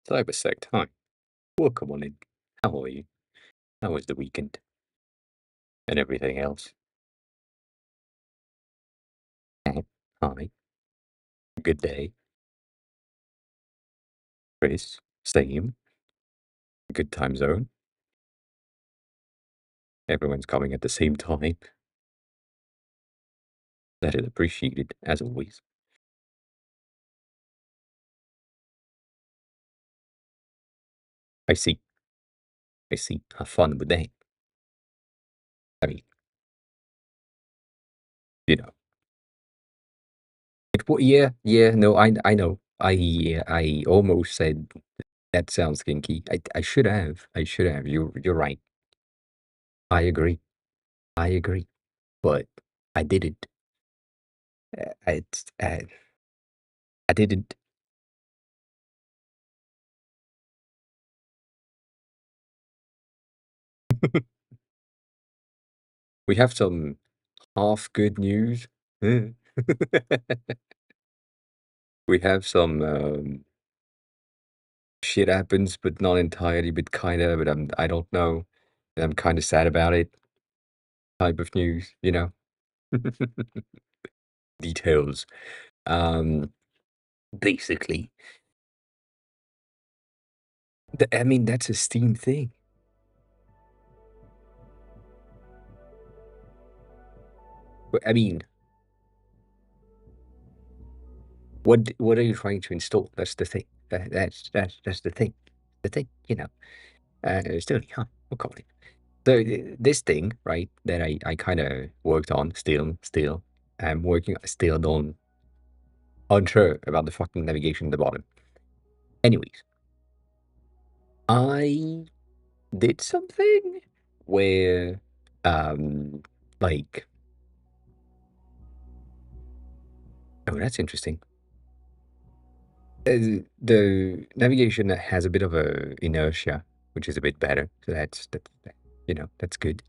Cybersect, hi. Welcome on in. How are you? How was the weekend? And everything else? Hi. Good day. Chris. Same. Good time zone. Everyone's coming at the same time. That is appreciated, as always. I see. I see. Have fun with that. I mean, you know. No, I know. I almost said that sounds kinky. I should have. I should have. You're right. I agree. I agree. But I didn't. I didn't. We have some half good news. Eh. We have some shit happens, but not entirely, but kinda, but I don't know. I'm kinda sad about it type of news, you know? Details. Um, basically, I mean, that's a Steam thing. But I mean, what are you trying to install? That's the thing. That's the thing. The thing, you know. Still, huh? We'll call it. So this thing, right, that I kind of worked on, still, I'm working still on unsure about the fucking navigation at the bottom. Anyways, I did something where, like, oh, that's interesting. The navigation has a bit of a inertia, which is a bit better. So that's good.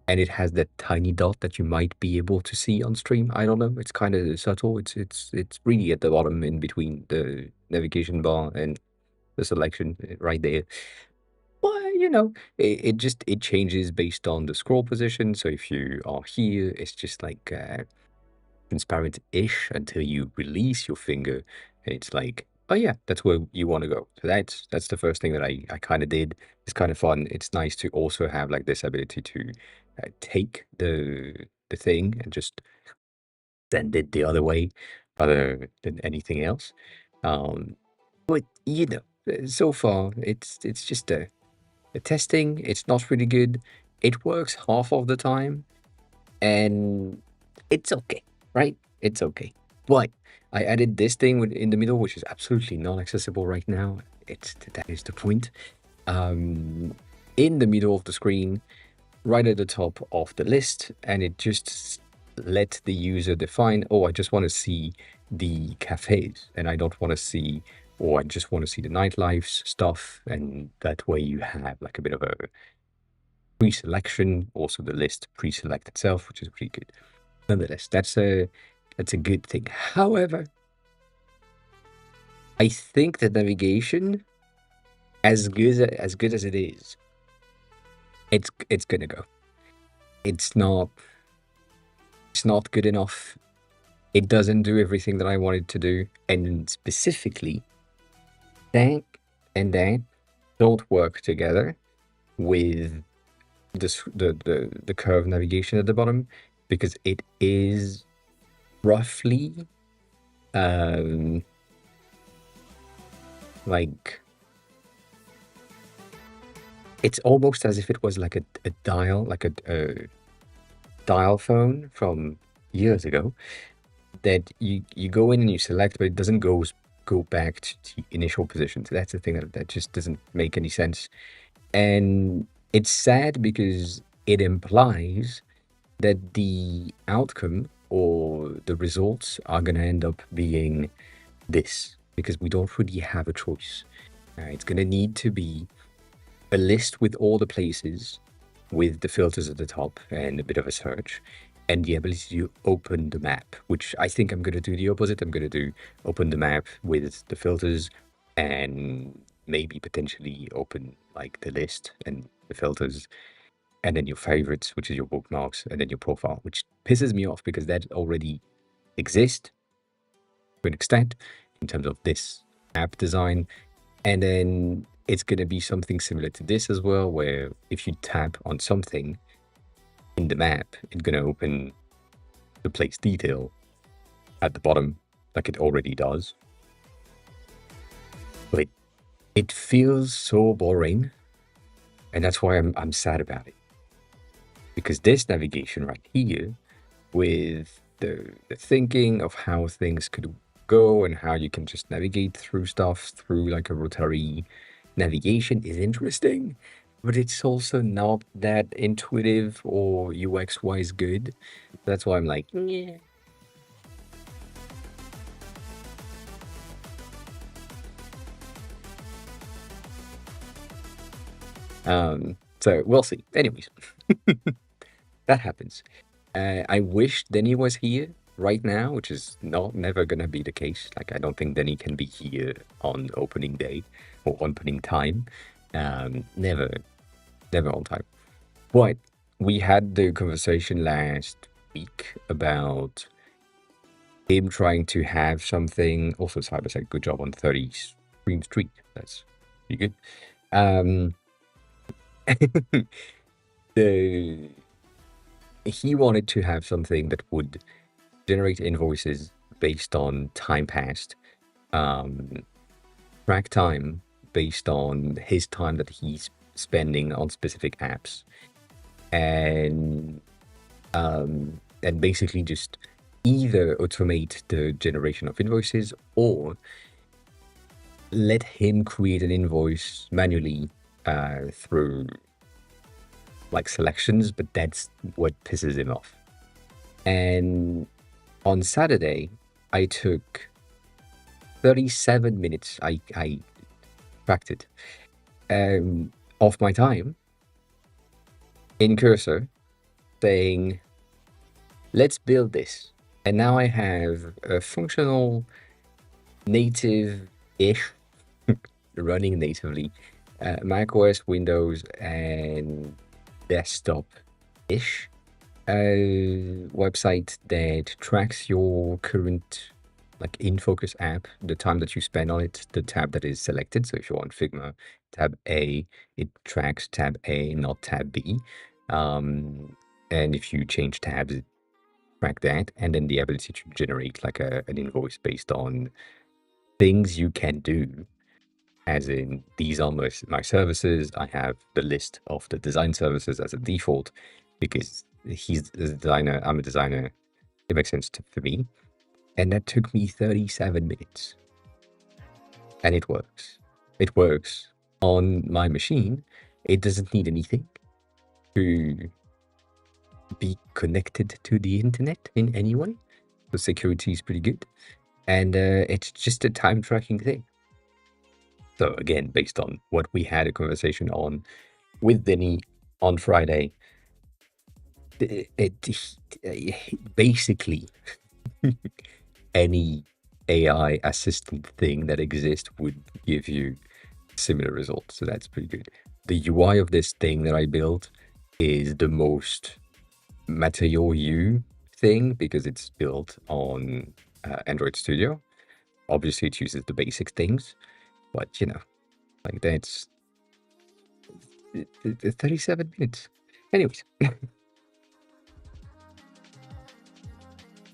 And it has that tiny dot that you might be able to see on stream. I don't know. It's kind of subtle. It's really at the bottom in between the navigation bar and the selection right there. Well, it changes based on the scroll position. So if you are here, it's just like transparent-ish until you release your finger. And it's like, oh yeah, that's where you want to go. So that's the first thing that I kind of did. It's kind of fun. It's nice to also have like this ability to take the thing and just send it the other way, other than anything else. But so far it's just a testing. It's not really good. It works half of the time, and it's okay, right? It's okay. But I added this thing in the middle, which is absolutely not accessible right now. That is the point. Um, in the middle of the screen, right at the top of the list, and it just let the user define, oh, I just want to see the cafes, and I don't want to see, or I just want to see the nightlife stuff, and that way you have like a bit of a pre-selection, also the list pre-select itself, which is pretty good. Nonetheless, that's a good thing. However, I think the navigation, as good as it is, it's gonna go. It's not it's not good enough. It doesn't do everything that I wanted to do, and specifically, that and that don't work together with the curve navigation at the bottom, because it is roughly like, it's almost as if it was like a dial, like a dial phone from years ago, that you go in and you select, but it doesn't go back to the initial position. So that's the thing that just doesn't make any sense. And it's sad because it implies that the outcome or the results are going to end up being this, because we don't really have a choice. It's going to need to be a list with all the places, with the filters at the top and a bit of a search, and the ability to open the map, which I think I'm going to do the opposite. I'm going to do open the map with the filters and maybe potentially open like the list and the filters, and then your favorites, which is your bookmarks, and then your profile, which pisses me off because that already exists to an extent in terms of this app design. And then it's going to be something similar to this as well, where if you tap on something in the map, it's going to open the place detail at the bottom, like it already does. But it feels so boring, and that's why I'm sad about it. Because this navigation right here, with the thinking of how things could go and how you can just navigate through stuff through like a rotary navigation, is interesting, but it's also not that intuitive or UX wise good. That's why I'm like, yeah. So we'll see. Anyways, that happens. I wish Denny was here right now, which is never gonna be the case. Like, I don't think Denny can be here on opening day or opening time. Never on time. But we had the conversation last week about him trying to have something. Also, Cyber said, good job on 30 Stream Street. That's pretty good. He wanted to have something that would generate invoices based on time passed, track time based on his time that he's spending on specific apps, and basically just either automate the generation of invoices or let him create an invoice manually through like selections, but that's what pisses him off. And on Saturday, I took 37 minutes, I tracked it, of my time in Cursor saying, let's build this. And now I have a functional native-ish running natively macOS, Windows, and desktop-ish website that tracks your current like in-focus app, the time that you spend on it, the tab that is selected. So if you're on Figma, tab A, it tracks tab A, not tab B. And if you change tabs, it track that, and then the ability to generate like an invoice based on things you can do. As in, these are my services. I have the list of the design services as a default because he's a designer, I'm a designer. It makes sense for me. And that took me 37 minutes. And it works. It works on my machine. It doesn't need anything to be connected to the internet in any way. The security is pretty good. And it's just a time tracking thing. So again, based on what we had a conversation on with Denny on Friday, basically any AI assistant thing that exists would give you similar results. So that's pretty good. The UI of this thing that I built is the most Material U thing because it's built on Android Studio. Obviously, it uses the basic things, but you know, like that's 37 minutes. Anyways,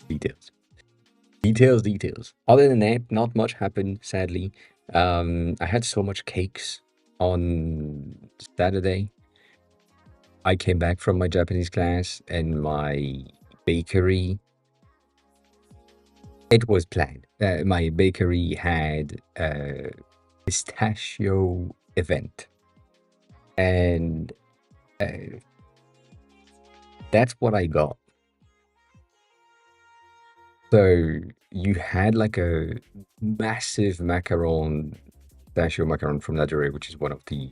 details. Other than that, not much happened, sadly. I had so much cakes on Saturday. I came back from my Japanese class and my bakery, it was planned. My bakery had a pistachio event, and that's what I got. So you had like a massive pistachio macaron from Nigeria, which is one of the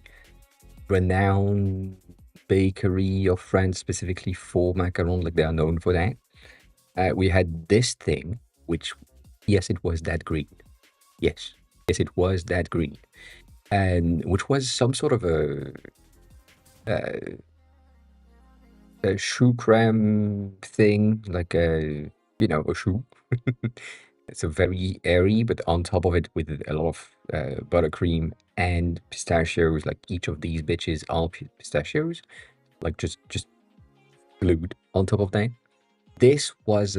renowned bakery of France, specifically for macaron. Like, they are known for that. We had this thing, which, yes, it was that green. Yes, it was that green. and which was some sort of a, a shoe cram thing, like a shoe. It's a very airy, but on top of it with a lot of buttercream and pistachios. Like each of these bitches are pistachios, like just glued on top of that. This was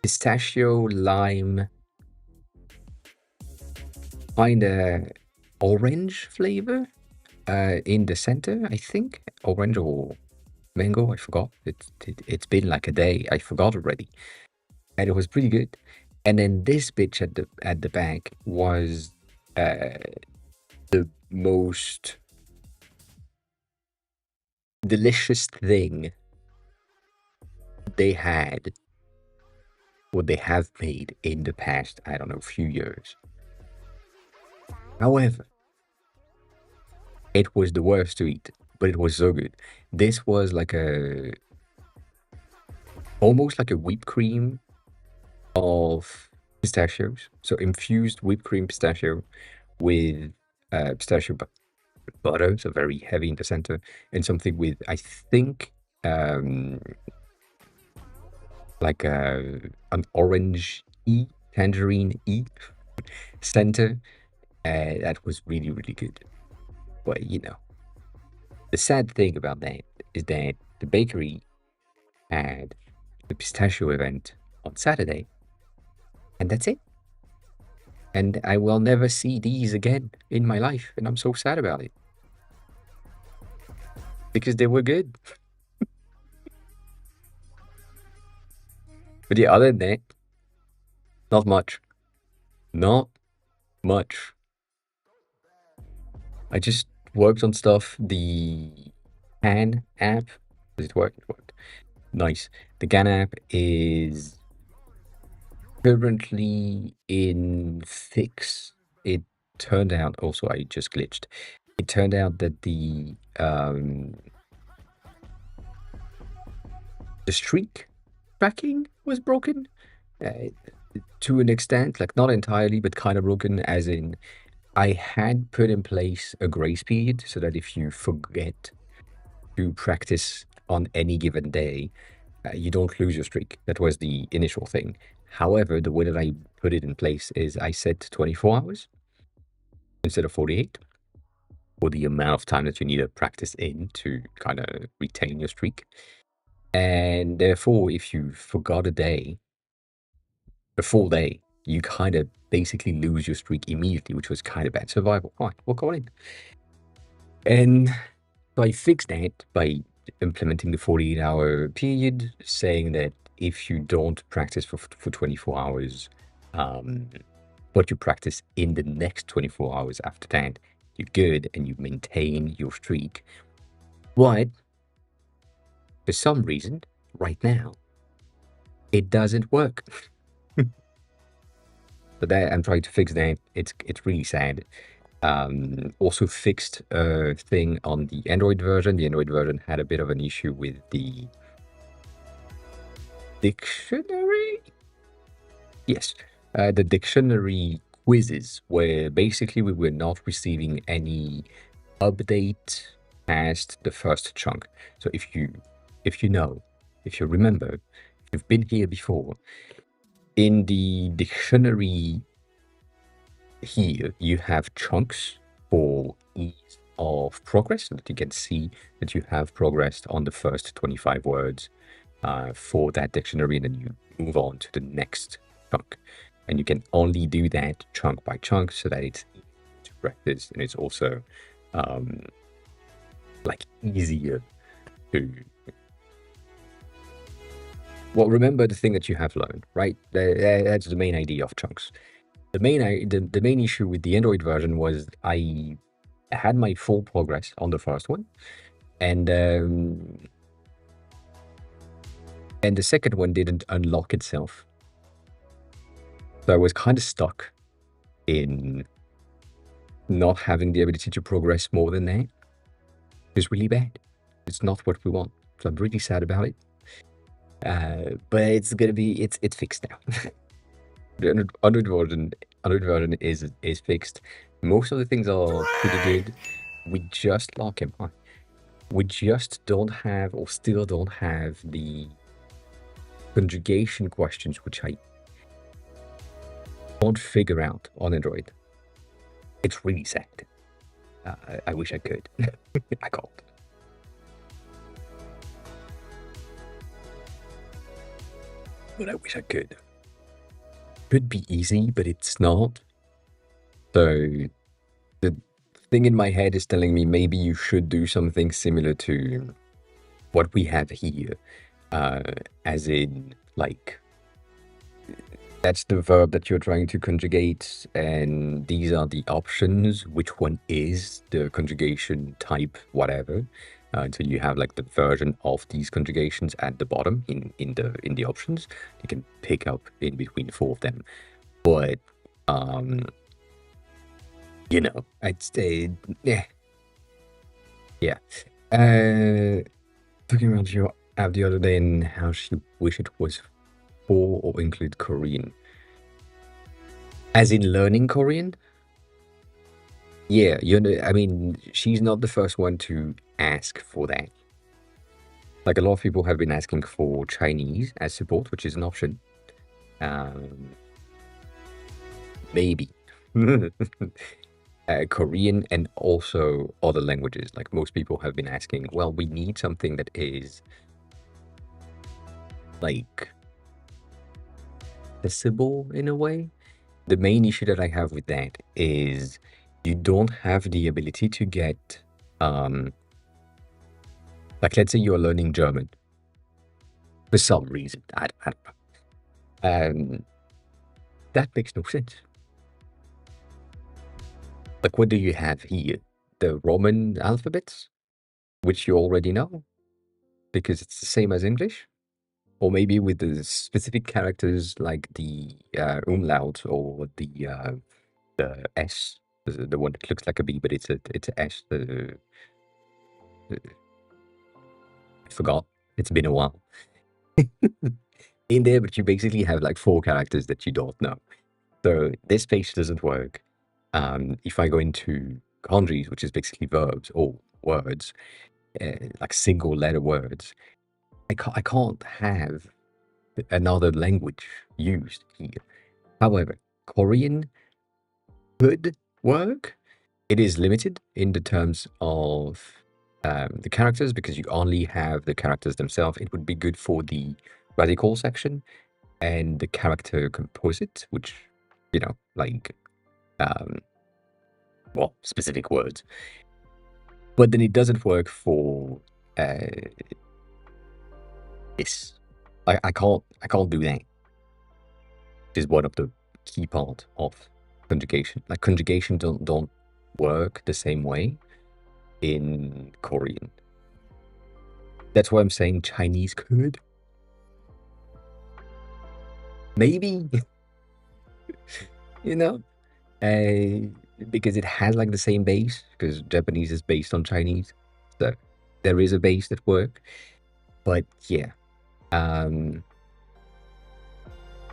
pistachio lime, kind of orange flavor in the center, I think. Orange or mango, I forgot. It's been like a day, I forgot already. And it was pretty good. And then this bitch at the back was uh, the most delicious thing they had, what they have made in the past, I don't know, few years. However, it was the worst to eat, but it was so good. This was like almost like a whipped cream of pistachios. So infused whipped cream pistachio with pistachio butter, so very heavy in the center, and something with, I think, um, like an orange tangerine center. That was really, really good. But the sad thing about that is that the bakery had the pistachio event on Saturday, and that's it. And I will never see these again in my life, and I'm so sad about it because they were good. But yeah, other than that, not much. Not much. I just worked on stuff. The GAN app, does it work? It worked. Nice. The GAN app is currently in fix. It turned out, also I just glitched. It turned out that the streak tracking was broken to an extent, like not entirely, but kind of broken, as in I had put in place a grace period so that if you forget to practice on any given day, you don't lose your streak. That was the initial thing. However, the way that I put it in place is I set 24 hours instead of 48 for the amount of time that you need to practice in to kind of retain your streak. And therefore, if you forgot a full day, you kind of basically lose your streak immediately, which was kind of bad. Survival. Fine, we'll go in. And so I fixed that by implementing the 48-hour period, saying that if you don't practice for 24 hours, but you practice in the next 24 hours after that, you're good and you maintain your streak. But for some reason, right now, it doesn't work. But that I'm trying to fix that. It's really sad. Also fixed a thing on the Android version. The Android version had a bit of an issue with the dictionary. Yes, the dictionary quizzes, where basically we were not receiving any update past the first chunk. So if you remember, if you've been here before, in the dictionary here, you have chunks for ease of progress, so that you can see that you have progressed on the first 25 words for that dictionary, and then you move on to the next chunk. And you can only do that chunk by chunk so that it's easy to practice, and it's also like easier to. Well, remember the thing that you have learned, right? That's the main idea of chunks. The main issue with the Android version was I had my full progress on the first one, and the second one didn't unlock itself. So I was kind of stuck in not having the ability to progress more than that. It's really bad. It's not what we want. So I'm really sad about it. But it's gonna be it's fixed now. The Android version is fixed. Most of the things are pretty good. We just lock him on. We just don't have, or still don't have, the conjugation questions, which I don't figure out on Android. It's really sad. I wish I could. I can't. But I wish I could. Could be easy, but it's not. So the thing in my head is telling me maybe you should do something similar to what we have here. As in, like, that's the verb that you're trying to conjugate, and these are the options. Which one is the conjugation type, whatever. So you have like the version of these conjugations at the bottom in the options. You can pick up in between four of them. But you know, I'd say yeah. Talking about your app the other day and how she wish it was for or include Korean. As in learning Korean? Yeah, you know, I mean, she's not the first one to ask for that. Like a lot of people have been asking for Chinese as support, which is an option. Um, maybe. Korean and also other languages. Like most people have been asking, well, we need something that is like accessible in a way. The main issue that I have with that is you don't have the ability to get, like, let's say you're learning German for some reason. I don't know. That makes no sense. Like, what do you have here? The Roman alphabets, which you already know, because it's the same as English, or maybe with the specific characters like the umlaut or the S, the one that looks like a B, but it's a S. I forgot. It's been a while. In there, but you basically have like four characters that you don't know. So this page doesn't work. If I go into kanjis, which is basically verbs or words, like single letter words, I can't have another language used here. However, Korean could work. It is limited in the terms of the characters because you only have the characters themselves. It would be good for the radical section and the character composite, which, you know, like, well, specific words. But then it doesn't work for this. I can't do that. Is one of the key part of conjugation. Like conjugation don't work the same way in Korean. That's why I'm saying Chinese could. Maybe, you know, because it has like the same base, because Japanese is based on Chinese. So there is a base that work. But yeah.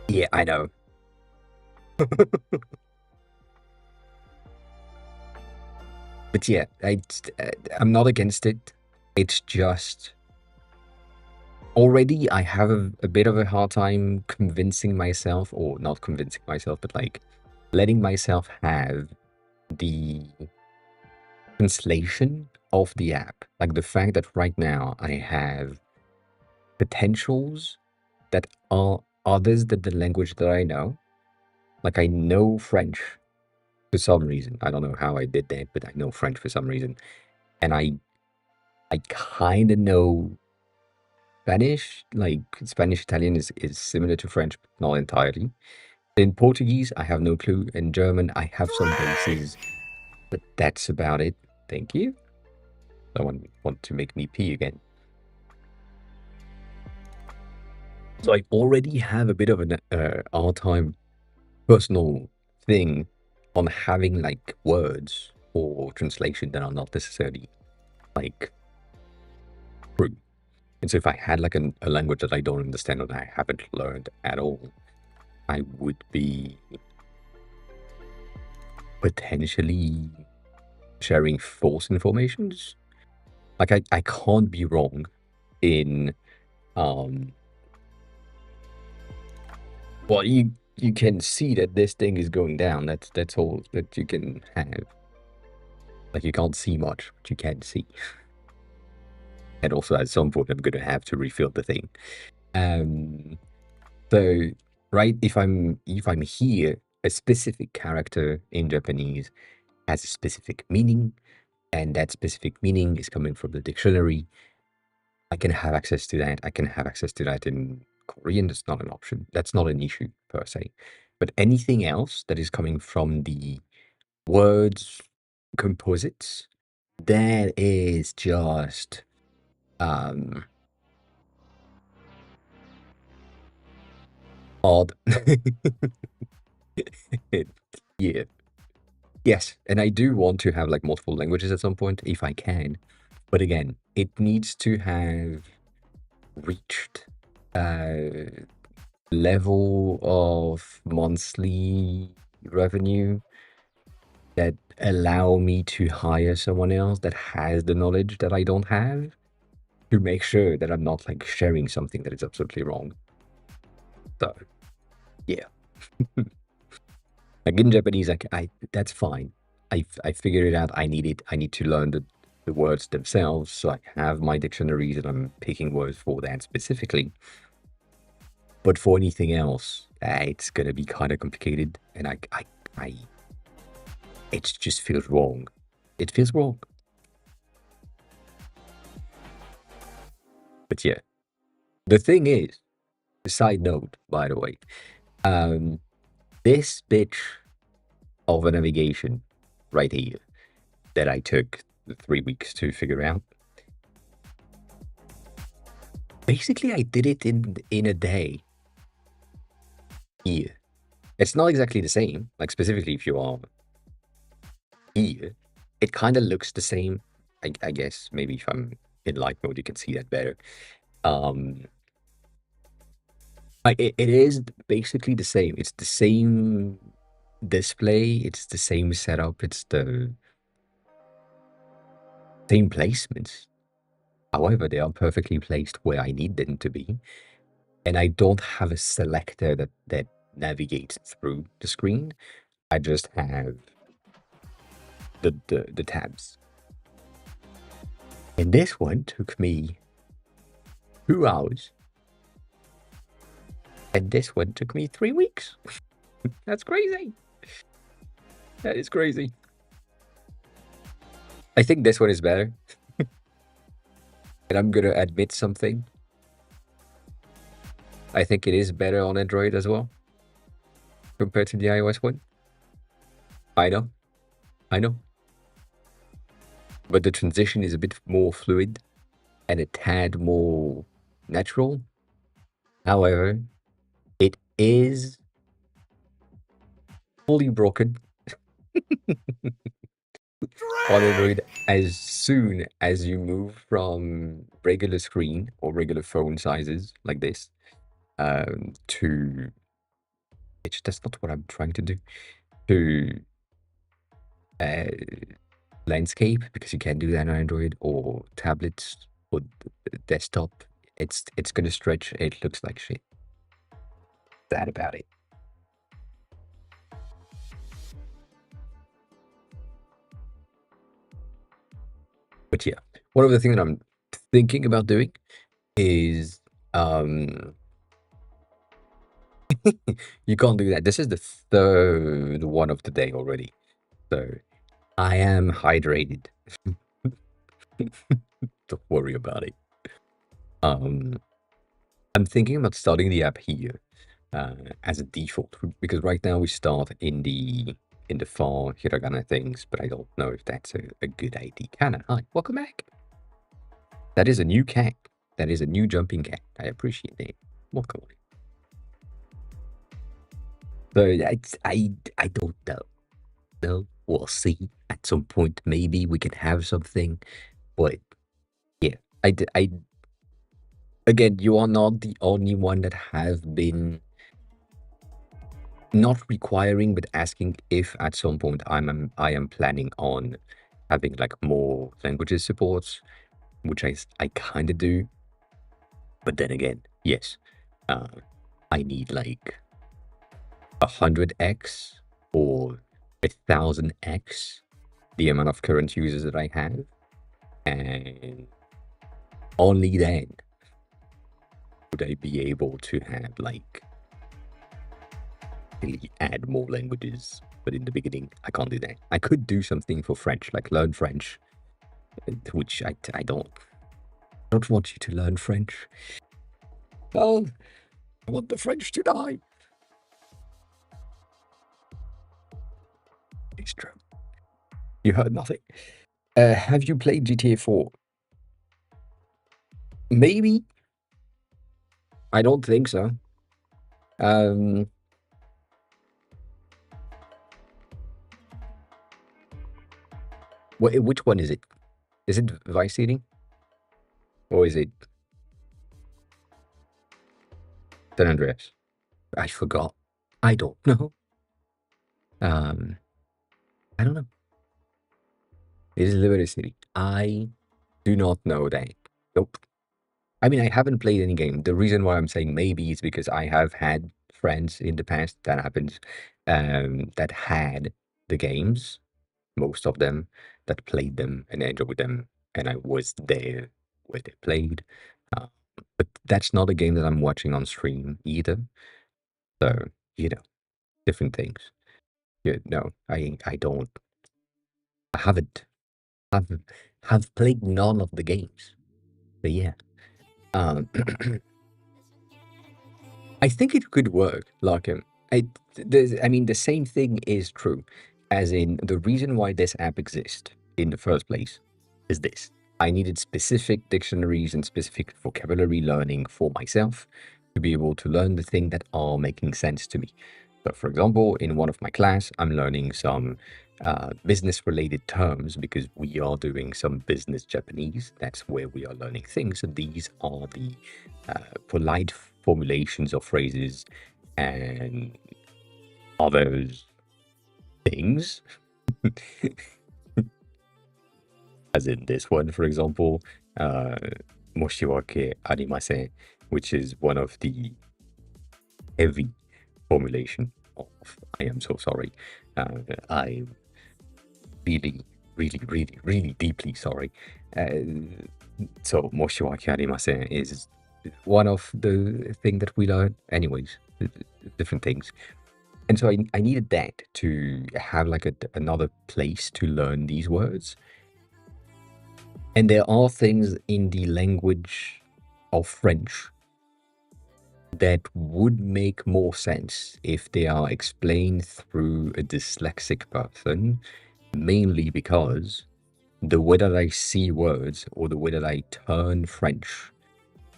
Yeah, I know. But yeah, I'm not against it. It's just already I have a bit of a hard time convincing myself, or not convincing myself, but like letting myself have the translation of the app. Like the fact that right now I have potentials that are others than the language that I know. Like I know French for some reason. I don't know how I did that, but I know French for some reason. And I kind of know Spanish. Like Spanish Italian is similar to French, but not entirely. In Portuguese, I have no clue. In German, I have some bases, but that's about it. Thank you. Someone want to make me pee again. So I already have a bit of an hard time personal thing on having like words or translation that are not necessarily like true. And so if I had like a language that I don't understand or that I haven't learned at all, I would be potentially sharing false informations. Like I can't be wrong in um well you can see that this thing is going down. That's all that you can have. Like you can't see much, but you can see. And also at some point I'm gonna have to refill the thing. Um so right, if I'm here, a specific character in Japanese has a specific meaning, and that specific meaning is coming from the dictionary. I can have access to that. I can have access to that in Korean. That's not an option. That's not an issue per se. But anything else that is coming from the words composites, that is just um odd. Yeah. Yes. And I do want to have like multiple languages at some point if I can. But again, it needs to have reached a level of monthly revenue that allow me to hire someone else that has the knowledge that I don't have to make sure that I'm not like sharing something that is absolutely wrong. So yeah, like in Japanese, I that's fine. I figured it out. I need it. I need to learn the words themselves. So I have my dictionaries and I'm picking words for that specifically. But for anything else, it's gonna be kind of complicated, and I it just feels wrong. It feels wrong. But yeah, the thing is, side note, by the way, um, this bitch of a navigation right here that I took 3 weeks to figure out. Basically, I did it in a day. Here, it's not exactly the same. Like specifically, if you are here, it kind of looks the same. I guess maybe if I'm in light mode, you can see that better. Um, it is basically the same. It's the same display. It's the same setup. It's the same placements. However, they are perfectly placed where I need them to be, and I don't have a selector that navigates through the screen. I just have the tabs. And this one took me 2 hours, and this one took me 3 weeks. That's crazy. That is crazy. I think this one is better. And I'm gonna admit something. I think it is better on Android as well compared to the iOS one. I know, I know. But the transition is a bit more fluid and a tad more natural. However, it is fully broken on Android as soon as you move from regular screen or regular phone sizes like this to it's that's not what I'm trying to do to uh, landscape, because you can do that on Android or tablets or desktop. It's gonna stretch. It looks like shit. Sad about it. But yeah, one of the things that I'm thinking about doing is you can't do that. This is the third one of the day already. So I am hydrated. Don't worry about it. I'm thinking about starting the app here as a default, because right now we start in the far hiragana things, but I don't know if that's a good idea. Kana, hi, welcome back. That is a new cat. That is a new jumping cat. I appreciate it. Welcome. So I don't know. No, we'll see. At some point, maybe we can have something. But yeah, I again, you are not the only one that have been not requiring, but asking if at some point I am planning on having like more languages supports, which I kind of do. But then again, yes, uh, I need like 100x or 1,000x the amount of current users that I have, and only then would I be able to have like really add more languages. But in the beginning, I can't do that. I could do something for French, like learn French, which I don't want you to learn French. Oh, I want the French to die. It's true. You heard nothing. Have you played GTA 4? Maybe. I don't think so. Um, which one is it? Is it Vice City or is it San Andreas? I forgot. I don't know. Um, I don't know. It is Liberty City. I do not know that. Nope. I mean, I haven't played any game. The reason why I'm saying maybe is because I have had friends in the past that happens, that had the games, most of them, that played them and enjoyed them, and I was there where they played. Uh, but that's not a game that I'm watching on stream either. So, you know, different things. Yeah, no, I don't. I haven't. Have have played none of the games. But yeah. Um, I think it could work, like, I mean, the same thing is true, as in the reason why this app exists in the first place is this. I needed specific dictionaries and specific vocabulary learning for myself to be able to learn the thing that are making sense to me. So, for example, in one of my class, I'm learning some business-related terms because we are doing some business Japanese. That's where we are learning things. So these are the polite formulations of phrases and other things. As in this one, for example, uh, moshiwake arimasen, which is one of the heavy formulation of I am so sorry. I'm really, really, really, really deeply sorry. So moshiwake arimasen is one of the thing that we learn anyways, different things. And so I needed that to have like another place to learn these words. And there are things in the language of French that would make more sense if they are explained through a dyslexic person, mainly because the way that I see words or the way that I turn French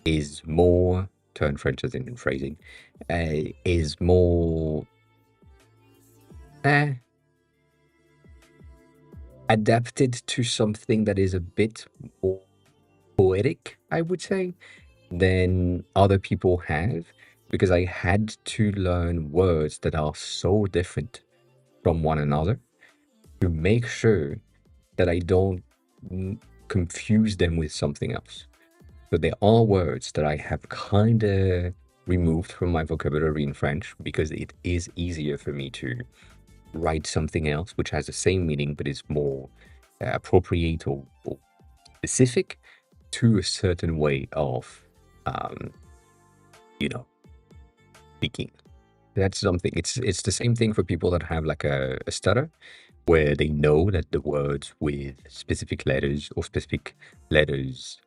is more, turn French as in phrasing, is more uh, adapted to something that is a bit more poetic, I would say, than other people have, because I had to learn words that are so different from one another to make sure that I don't confuse them with something else. So there are words that I have kind of removed from my vocabulary in French because it is easier for me to write something else which has the same meaning but is more appropriate or specific to a certain way of, um, you know, speaking. That's something. It's the same thing for people that have like a stutter, where they know that the words with specific letters or specific letters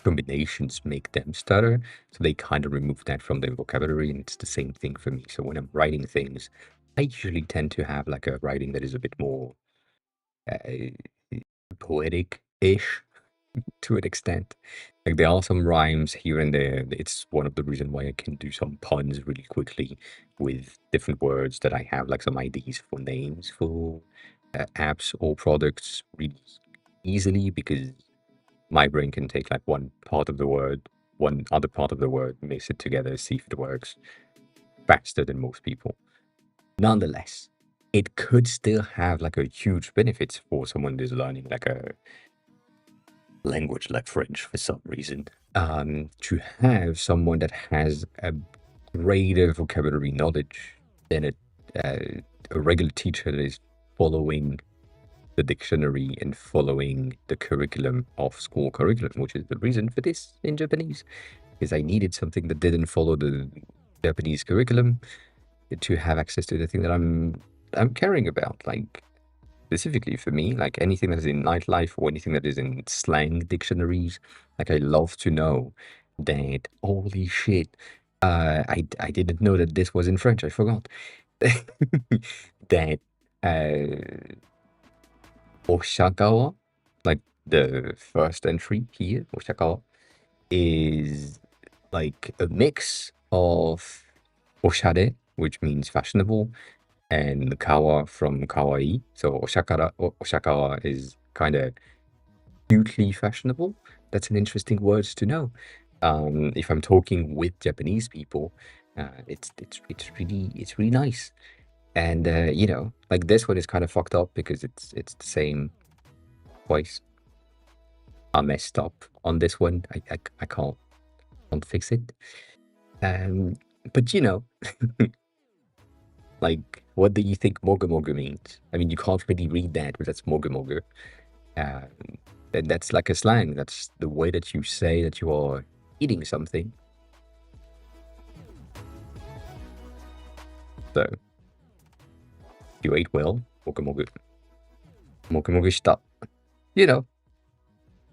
combinations make them stutter. So they kind of remove that from their vocabulary, and it's the same thing for me. So when I'm writing things, I usually tend to have like a writing that is a bit more poetic-ish to an extent. Like there are some rhymes here and there. It's one of the reasons why I can do some puns really quickly with different words that I have, like some IDs for names for apps or products really easily because my brain can take like one part of the word, one other part of the word, mix it together, see if it works. faster than most people. Nonetheless, it could still have like a huge benefits for someone who's learning like a language like French for some reason. To have someone that has a greater vocabulary knowledge than a regular teacher that is following the dictionary and following the curriculum of school curriculum, which is the reason for this in Japanese, because I needed something that didn't follow the Japanese curriculum to have access to the thing that I'm caring about. Like specifically for me, like anything that is in nightlife or anything that is in slang dictionaries, like I love to know that holy shit, I didn't know that this was in French. I forgot that Oshakawa, like the first entry here, Oshakawa, is like a mix of oshare, which means fashionable, and kawa from kawaii. So Oshakawa is kind of cutely fashionable. That's an interesting word to know. If I'm talking with Japanese people, it's really nice. And you know, like this one is kind of fucked up because it's the same twice. I messed up on this one. I can't fix it. Um, but you know, like, what do you think mogu mogu means? I mean, you can't really read that, but that's mogu mogu. And that's like a slang. That's the way that you say that you are eating something. So, if you ate well, mogu mogu. Mogu mogu shita. You know,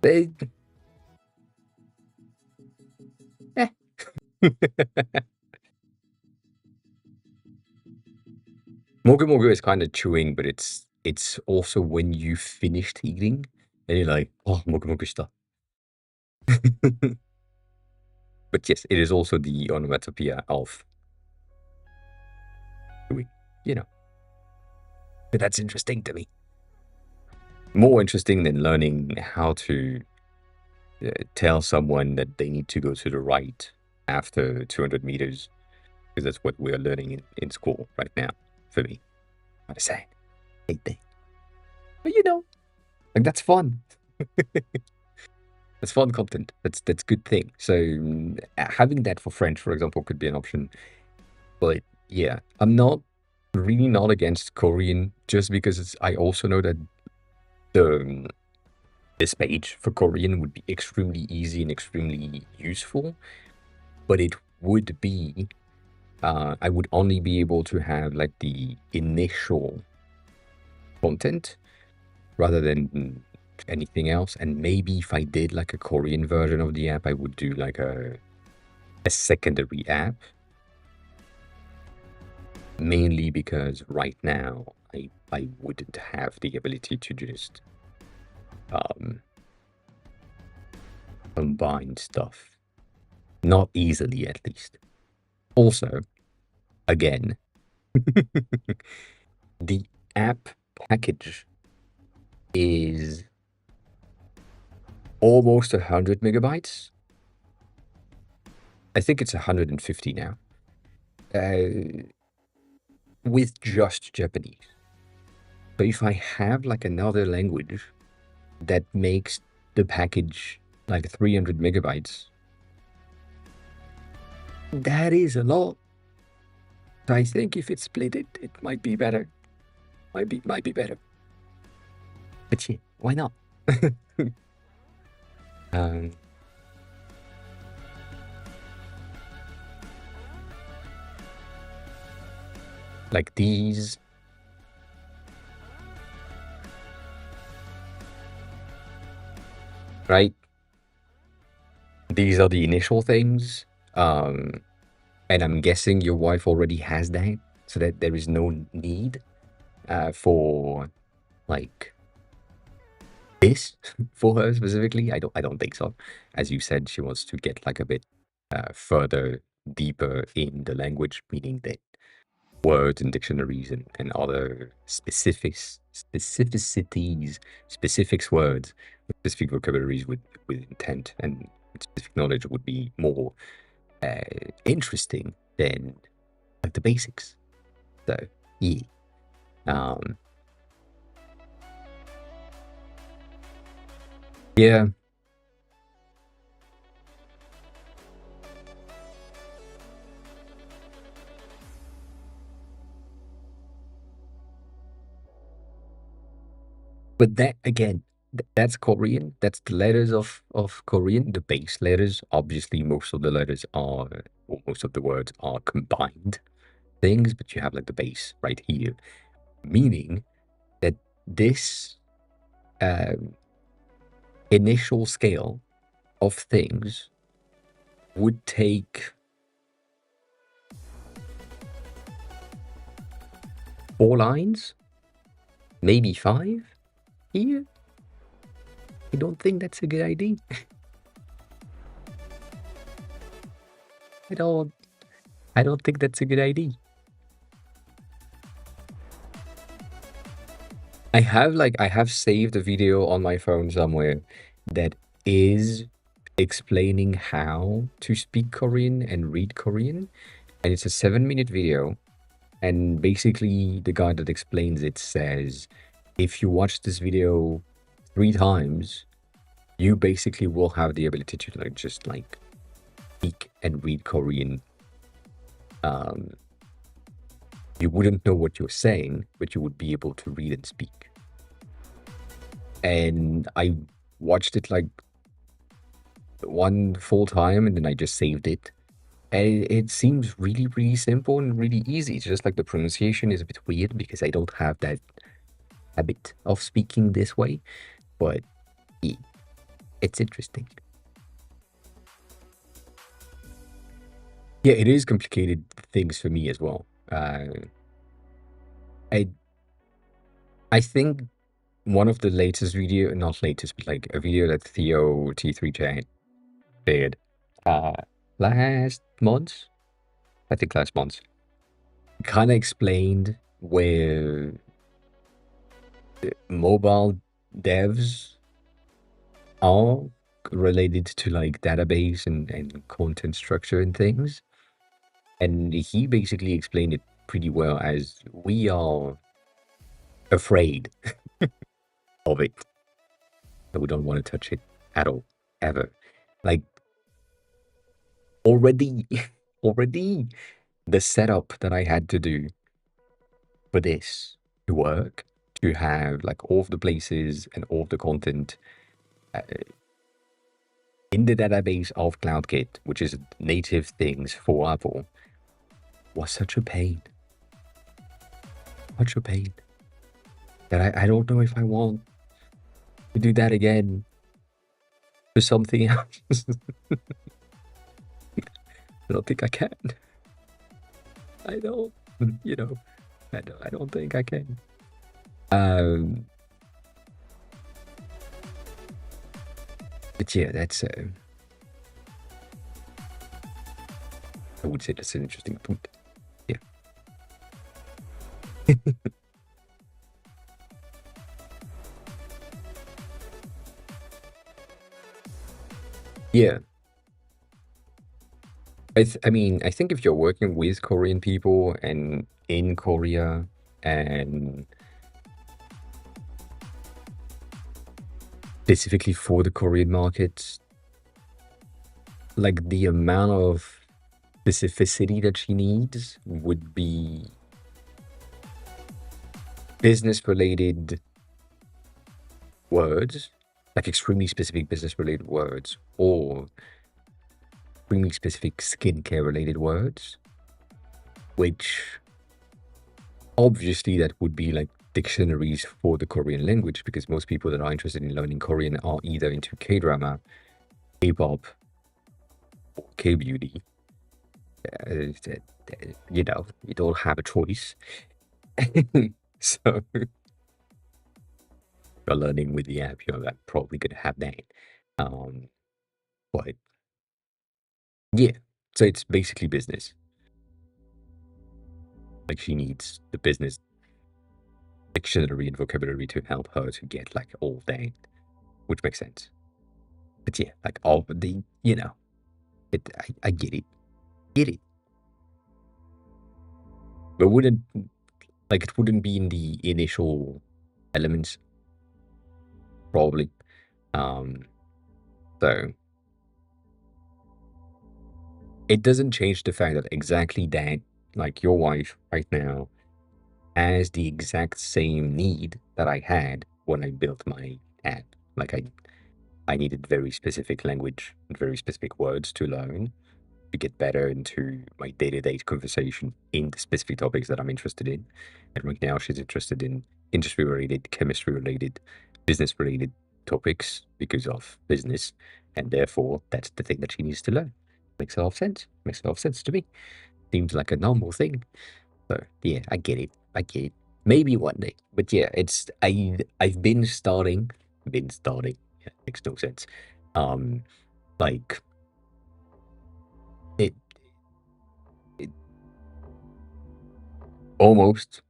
they, eh. Mogu mogu is kind of chewing, but it's also when you finished eating and you're like, oh, mogu mogu shita. But yes, it is also the onomatopoeia of chewing, you know. But that's interesting to me. More interesting than learning how to tell someone that they need to go to the right after 200 meters, because that's what we're learning in school right now, for me. What I say, hate that. But you know, like that's fun. That's fun content. That's good thing. So having that for French, for example, could be an option. But yeah, I'm not really not against Korean just because I also know that the this page for Korean would be extremely easy and extremely useful, but it would be I would only be able to have like the initial content rather than anything else. And maybe if I did like a Korean version of the app, I would do like a secondary app. Mainly because right now I wouldn't have the ability to just combine stuff. Not easily, at least. Also, again, the app package is almost 100 megabytes. I think it's 150 now. With just Japanese. So if I have like another language that makes the package like 300 megabytes, that is a lot. I think if it's split it might be better. Might be better. But yeah, why not? um, like these. Right? These are the initial things. And I'm guessing your wife already has that, so that there is no need for like this for her specifically. I don't think so. As you said, she wants to get like a bit further deeper in the language, meaning that words and dictionaries and other specifics words, specific vocabularies with intent and specific knowledge would be more interesting than like the basics. So yeah. Um, yeah, but that again, that's Korean. That's the letters of Korean, the base letters. Obviously, most of the letters are, or most of the words are combined things, but you have like the base right here, meaning that this um, initial scale of things would take 4 lines, maybe five here. I don't think that's a good idea. I don't. I don't think that's a good idea. I have saved a video on my phone somewhere that is explaining how to speak Korean and read Korean, and it's a 7-minute video. And basically, the guy that explains it says, if you watch this video 3 times, you basically will have the ability to like just like speak and read Korean. Um, you wouldn't know what you're saying, but you would be able to read and speak. And I watched it like one full time, and then I just saved it. And it seems really, really simple and really easy. It's just like the pronunciation is a bit weird because I don't have that habit of speaking this way, but yeah, it's interesting. Yeah, it is complicated things for me as well. I I think one of the latest video, not latest, but like a video that Theo T3 Chat did uh last month, I think last month, kind of explained where mobile devs are related to like database and content structure and things. And he basically explained it pretty well as we are afraid of it. That we don't want to touch it at all, ever. Like already, already the setup that I had to do for this to work, to have like all of the places and all of the content uh, in the database of CloudKit, which is native things for Apple, was such a pain. Such a pain. That I don't know if I want to do that again for something else. I don't think I can. I don't, you know, I don't think I can. Um, but yeah, that's, I would say that's an interesting point. Yeah. Yeah. I mean, I think if you're working with Korean people and in Korea and specifically for the Korean market, like the amount of specificity that she needs would be business related words, like extremely specific business related words, or extremely specific skincare related words, which obviously that would be like dictionaries for the Korean language because most people that are interested in learning Korean are either into K-drama, K-pop, or K-beauty. Uh, you know, you don't have a choice. So you're learning with the app, you're probably gonna have that. Um, but yeah, so it's basically business. Like she needs the business dictionary and vocabulary to help her to get like all that, which makes sense. But yeah, like all the, you know, I get it, get it. but wouldn't like it wouldn't be in the initial elements probably. Um, so it doesn't change the fact that exactly that, like your wife right now has the exact same need that I had when I built my app. Like I needed very specific language and very specific words to learn to get better into my day-to-day conversation in the specific topics that I'm interested in. And right now she's interested in industry-related, chemistry-related, business-related topics because of business. And therefore, that's the thing that she needs to learn. Makes a lot of sense. Makes a lot of sense to me. Seems like a normal thing. So yeah, I get it. I get it. Maybe one day. But yeah, I've been starting. Yeah, makes no sense. Um like it, it almost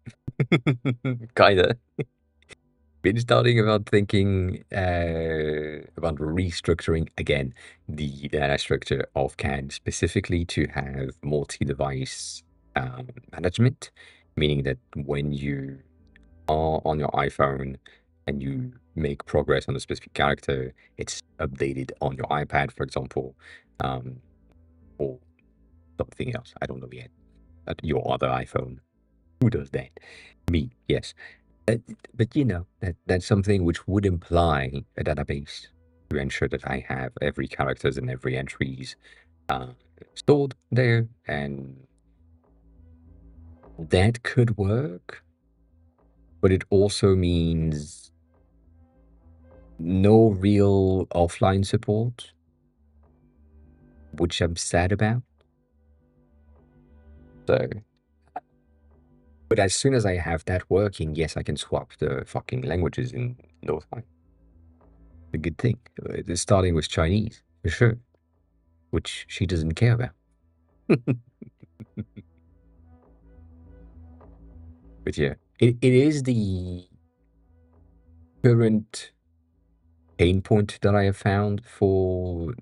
kinda been starting about thinking about restructuring again the data structure of CAD specifically to have multi-device management, meaning that when you are on your iPhone and you make progress on a specific character, it's updated on your iPad, for example, um, or something else. I don't know yet. Your other iPhone. Who does that? Me, yes. Uh, but that's something which would imply a database to ensure that I have every characters and every entries uh, stored there, and that could work. But it also means no real offline support, which I'm sad about. So, but as soon as I have that working, yes, I can swap the fucking languages in no time. A good thing. Starting with Chinese, for sure, which she doesn't care about. But yeah, it is the current pain point that I have found for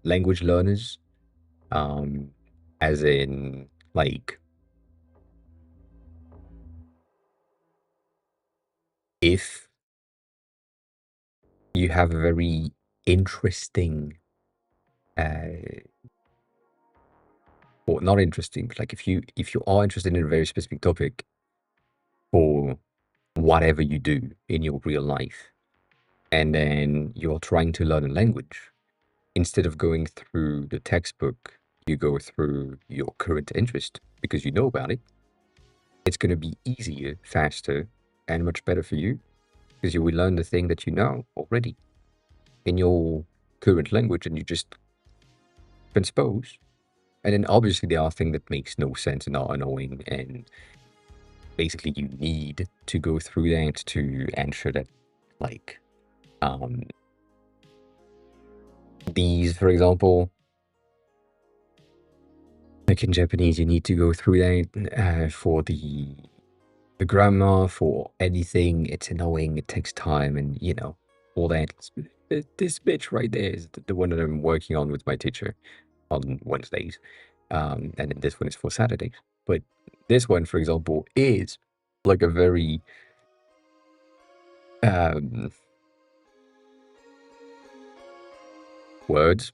language learners. Um, as in, like, if you have a very interesting, uh, or not interesting, but like if you are interested in a very specific topic for whatever you do in your real life, and then you're trying to learn a language, instead of going through the textbook, you go through your current interest because you know about it. It's going to be easier, faster, and much better for you because you will learn the thing that you know already in your current language and you just transpose. And then obviously there are things that makes no sense and are annoying, and basically you need to go through that to ensure that, like, um, these, for example, like in Japanese, you need to go through that for the grammar, for anything. It's annoying. It takes time, and all that. This bitch right there is the one that I'm working on with my teacher on Wednesdays, and then this one is for Saturdays. But this one, for example, is like a very um, words.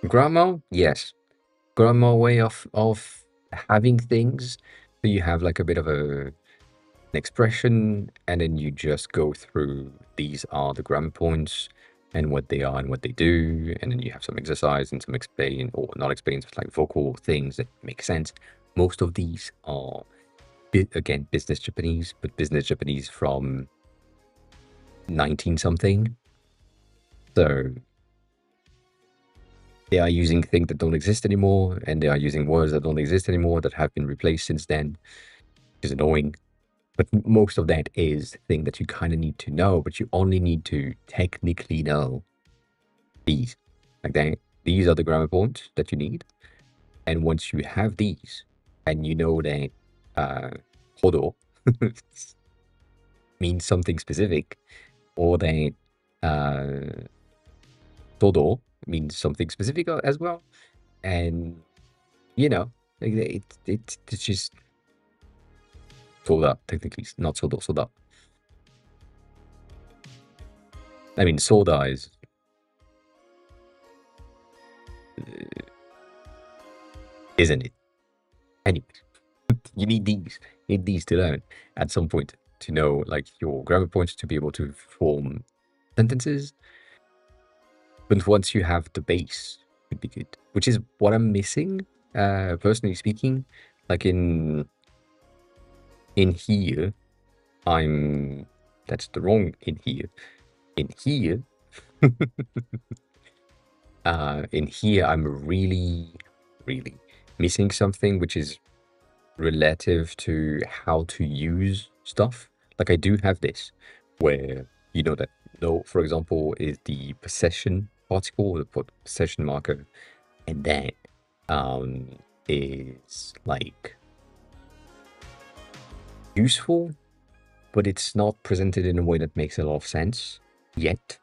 Grammar, yes. Grammar way of having things. So you have like a bit of an expression, and then you just go through these are the grammar points and what they are and what they do, and then you have some exercise and some explain or not explain, but like vocal things that make sense. Most of these are again business Japanese, but business Japanese from 19 something. So they are using things that don't exist anymore, and they are using words that don't exist anymore that have been replaced since then, which is annoying. But most of that is thing that you kind of need to know, but you only need to technically know these. Like that, these are the grammar points that you need. And once you have these, and you know that hodo means something specific, or that todo means something specific as well. And you know, like, it's just soda, technically, not soda, soda. I mean, soda is, isn't it? Anyway, you need these. You need these to learn at some point to know like your grammar points to be able to form sentences. But once you have the base, it'd be good. Which is what I'm missing, personally speaking. Like in here, I'm that's the wrong in here. In here, in here, I'm really, really missing something, which is relative to how to use stuff. Like I do have this, where you know that no, for example, is the possession particle or the possession marker, and that um is like useful, but it's not presented in a way that makes a lot of sense yet.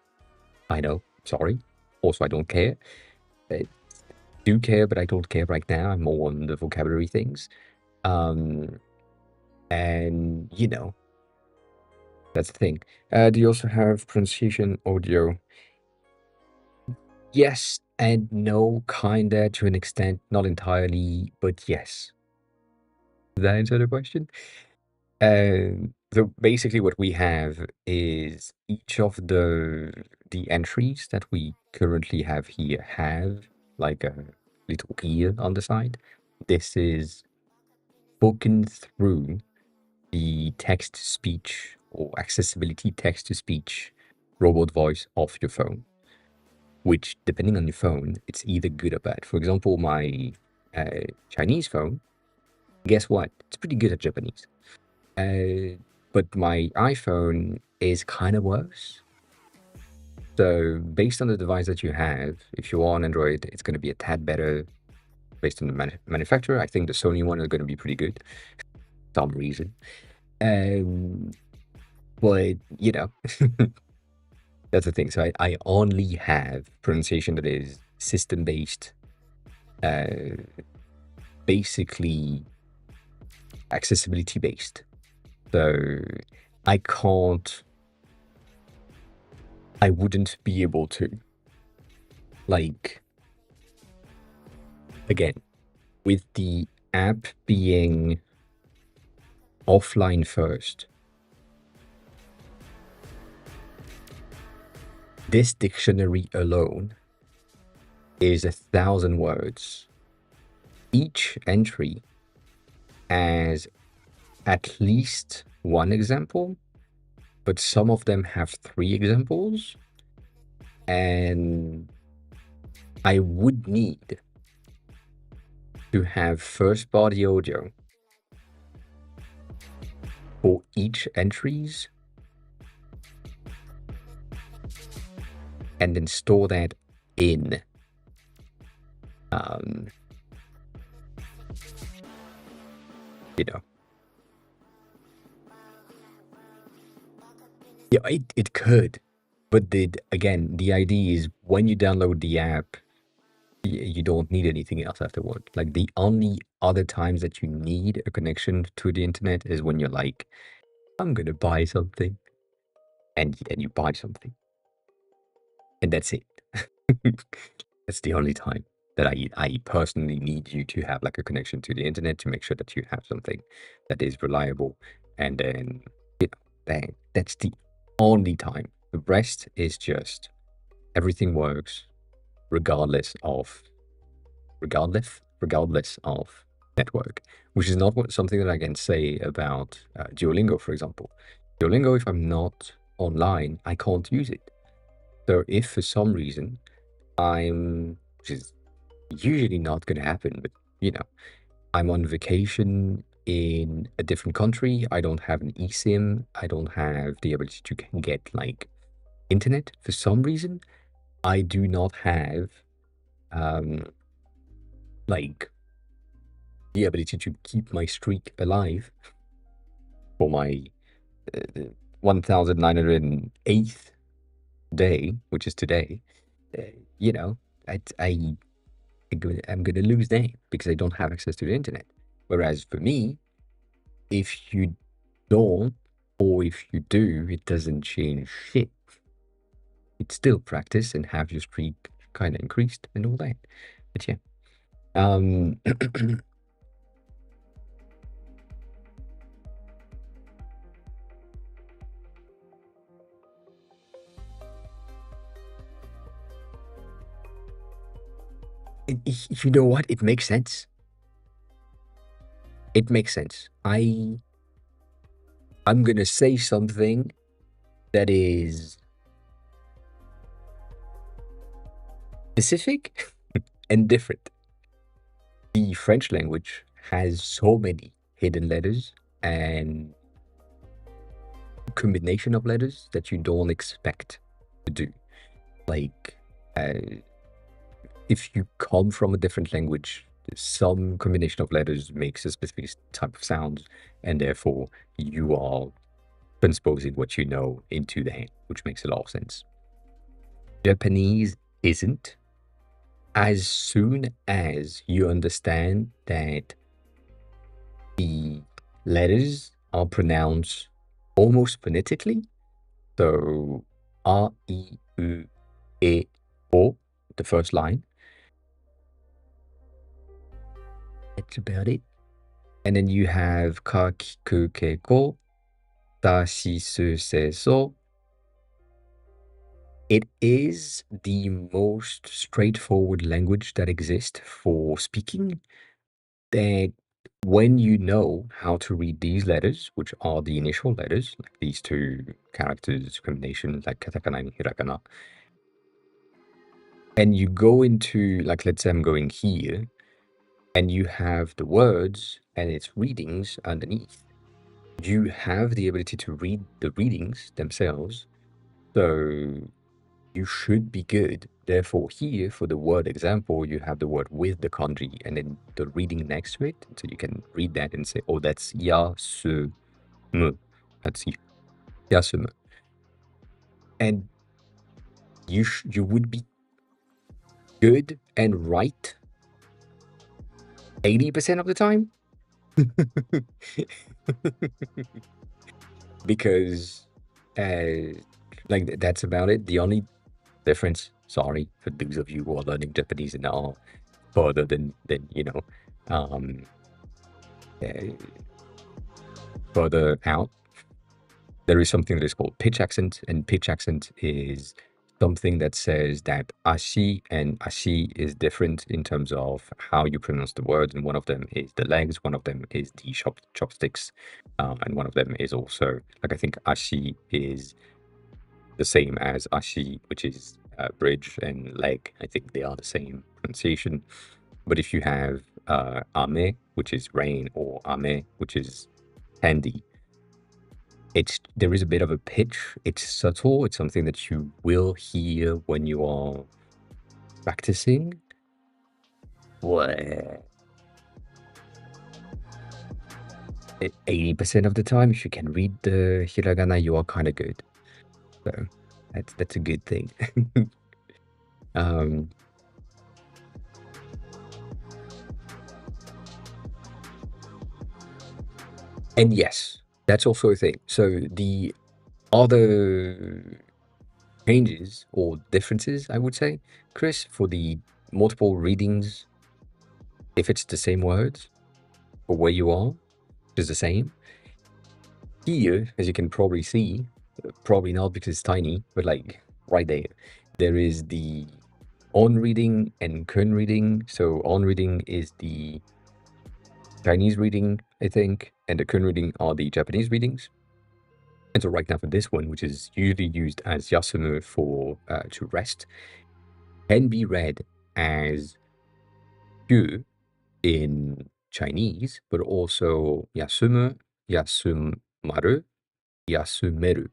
I know, sorry. Also, I don't care. I do care, but I don't care right now. I'm more on the vocabulary things. Um, and you know, that's the thing. Do you also have pronunciation audio? Yes and no, kinda to an extent, not entirely, but yes. Does that answer the question? So basically what we have is each of the entries that we currently have here have like a little ear on the side. This is spoken through the text to speech or accessibility text to speech robot voice of your phone, which depending on your phone, it's either good or bad. For example, my Chinese phone, guess what? It's pretty good at Japanese. But my iPhone is kind of worse. So based on the device that you have, if you are on Android, it's going to be a tad better based on the manufacturer. I think the Sony one is going to be pretty good for some reason. Um, but you know, that's the thing. So I only have pronunciation that is system based, basically accessibility based. So I can't, I wouldn't be able to, like, again, with the app being offline first, this dictionary alone is 1,000 words. Each entry has at least one example, but some of them have 3 examples. And I would need to have first party audio for each entries and then store that in you know, yeah, it could, but again, the idea is when you download the app, you don't need anything else afterward. Like the only other times that you need a connection to the internet is when you're like, I'm gonna buy something, and you buy something, and that's it. That's the only time that I personally need you to have like a connection to the internet to make sure that you have something that is reliable, and then you know that's the only time. The rest is just everything works regardless of regardless of network, which is not something that I can say about Duolingo, for example. Duolingo, if I'm not online, I can't use it. So if for some reason which is usually not going to happen, but you know, I'm on vacation in a different country, I don't have an eSIM, I don't have the ability to get like internet for some reason, I do not have um, like the ability to keep my streak alive for my 1908th day, which is today, uh, you know. I'm gonna lose that because I don't have access to the internet. Whereas for me, if you don't, or if you do, it doesn't change shit. It's still practice and have your streak kind of increased and all that. But yeah, um, you know what? It makes sense. It makes sense. I'm gonna say something that is specific and different. The French language has so many hidden letters and combination of letters that you don't expect to do. Like, if you come from a different language, some combination of letters makes a specific type of sound, and therefore you are transposing what you know into that, which makes a lot of sense. Japanese isn't. As soon as you understand that the letters are pronounced almost phonetically, so A, I, U, E, O, the first line, that's about it. And then you have ka, ki, ku, ke, ko, ta, si, su, se, so. It is the most straightforward language that exists for speaking. That when you know how to read these letters, which are the initial letters, like these two characters combinations, like katakana and hiragana, and you go into, like, let's say I'm going here, and you have the words and its readings underneath, you have the ability to read the readings themselves. So you should be good. Therefore, here for the word example, you have the word with the kanji and then the reading next to it. So you can read that and say, oh, that's yasumu. That's yasumu. And you would be good and right 80% of the time. Because like that's about it. The only difference, sorry for those of you who are learning Japanese and are further than um uh, further out, there is something that is called pitch accent, and pitch accent is something that says that ashi and ashi is different in terms of how you pronounce the words, and one of them is the legs, one of them is the chopsticks, and one of them is also, like, I think ashi is the same as ashi, which is bridge, and leg, I think they are the same pronunciation. But if you have ame, which is rain, or ame, which is candy, there is a bit of a pitch. It's subtle. It's something that you will hear when you are practicing. What? 80% of the time, if you can read the hiragana, you are kind of good. So that's a good thing. um, and yes, that's also a thing. So the other changes or differences, I would say, Chris, for the multiple readings, if it's the same words or where you are, is the same. Here, as you can probably see, probably not because it's tiny, but like right there is the on reading and kun reading. So on reading is the Chinese reading, I think, and the kun reading are the Japanese readings. And so right now for this one, which is usually used as yasumu for to rest, can be read as yu in Chinese, but also yasumu, yasumaru, yasumeru.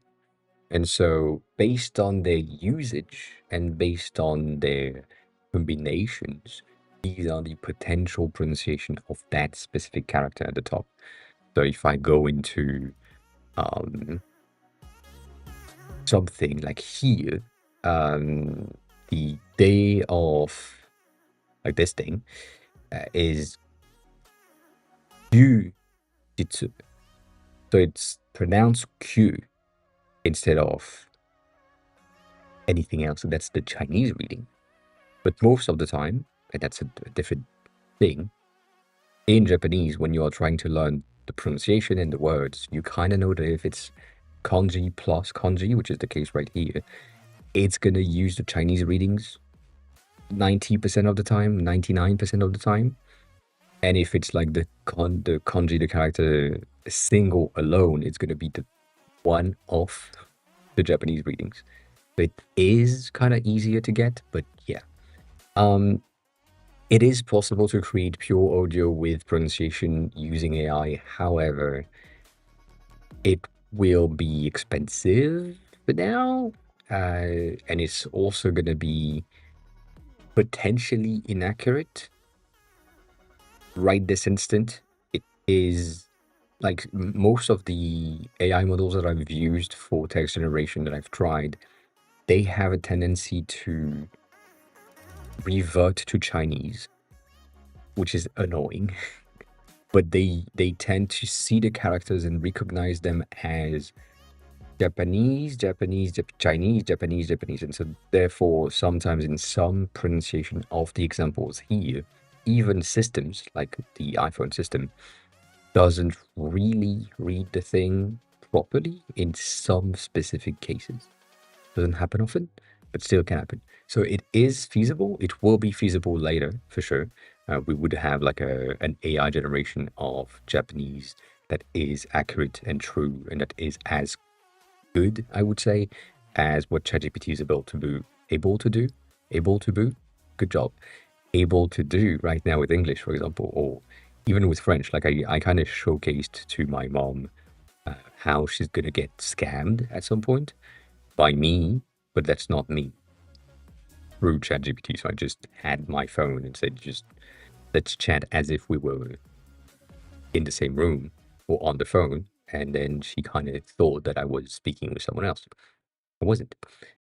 And so based on their usage and based on their combinations, these are the potential pronunciation of that specific character at the top. So if I go into something like here, the day of like this thing is Q jitsu. So it's pronounced Q instead of anything else. And that's the Chinese reading. But most of the time, and that's a different thing, in Japanese, when you are trying to learn the pronunciation and the words, you kind of know that if it's kanji plus kanji, which is the case right here, it's going to use the Chinese readings 90% of the time, 99% of the time. And if it's like the kanji, the character single alone, it's going to be the one of the Japanese readings. It is kind of easier to get, but yeah. It is possible to create pure audio with pronunciation using AI. However, it will be expensive for now, and it's also going to be potentially inaccurate right this instant. It is like most of the AI models that I've used for text generation that I've tried, they have a tendency to revert to Chinese, which is annoying. But they tend to see the characters and recognize them as Japanese, Chinese, Japanese. And so therefore, sometimes in some pronunciation of the examples here, even systems like the iPhone system doesn't really read the thing properly in some specific cases. Doesn't happen often, but still can happen. So it is feasible. It will be feasible later for sure. We would have like an AI generation of Japanese that is accurate and true, and that is as good, I would say, as what ChatGPT is able to do. Good job. Able to do right now with English, for example, or even with French. Like I kind of showcased to my mom how she's gonna get scammed at some point by me, but that's not me, through ChatGPT. So I just had my phone and said, just let's chat as if we were in the same room or on the phone. And then she kind of thought that I was speaking with someone else. I wasn't.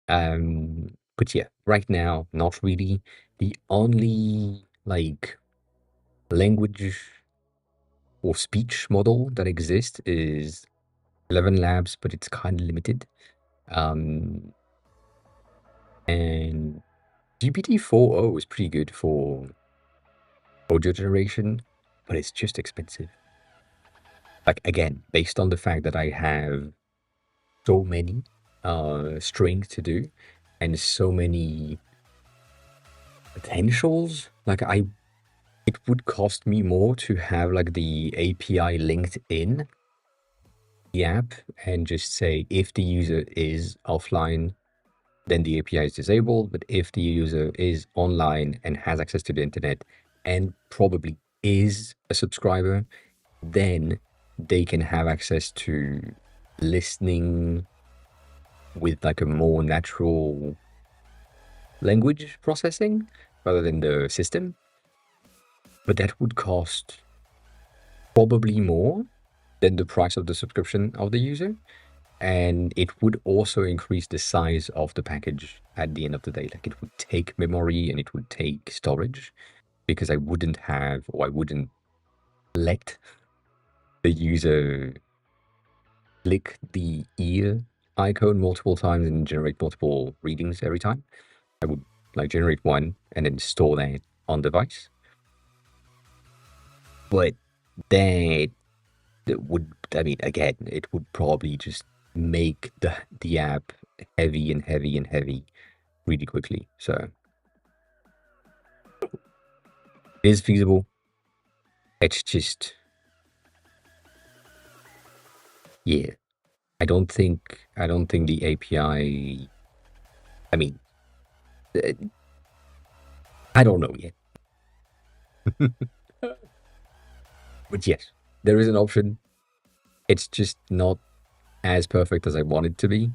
But yeah, right now, not really. The only like language or speech model that exists is 11 Labs, but it's kind of limited. And GPT-4o is pretty good for audio generation, but it's just expensive. Like again, based on the fact that I have so many strings to do and so many potentials, like it would cost me more to have like the API linked in the app and just say if the user is offline, then the API is disabled. But if the user is online and has access to the internet and probably is a subscriber, then they can have access to listening with like a more natural language processing rather than the system. But that would cost probably more than the price of the subscription of the user. And it would also increase the size of the package at the end of the day. Like it would take memory and it would take storage, because I wouldn't have, or I wouldn't let the user click the ear icon multiple times and generate multiple readings every time. I would like generate one and then store that on device. But that would, I mean, again, it would probably just make the app heavy and heavy and heavy really quickly. So it is feasible. It's just, yeah. I don't think the API. I mean, uh, I don't know yet. But yes, there is an option. It's just not as perfect as I want it to be.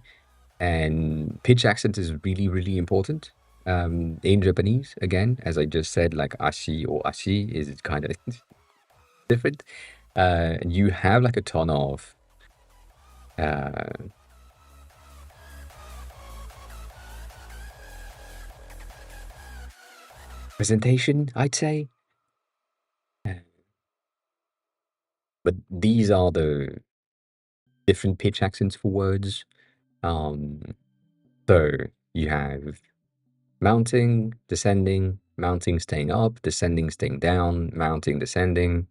And pitch accent is really, really important. In Japanese, again, as I just said, like ashi or ashi is kind of different. You have like a ton of uh, presentation, I'd say. Uh, But these are the different pitch accents for words. Um, so you have mounting, staying up, descending, staying down, mounting, descending,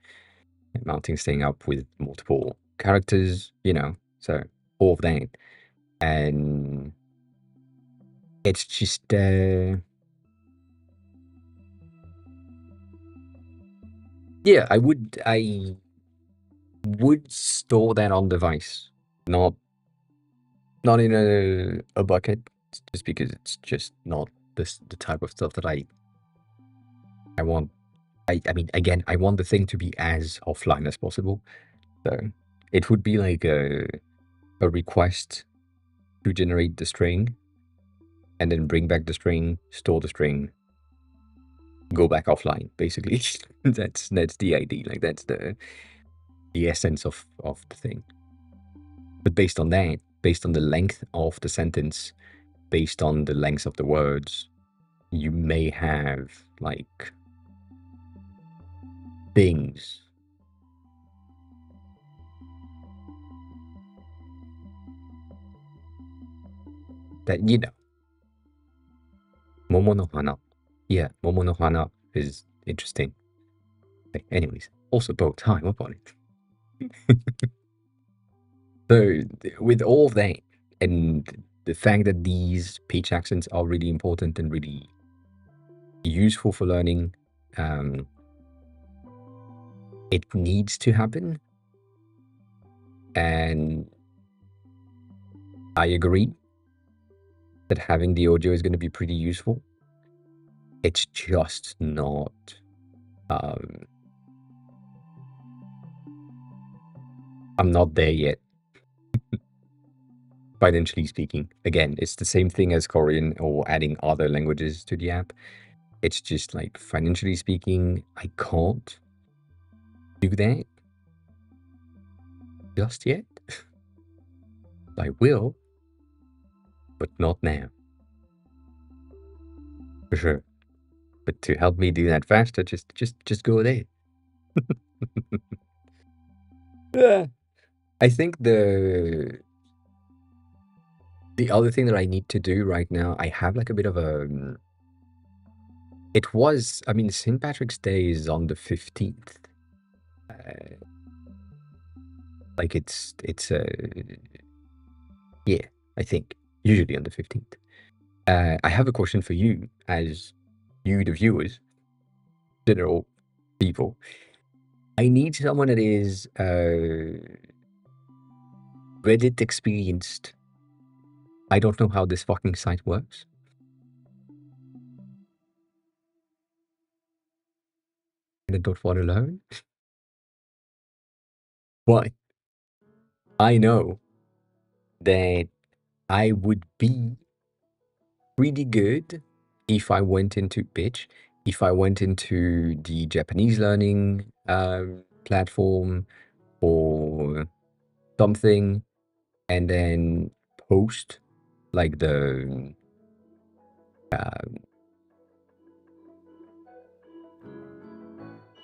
mounting, staying up with multiple characters, so all of that. And it's just, yeah, I would store that on device, not not in a bucket, just because it's just not the type of stuff that I want. I mean, again, I want the thing to be as offline as possible. So it would be like a request to generate the string and then bring back the string, store the string, go back offline, basically. That's the idea. Like that's the essence of the thing. But based on that, based on the length of the sentence, based on the length of the words, you may have like things that Momo no Hana. Yeah, Momo no Hana is interesting. Anyways, also both time up on it. So with all of that and the fact that these pitch accents are really important and really useful for learning, um, it needs to happen. And I agree that having the audio is going to be pretty useful. It's just not. Um, I'm not there yet, financially speaking. Again, it's the same thing as Korean or adding other languages to the app. It's just like financially speaking, I can't do that just yet. I will, but not now, for sure. But to help me do that faster, just go there. Yeah. I think the other thing that I need to do right now, I have like a bit of a. It was, I mean, St. Patrick's Day is on the 15th. Uh, like yeah, I think usually on the 15th. I have a question for you, as you, the viewers, general people. I need someone that is Reddit experienced. I don't know how this fucking site works. And I don't want to learn. But I know that I would be pretty good if I went into pitch, if I went into the Japanese learning platform or something, and then post like uh,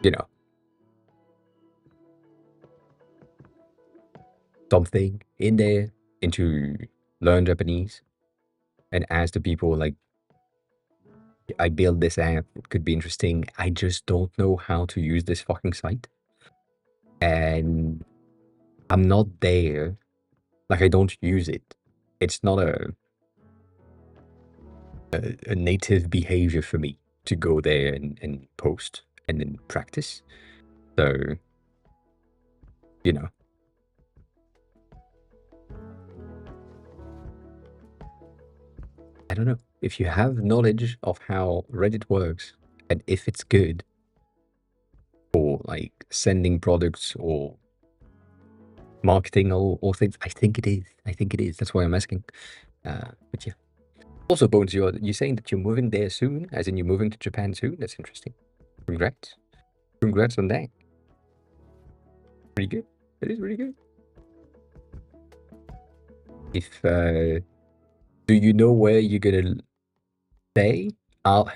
you know, something in there into learn Japanese and ask the people like, I built this app, it could be interesting. I just don't know how to use this fucking site. And I'm not there. Like I don't use it. It's not a native behavior for me to go there and post and then practice. So, you know, I don't know. If you have knowledge of how Reddit works and if it's good for like sending products or marketing or things, I think it is. I think it is. That's why I'm asking. But yeah. Also, Bones, you're saying that you're moving there soon, as in you're moving to Japan soon. That's interesting. Congrats. Congrats on that. Pretty good. That is really good. If do you know where you're gonna stay? I'll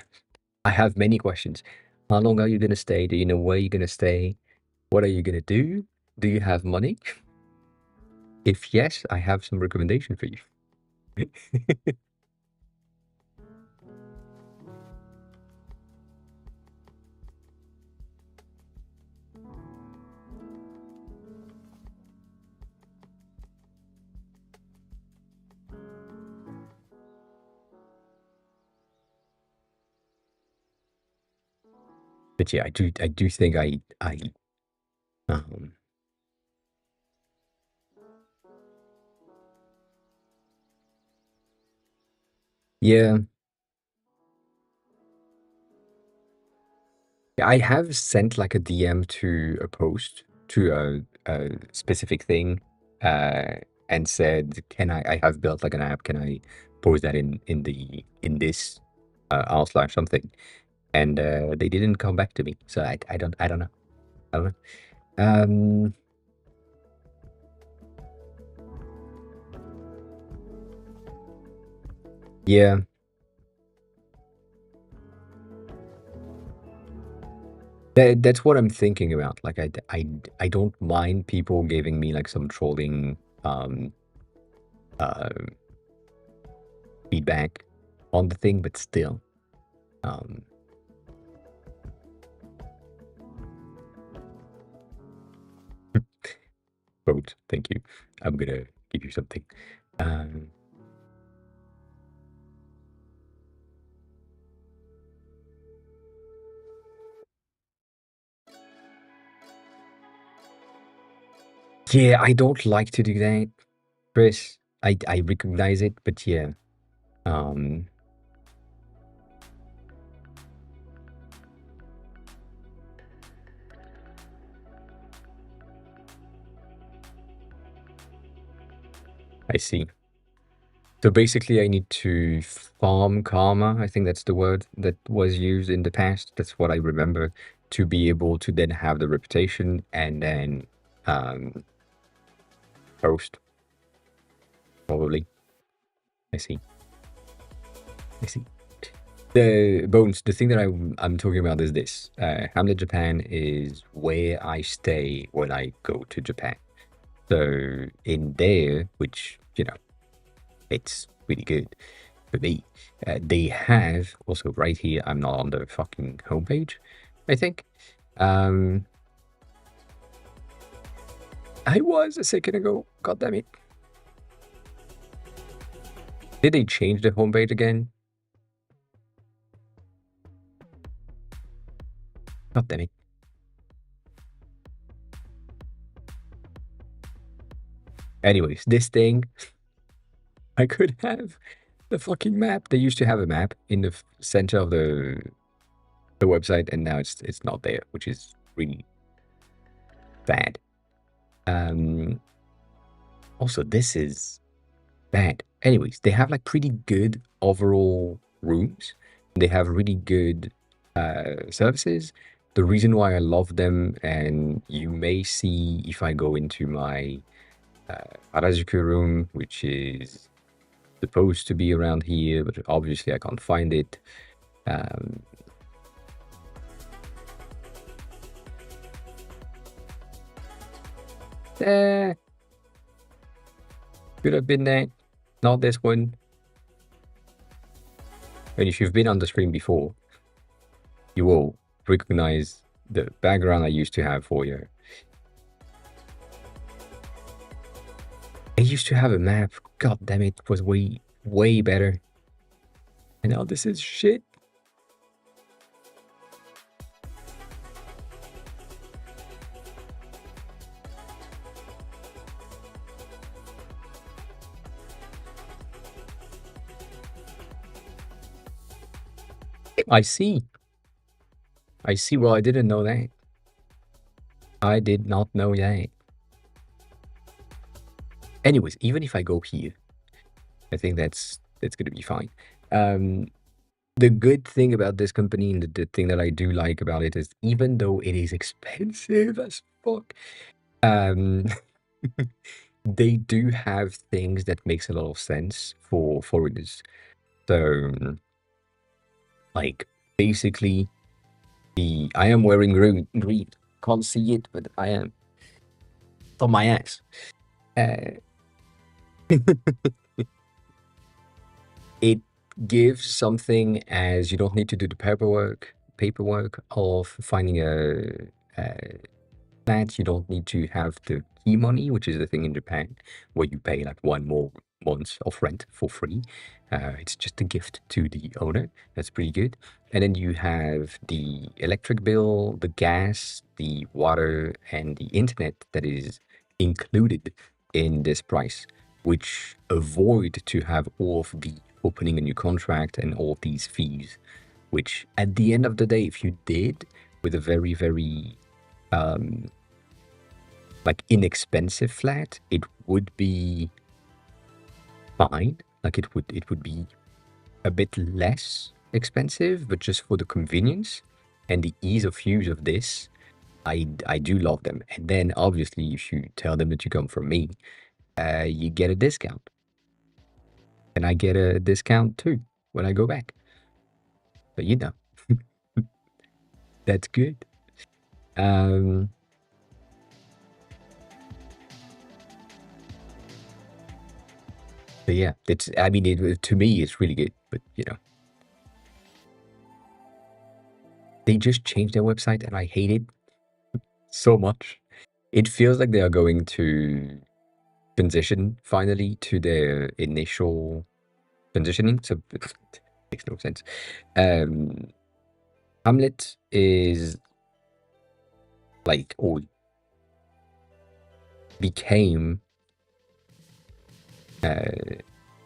I have many questions. How long are you gonna stay? Do you know where you're gonna stay? What are you gonna do? Do you have money? If yes, I have some recommendation for you. But yeah, I do think um yeah, I have sent like a DM to a post to a specific thing, uh, and said, "Can I have built like an app? Can I post that in this r slash something?" And they didn't come back to me, so I don't know. I don't know. Um, yeah, that's what I'm thinking about. Like I don't mind people giving me like some trolling um uh feedback on the thing, but still. Um, Vote. Thank you. I'm gonna give you something. Um, yeah, I don't like to do that, Chris. I recognize it, but yeah. Um, I see. So basically, I need to farm karma. I think that's the word that was used in the past. That's what I remember, to be able to then have the reputation and then um, post, probably. I see. I see. The Bones, the thing that I'm talking about is this. Hamlet Japan is where I stay when I go to Japan. So in there, which, it's really good for me, they have also right here, I'm not on the fucking homepage, I think. Um, I was a second ago. God damn it. Did they change the homepage again? God damn it. Anyways, this thing, I could have the fucking map. They used to have a map in the center of the website, and now it's not there, which is really bad. Um, Also, this is bad. Anyways, they have like pretty good overall rooms. They have really good services. The reason why I love them, and you may see if I go into my Harajuku room, which is supposed to be around here, but obviously I can't find it. Um, eh, could have been that. Not this one. And if you've been on the screen before, you will recognize the background I used to have for you. I used to have a map. God damn it, was way, way better. And now this is shit. I see. I see. Well, I didn't know that. I did not know that. Anyways, even if I go here, I think that's gonna be fine. Um, the good thing about this company, and the thing that I do like about it, is even though it is expensive as fuck, um, they do have things that makes a lot of sense for foreigners. So, like, basically I am wearing green. Can't see it, but I am. It's on my ass. Uh, it gives something as you don't need to do the paperwork of finding a flat. You don't need to have the key money, which is the thing in Japan, where you pay like one more month of rent for free. It's just a gift to the owner. That's pretty good. And then you have the electric bill, the gas, the water, and the internet that is included in this price, which avoid to have all of the opening a new contract and all these fees, which at the end of the day, if you did with a very, very um, like inexpensive flat, it would be fine. Like it would be a bit less expensive, but just for the convenience and the ease of use of this, I do love them. And then obviously, if you tell them that you come from me, you get a discount, and I get a discount too when I go back. But that's good. Um, but yeah, it's I mean, to me, it's really good. But they just changed their website, and I hate it so much. It feels like they are going to transition finally to their initial transitioning, so it makes no sense. Um, Hamlet is like, or became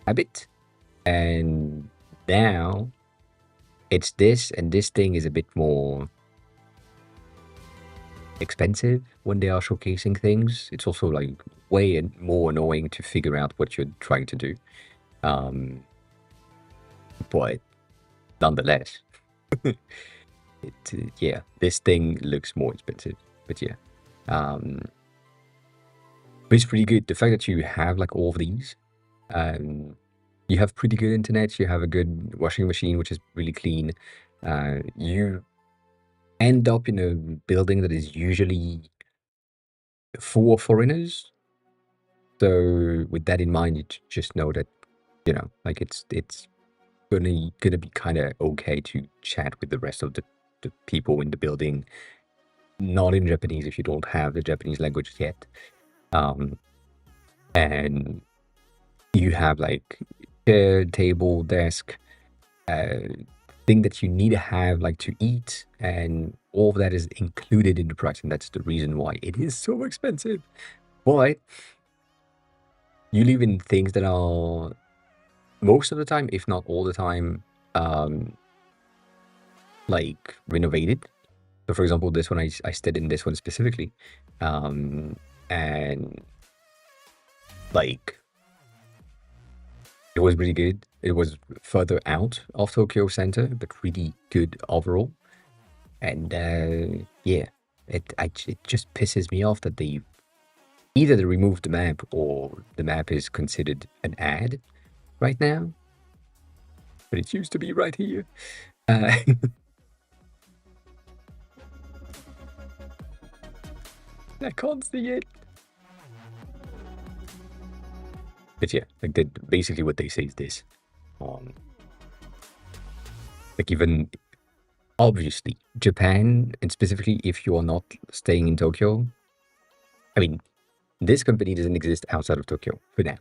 Habit, and now it's this, and this thing is a bit more expensive when they are showcasing things. It's also like way more annoying to figure out what you're trying to do. Um, but nonetheless, yeah, this thing looks more expensive, but yeah. Um, but it's pretty good. The fact that you have like all of these, you have pretty good internet, you have a good washing machine, which is really clean. You end up in a building that is usually full of foreigners. So with that in mind, you just know that, like it's gonna be kind of okay to chat with the rest of the people in the building, not in Japanese if you don't have the Japanese language yet. Um, and you have like chair, table, desk, uh, thing that you need to have like to eat, and all of that is included in the price, and that's the reason why it is so expensive. But you live in things that are most of the time, if not all the time, um, like renovated. So, for example, this one I stayed in this one specifically, and like it was really good. It was further out of Tokyo Center, but really good overall. And yeah, it just pisses me off that either they removed the map or the map is considered an ad right now. But it used to be right here. I can't see it. But yeah, like basically what they say is this. Like even obviously Japan, and specifically if you are not staying in Tokyo, I mean, this company doesn't exist outside of Tokyo for now,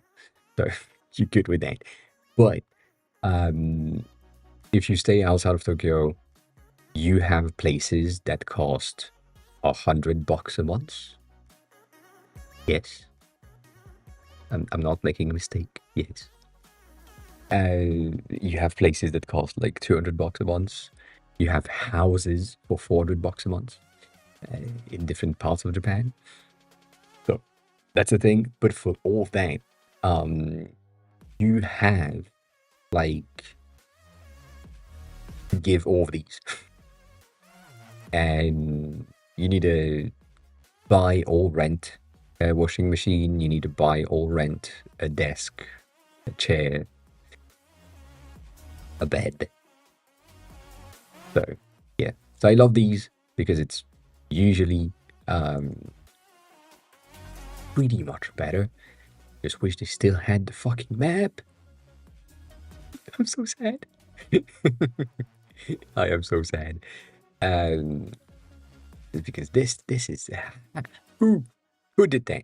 so you're good with that. But um, if you stay outside of Tokyo, you have places that cost $100 a month. Yes, I'm not making a mistake. Yes. You have places that cost like $200 a month. You have houses for $400 a month in different parts of Japan. So that's the thing. But for all of that, you have like give all of these, and you need to buy or rent a washing machine. You need to buy or rent a desk, a chair, a bed, So yeah, so I love these because it's usually pretty much better. Just wish they still had the fucking map. I'm so sad. I am so sad. Um, because this is who who did that?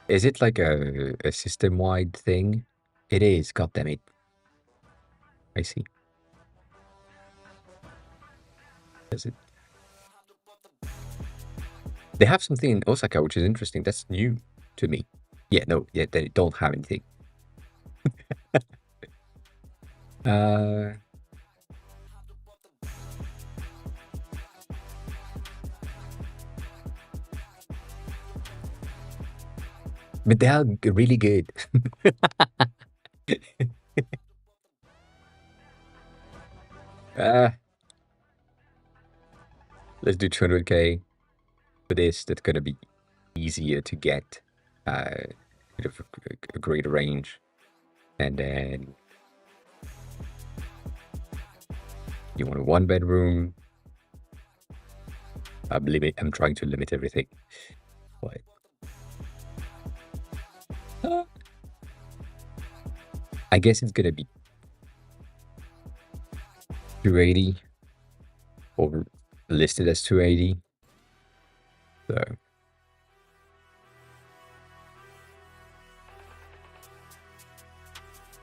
Is it like a system wide thing? It is. God damn it! I see. Does it? They have something in Osaka which is interesting. That's new to me. Yeah, no, yeah, they don't have anything. Uh, but they are really good. uh, let's do 200K for this. That's gonna be easier to get. Bit of a greater range, and then you want a 1 bedroom. I'm trying to limit everything, but uh, I guess it's gonna be 280 or listed as 280. So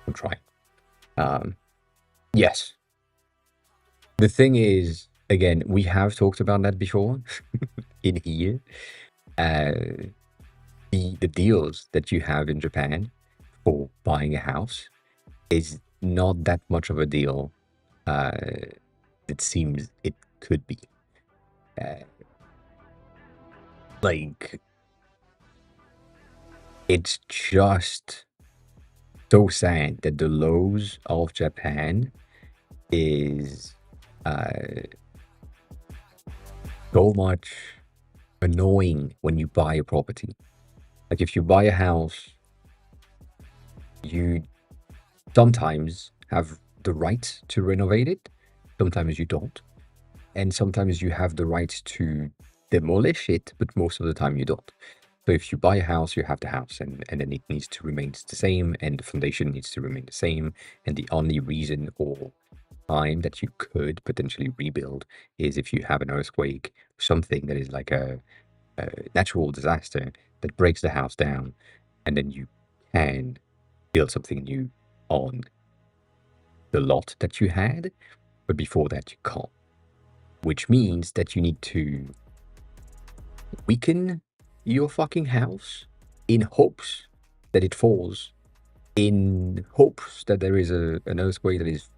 I'm trying. Yes. The thing is, again, we have talked about that before in here. Uh, the deals that you have in Japan for buying a house is not that much of a deal. It seems it could be. Uh, like it's just so sad that the laws of Japan is uh, so much annoying when you buy a property. Like if you buy a house, you sometimes have the right to renovate it, sometimes you don't. And sometimes you have the right to demolish it, but most of the time you don't. So if you buy a house, you have the house, and then it needs to remain the same, and the foundation needs to remain the same. And the only reason or time that you could potentially rebuild is if you have an earthquake, something that is like a natural disaster that breaks the house down, and then you can build something new on the lot that you had, but before that you can't. Which means that you need to weaken your fucking house in hopes that it falls, in hopes that there is an earthquake that is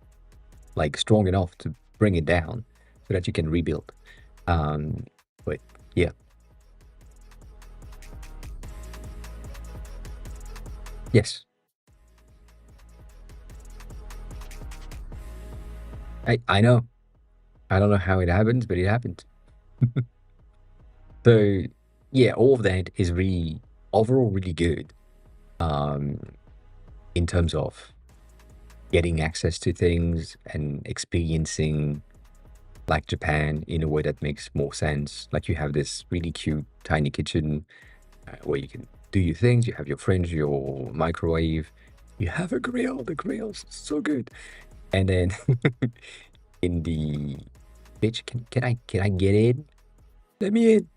like strong enough to bring it down so that you can rebuild. Um, but yeah, yes, I know. I don't know how it happened, but it happened. So yeah, all of that is really overall really good. Um, in terms of getting access to things and experiencing like Japan in a way that makes more sense. Like you have this really cute tiny kitchen where you can do your things. You have your fridge, your microwave. You have a grill. The grill's so good. And then in the bitch, can I get in? Let me in.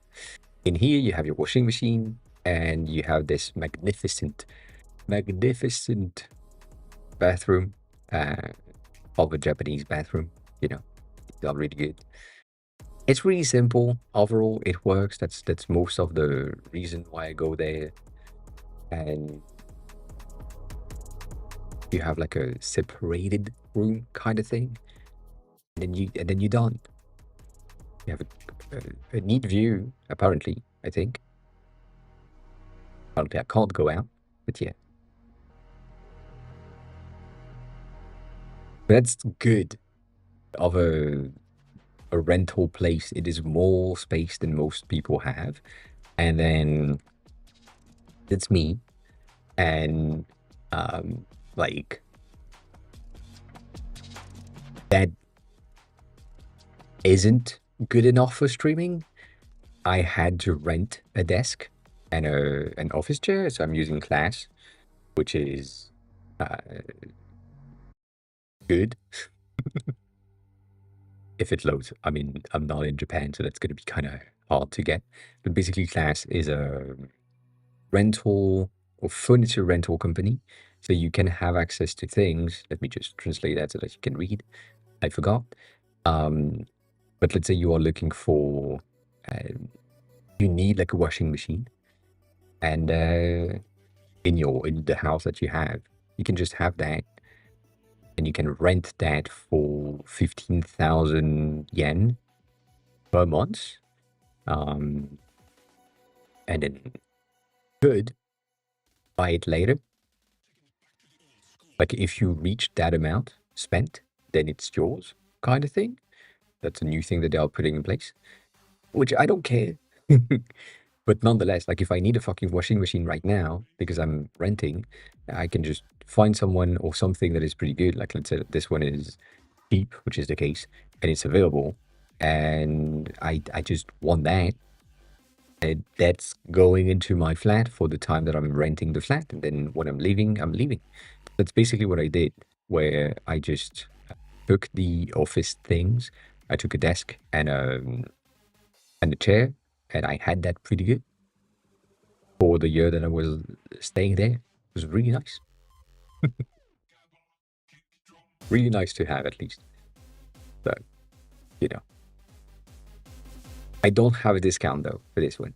In here, you have your washing machine, and you have this magnificent bathroom uh, of a Japanese bathroom. You know, it's all really good. It's really simple. Overall, it works. That's most of the reason why I go there. And you have like a separated room kind of thing, and then you're done. You have a neat view. Apparently, I think. Apparently, I can't go out, but yeah, that's good of a rental place. It is more space than most people have, and then it's me and like that isn't good enough for streaming. I had to rent a desk and an office chair, so I'm using Class, which is uh, good if it loads. I mean, I'm not in Japan, so that's going to be kind of hard to get. But basically, Class is a rental or furniture rental company, so you can have access to things. Let me just translate that so that you can read. I forgot. Um, but let's say you are looking for, you need like a washing machine, and in the house that you have, you can just have that, and you can rent that for 15,000 yen per month. And then could buy it later. Like if you reach that amount spent, then it's yours, kind of thing. That's a new thing that they are putting in place, which I don't care. But nonetheless, like if I need a fucking washing machine right now because I'm renting, I can just find someone or something that is pretty good. Like let's say that this one is cheap, which is the case, and it's available, and I just want that. And that's going into my flat for the time that I'm renting the flat, and then when I'm leaving, I'm leaving. That's basically what I did, where I just took the office things. I took a desk and a chair, and I had that pretty good for the year that I was staying there. It was really nice. Really nice to have at least. So, you know. I don't have a discount though for this one.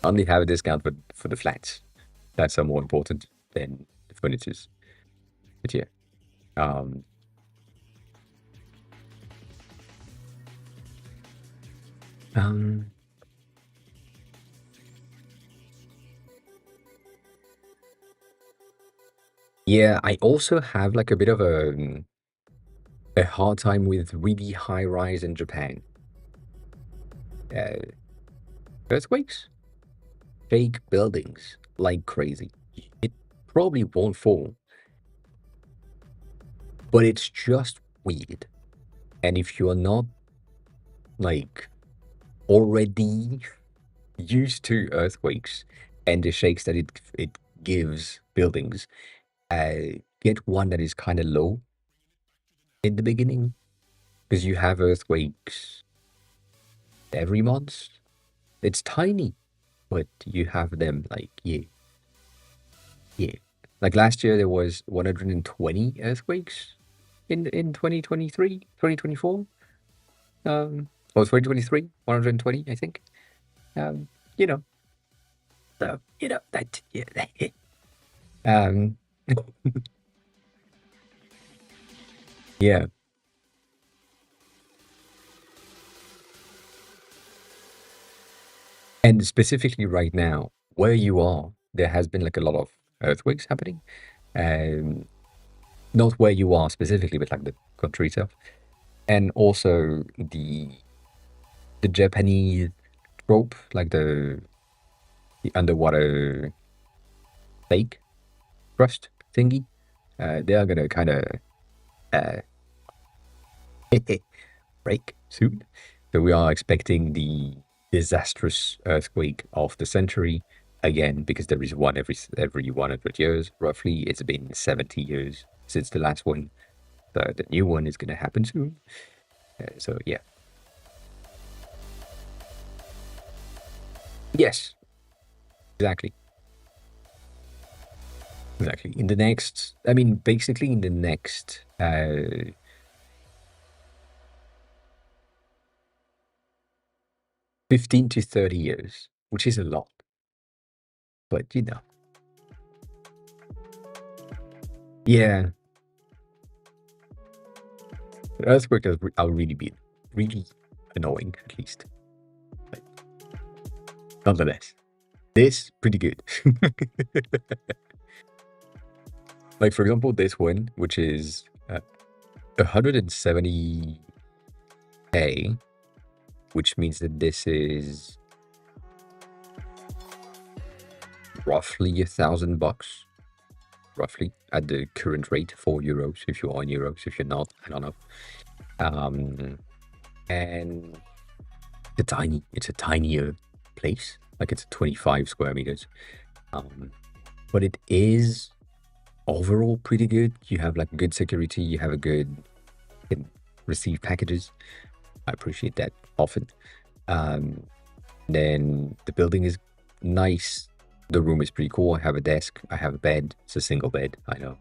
I only have a discount for the flats. That's more important than the furnitures. But yeah. Um um yeah, I also have like a bit of a hard time with really high rise in Japan. Uh, earthquakes, fake buildings like crazy. It probably won't fall, but it's just weird. And if you're not like already used to earthquakes and the shakes that it gives buildings, get one that is kind of low in the beginning because you have earthquakes every month. It's tiny, but you have them like yeah, yeah. Like last year there was 120 earthquakes in 2023, 2024. Or 2023, 120, I think. Um, you know, so you know that yeah. um, yeah. And specifically right now, where you are, there has been like a lot of earthquakes happening. Um, not where you are specifically, but like the country itself. And also the Japanese trope, like the underwater lake crust thingy. They are gonna kind of uh, break soon. So we are expecting the disastrous earthquake of the century again, because there is one every 100 years, roughly. It's been 70 years since the last one. The new one is going to happen soon. So yeah. Yes, exactly. Exactly. In the next, I mean, basically in the next 15 to 30 years, which is a lot, but you know. Yeah, earthquake are really be really annoying, at least. But nonetheless, this pretty good. Like for example, this one, which is 170K, which means that this is roughly $1,000, roughly. at the current rate, €4 if you are in euros. If you're not, I don't know. And it's a tinier place. Like it's 25 square meters. But it is overall pretty good. You have like good security. You have a good, you can receive packages. I appreciate that often. Then the building is nice. The room is pretty cool. I have a desk. I have a bed. It's a single bed. I know.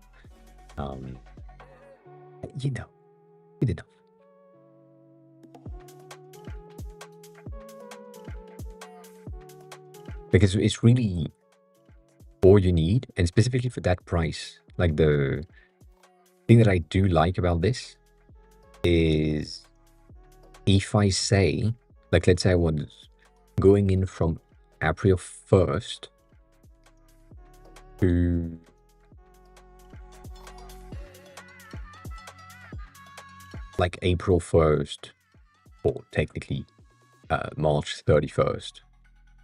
Um, you know, good enough. Because it's really all you need, and specifically for that price. Like the thing that I do like about this is if I say, like, let's say I was going in from April 1st to like April 1st, or technically March 31st,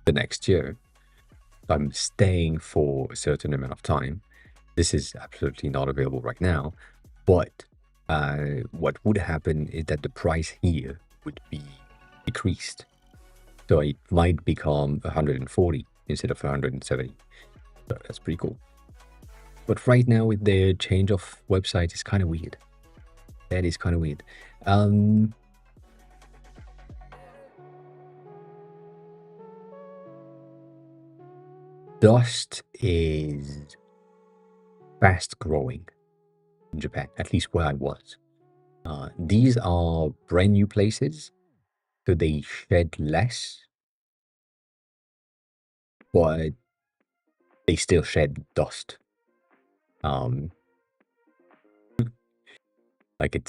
the next year, I'm staying for a certain amount of time. This is absolutely not available right now, but what would happen is that the price here would be decreased. So it might become 140 instead of 170. So that's pretty cool. But right now with the change of website, it's kind of weird. That is kind of weird. Dust is fast growing in Japan, at least where I was. These are brand new places, so they shed less, but they still shed dust. Like it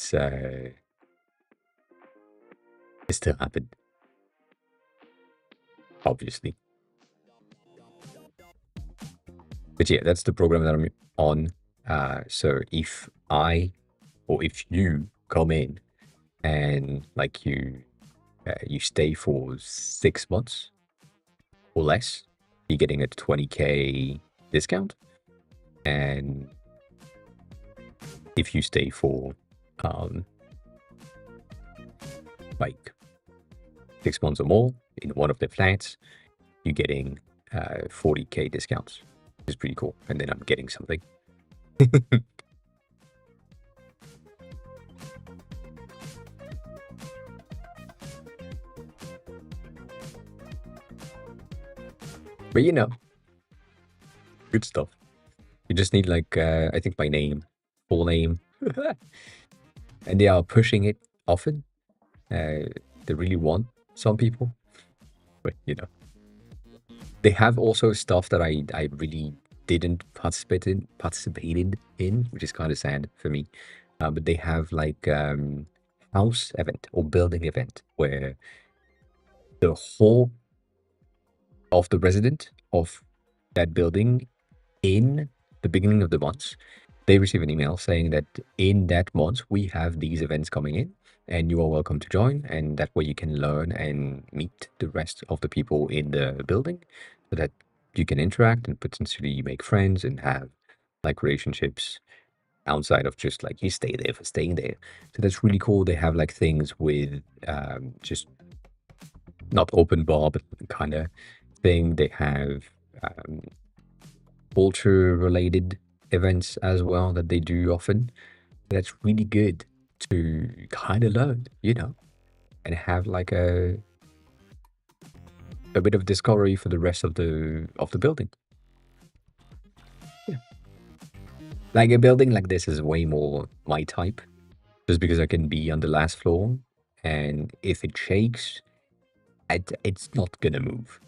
still happened, obviously. But yeah, that's the program that I'm on. So if you come in and like you stay for 6 months or less, you're getting a 20K discount. And if you stay for like 6 months or more in one of the flats, you're getting 40K discounts, which is pretty cool. And then I'm getting something. But you know, good stuff. You just need like I think my name, full name, and they are pushing it often. They really want some people, but you know, they have also stuff that I really didn't participated in, which is kind of sad for me. But they have like house event or building event where the whole of the resident of that building in the beginning of the month, they receive an email saying that in that month we have these events coming in and you are welcome to join, and that way you can learn and meet the rest of the people in the building so that you can interact and potentially make friends and have like relationships outside of just like you stay there for staying there. So that's really cool. They have like things with just not open bar but kind of thing. They have culture related events as well that they do often. That's really good to kind of learn, you know, and have like a bit of discovery for the rest of the building. Yeah. Like a building like this is way more my type, just because I can be on the last floor, and if it shakes, it's not gonna move.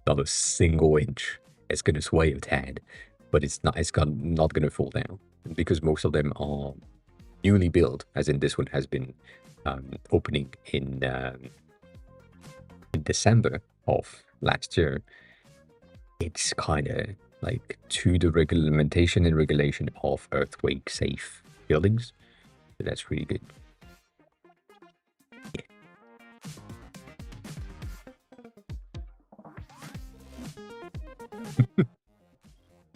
Not a single inch. It's gonna sway a tad, but it's not gonna fall down because most of them are newly built, as in this one has been opening in December of last year. It's kind of like to the regulation and regulation of earthquake safe buildings. So that's really good. Yeah.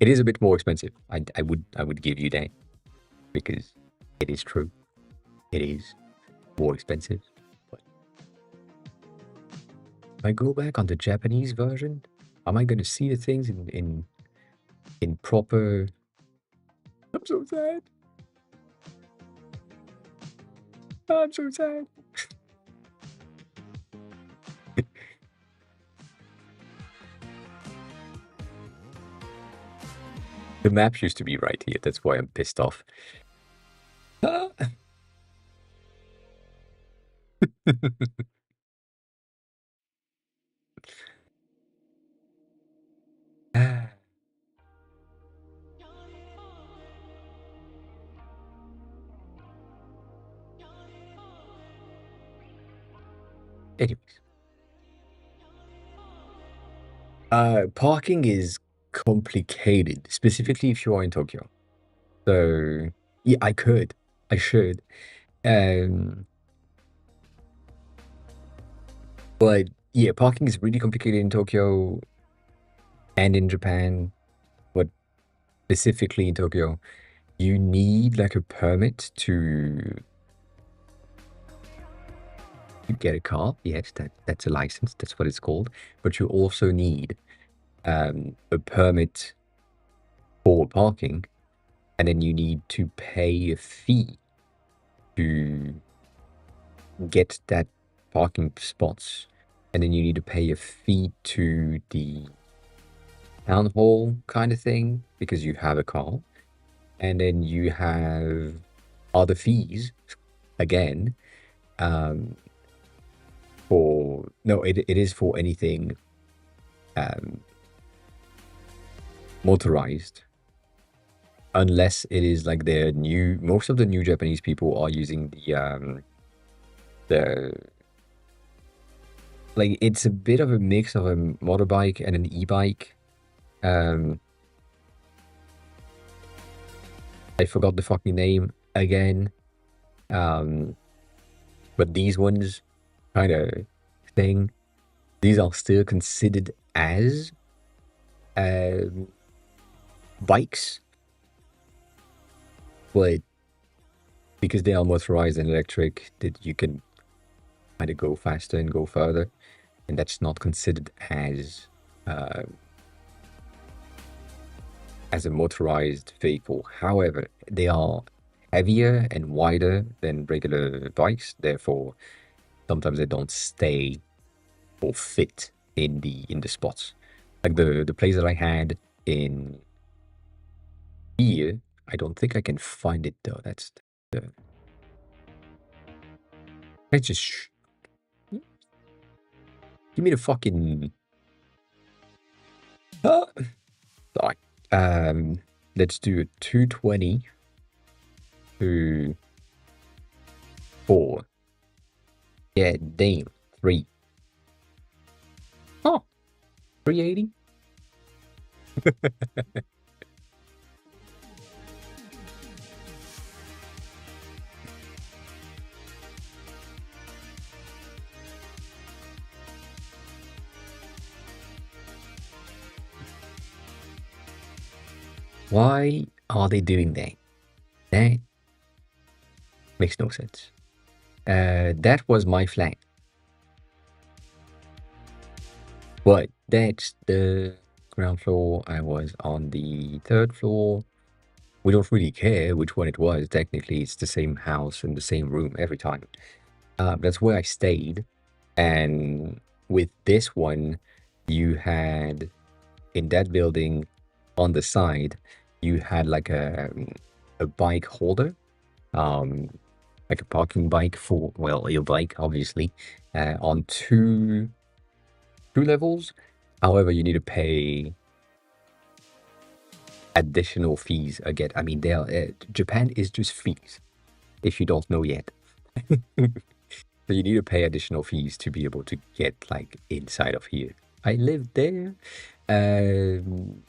It is a bit more expensive. I would give you that because it is true. It is more expensive. But if I go back on the Japanese version, am I gonna see the things in proper? I'm so sad. I'm so sad. The map used to be right here. That's why I'm pissed off. Anyways, parking is complicated, specifically if you are in Tokyo. So yeah, I could, I should, um, but yeah, parking is really complicated in Tokyo and in Japan, but specifically in Tokyo, you need like a permit to get a car. Yes, that's a license. That's what it's called. But you also need a permit for parking, and then you need to pay a fee to get that parking spots, and then you need to pay a fee to the town hall kind of thing because you have a car, and then you have other fees again um, for no, it is for anything um, motorized, unless it is like their new. Most of the new Japanese people are using the like it's a bit of a mix of a motorbike and an e-bike. Um, I forgot the fucking name again. Um, but these ones kind of thing, these are still considered as um, bikes, but because they are motorized and electric, that you can kind of go faster and go further, and that's not considered uh, as a motorized vehicle. However, they are heavier and wider than regular bikes, therefore sometimes they don't stay or fit in the spots. Like the place that I had in here, I don't think I can find it though. That's the let's just give me the fucking ah, sorry. Let's do a 220 to 4. Yeah, damn. 3. Oh, 380. Why are they doing that? That makes no sense. That was my flat. But that's the ground floor. I was on the 3rd floor. We don't really care which one it was. Technically, it's the same house and the same room every time. That's where I stayed. And with this one, you had in that building on the side, you had like a bike holder, um, like a parking bike for, well, your bike, obviously, on two levels. However, you need to pay additional fees again. I mean, Japan is just fees, if you don't know yet. So you need to pay additional fees to be able to get like inside of here. I lived there. Um,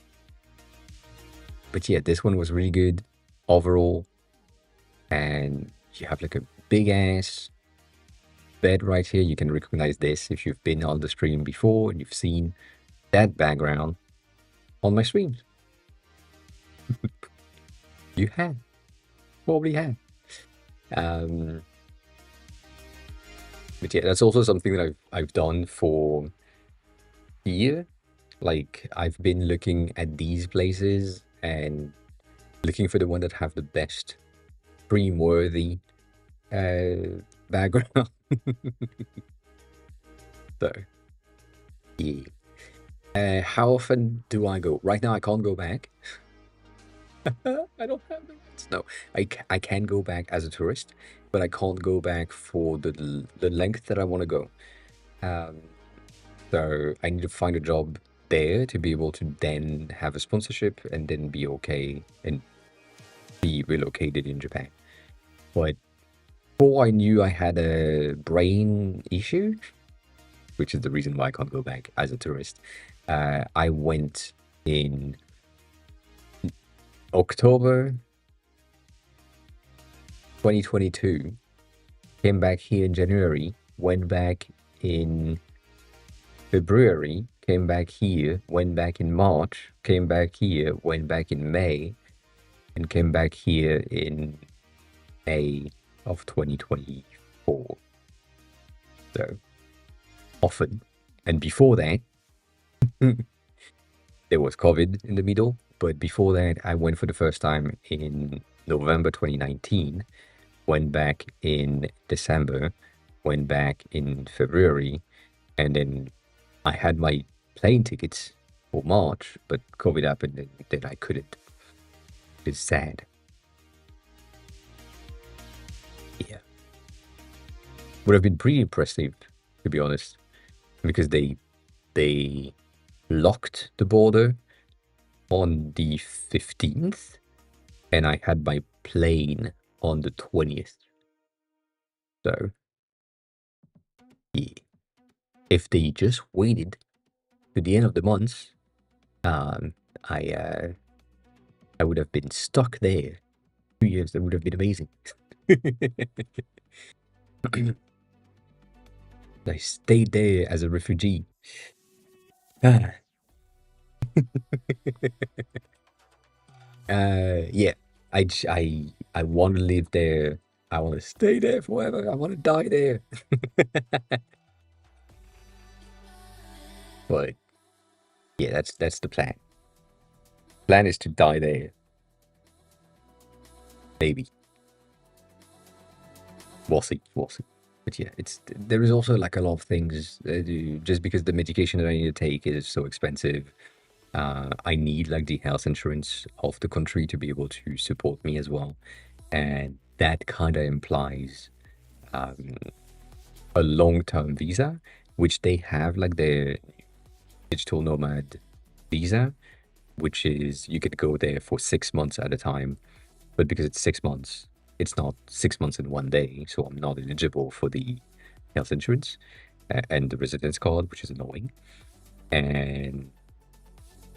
but yeah, this one was really good overall. And you have like a big ass bed right here. You can recognize this if you've been on the stream before and you've seen that background on my streams. You have, probably have. Um, but yeah, that's also something that I've done for a year. Like I've been looking at these places and looking for the one that have the best stream-worthy background. So yeah. How often do I go? Right now, I can't go back. I don't have the rights. No, I can go back as a tourist, but I can't go back for the length that I want to go. Um, so I need to find a job there to be able to then have a sponsorship and then be okay and be relocated in Japan. But before I knew I had a brain issue, which is the reason why I can't go back as a tourist, I went in October 2022, came back here in January, went back in February, came back here, went back in March, came back here, went back in May, and came back here in May of 2024. So often. And before that, there was COVID in the middle. But before that, I went for the first time in November 2019, went back in December, went back in February, and then I had my plane tickets for March, but COVID happened and then I couldn't. It's sad. Yeah. Would have been pretty impressive, to be honest, because they locked the border on the 15th, and I had my plane on the 20th. So, yeah. If they just waited to the end of the month, um, I would have been stuck there 2 years. That would have been amazing. I stayed there as a refugee. Ah. Yeah. I want to live there. I want to stay there forever. I want to die there. But yeah, that's the plan. Plan is to die there. Maybe. We'll see. We'll see. But yeah, there is also like a lot of things just because the medication that I need to take is so expensive. I need like the health insurance of the country to be able to support me as well, and that kind of implies um, a long-term visa, which they have like the digital nomad visa, which is you could go there for 6 months at a time, but because it's 6 months, it's not 6 months in one day, so I'm not eligible for the health insurance and the residence card, which is annoying. And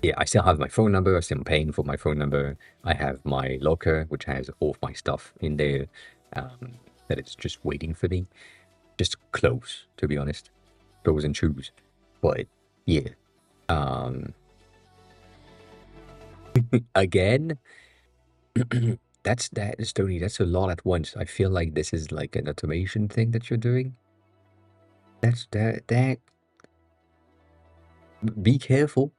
yeah, I still have my phone number. I'm still paying for my phone number. I have my locker, which has all of my stuff in there that it's just waiting for me. Just clothes, to be honest. Clothes and shoes. But yeah. Again, that, Stoney. That's a lot at once. I feel like this is like an automation thing that you're doing. That. Be careful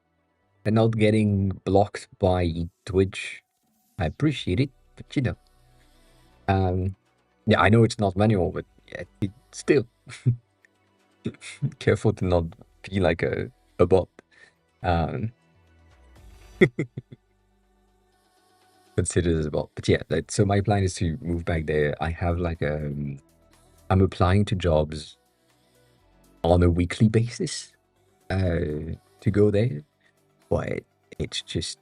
and not getting blocked by Twitch. I appreciate it, but you know. Yeah, I know it's not manual, but yeah, still careful to not be like a bot. Um, considered as a bot, but yeah. So my plan is to move back there. I have like I'm applying to jobs on a weekly basis to go there, but it's just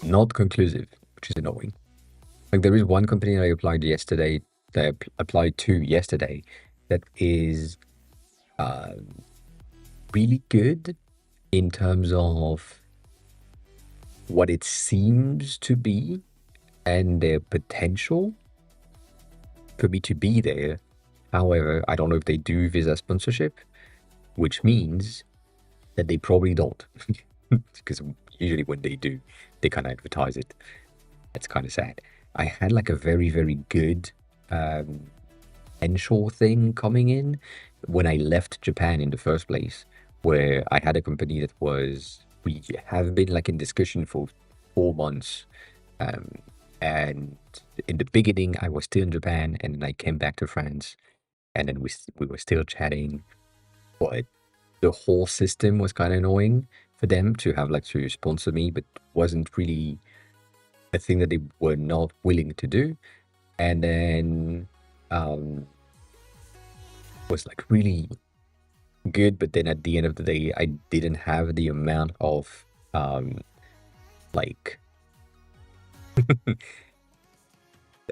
not conclusive, which is annoying. Like there is one company that I applied yesterday, that I applied to yesterday, that is really good in terms of what it seems to be and their potential for me to be there. However, I don't know if they do visa sponsorship, which means that they probably don't. Because usually when they do, they kind of advertise it. It's kind of sad. I had like a very, very good um, potential thing coming in when I left Japan in the first place, where I had a company that was, we have been like in discussion for 4 months. Um, and in the beginning, I was still in Japan, and then I came back to France, and then we were still chatting, but the whole system was kind of annoying for them to have like to sponsor me, but wasn't really a thing that they were not willing to do. And then um was like really good, but then at the end of the day, I didn't have the amount of like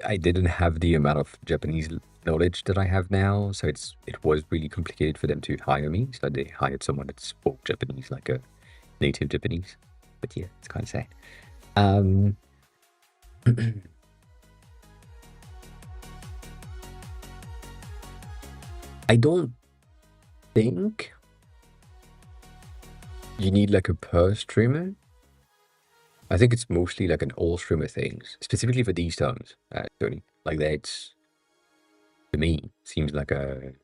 I didn't have the amount of Japanese knowledge that I have now, so it was really complicated for them to hire me. So they hired someone that spoke Japanese, like a native Japanese. But yeah, it's kind of sad. Um, I don't think you need like a per streamer. I think it's mostly like an all streamer thing, specifically for these terms, Tony. Like that's to me seems like a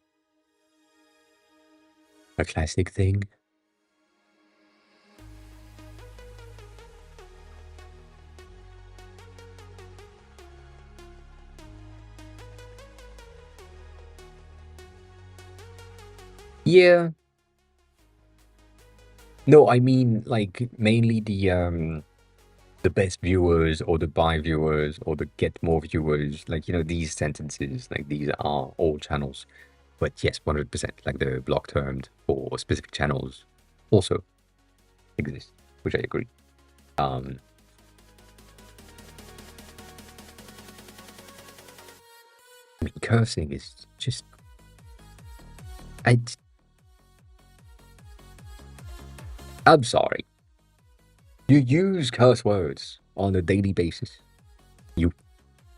classic thing. Yeah. No, I mean like mainly the best viewers or the buy viewers or the get more viewers, like these sentences, like these are all channels. But yes, 100%, like the block termed for specific channels also exist, which I agree. Um, I mean, cursing is just, I, I'm sorry. You use curse words on a daily basis. You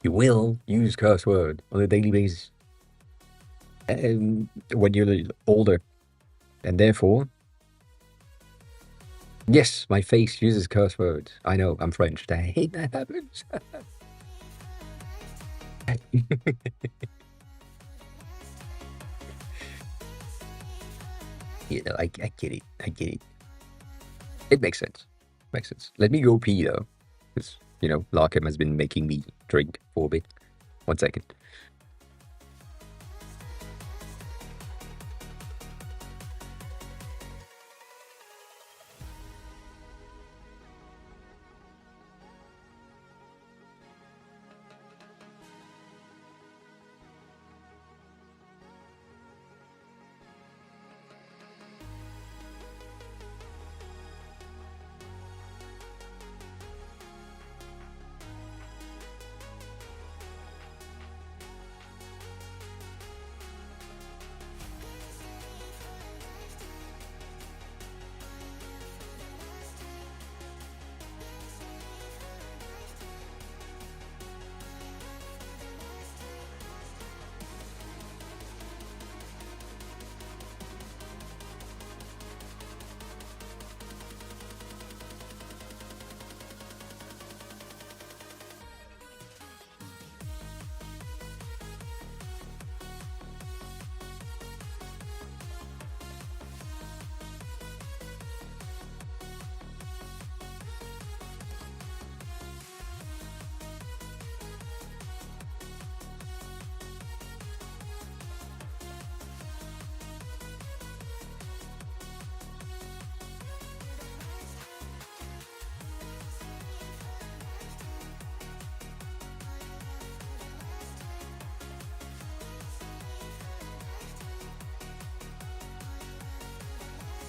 you will use curse word on a daily basis, and when you're older, and therefore, yes, my face uses curse words. I know I'm French. I hate that happens. I get it. I get it. It makes sense. Makes sense. Let me go pee though, because Larkham has been making me drink for a bit. 1 second.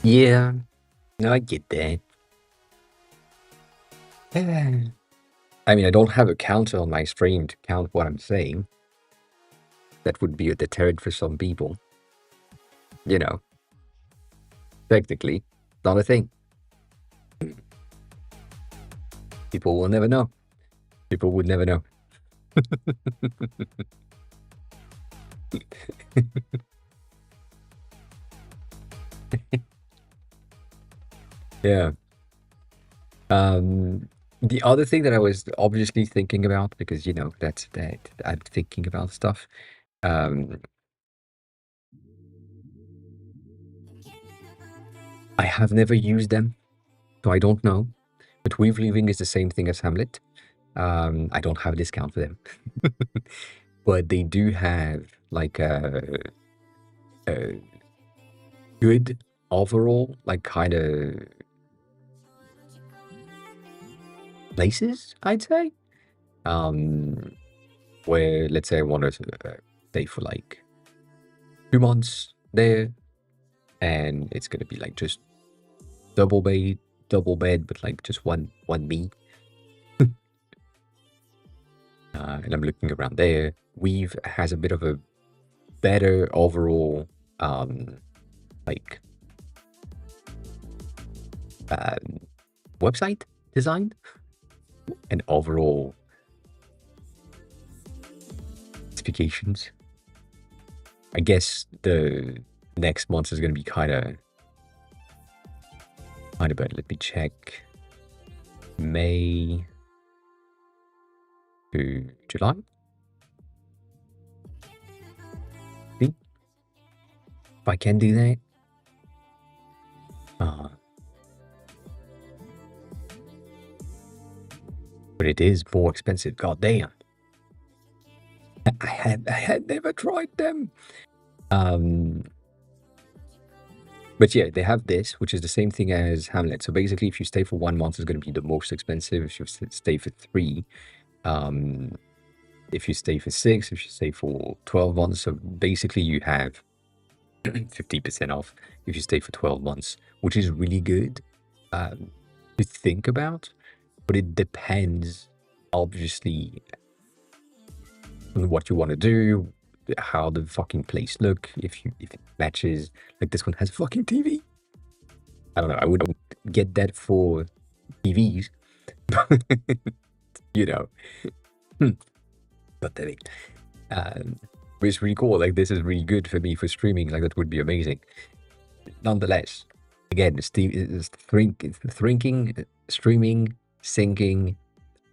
Yeah, no, I get that. I mean, I don't have a counter on my stream to count what I'm saying. That would be a deterrent for some people. You know, technically, not a thing. People will never know. People would never know. Yeah. The other thing that I was obviously thinking about, because you know that I'm thinking about stuff. Um, I have never used them, so I don't know. But Weave Leaving is the same thing as Hamlet. I don't have a discount for them, but they do have like a good overall, like kind of places, I'd say. Um, where let's say I want to stay for like 2 months there, and it's gonna be like just double bed, but like just one me. And I'm looking around there. Weave has a bit of a better overall, like um, website design and overall specifications. I guess the next month is gonna be kind of bad. Let me check. May to July. See if I can do that. But it is more expensive. God damn. I had never tried them. But yeah, they have this, which is the same thing as Hamlet. So basically, if you stay for 1 month, it's going to be the most expensive. If you stay for 3, if you stay for 6, if you stay for 12 months. So basically, you have 50% off if you stay for 12 months, which is really good to think about. But it depends, obviously, on what you want to do, how the fucking place look, if it matches. Like this one has fucking TV. I don't know. I wouldn't get that for TVs, you know. But anyway, but it's really cool. Like this is really good for me for streaming. Like that would be amazing. Nonetheless, again, Steve is thinking, streaming, thinking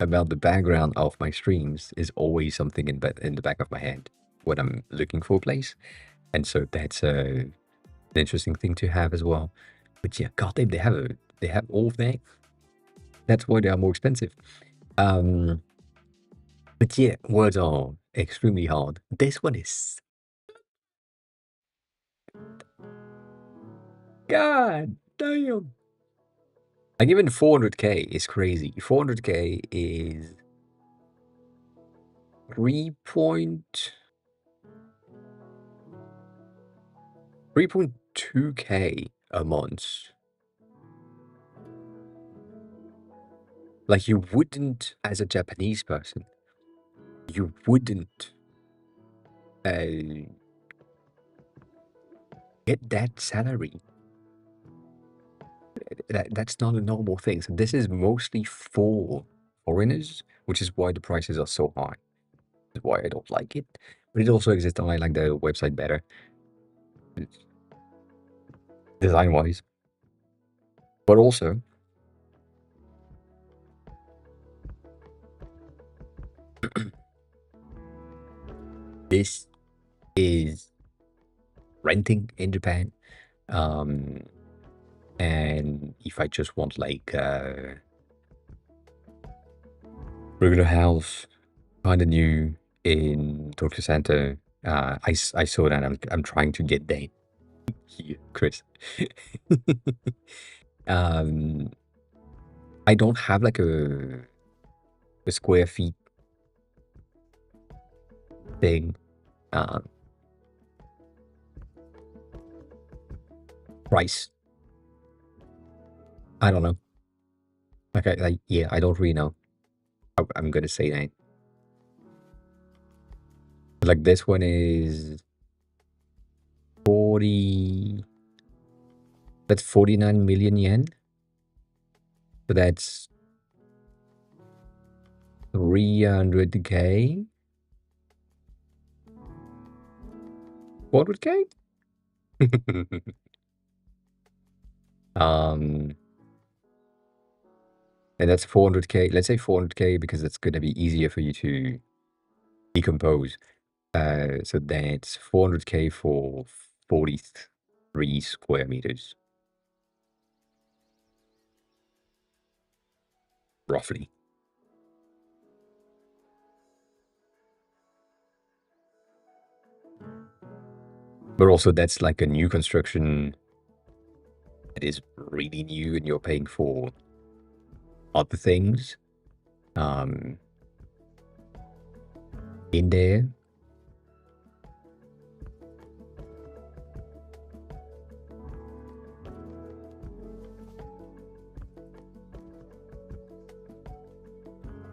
about the background of my streams is always something in the back of my head when I'm looking for a place, and so that's an interesting thing to have as well. But yeah, goddamn, they have all of that. That's why they are more expensive. But yeah, words are extremely hard. This one is, god damn. Like even 400k is crazy. 400k is 3.2k a month. Like you wouldn't, as a Japanese person, you wouldn't get that salary. That's not a normal thing. So this is mostly for foreigners, which is why the prices are so high. That's why I don't like it. But it also exists, and I like the website better, design-wise. But also, this is renting in Japan. And if I just want like regular house, kind of new in Tokyo Center, I saw that. I'm trying to get that here, Chris. I don't have like a square feet thing. Price. I don't know. Like yeah, I don't really know. I'm gonna say that. Like this one is 40. That's 49 million yen. So that's 300k. 400k. and that's 400K. Let's say 400K because it's going to be easier for you to decompose. So that's 400K for 43 square meters, roughly. But also that's like a new construction that is really new and you're paying for other things um in there.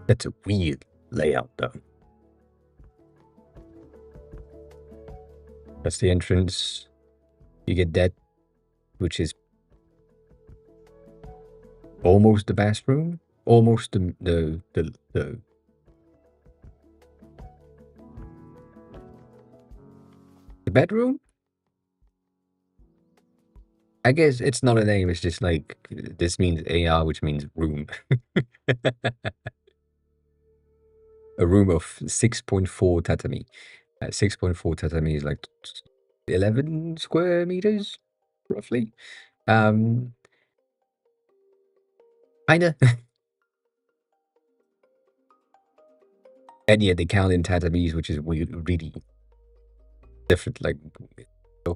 That's a weird layout though. That's the entrance. You get that, which is almost the bathroom, almost the bedroom. I guess it's not a name. It's just like this means AR, which means room. A room of 6.4 tatami. 6.4 tatami is like 11 square meters, roughly. Um, Kinda. And yeah, they count in tatamis, which is weird, really different. Like,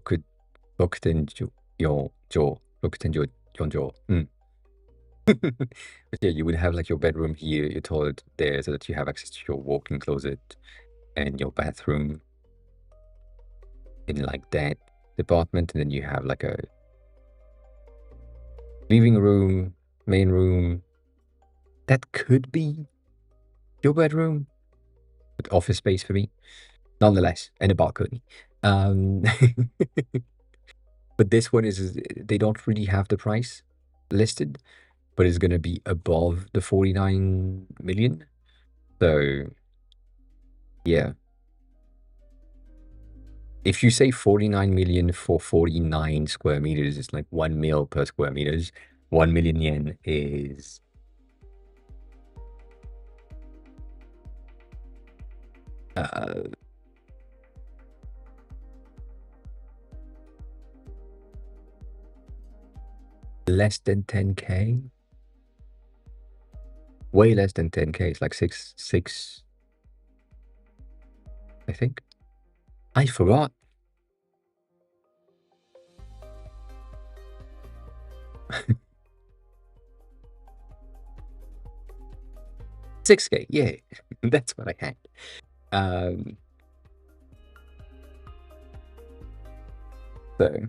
could Bokuten your Bokuten your jaw. But yeah, you would have like your bedroom here, your toilet there, so that you have access to your walk-in closet and your bathroom in like that department, and then you have like a living room, main room. That could be your bedroom, but office space for me, nonetheless, and a balcony. Um, but this one is they don't really have the price listed, but it's gonna be above the 49 million. So yeah, if you say 49 million for 49 square meters, it's like 1 mil per square meters. 1 million yen is uh, less than 10K. Way less than 10K. It's like six, I think. I forgot. 6K. Yeah, that's what I had. Um, so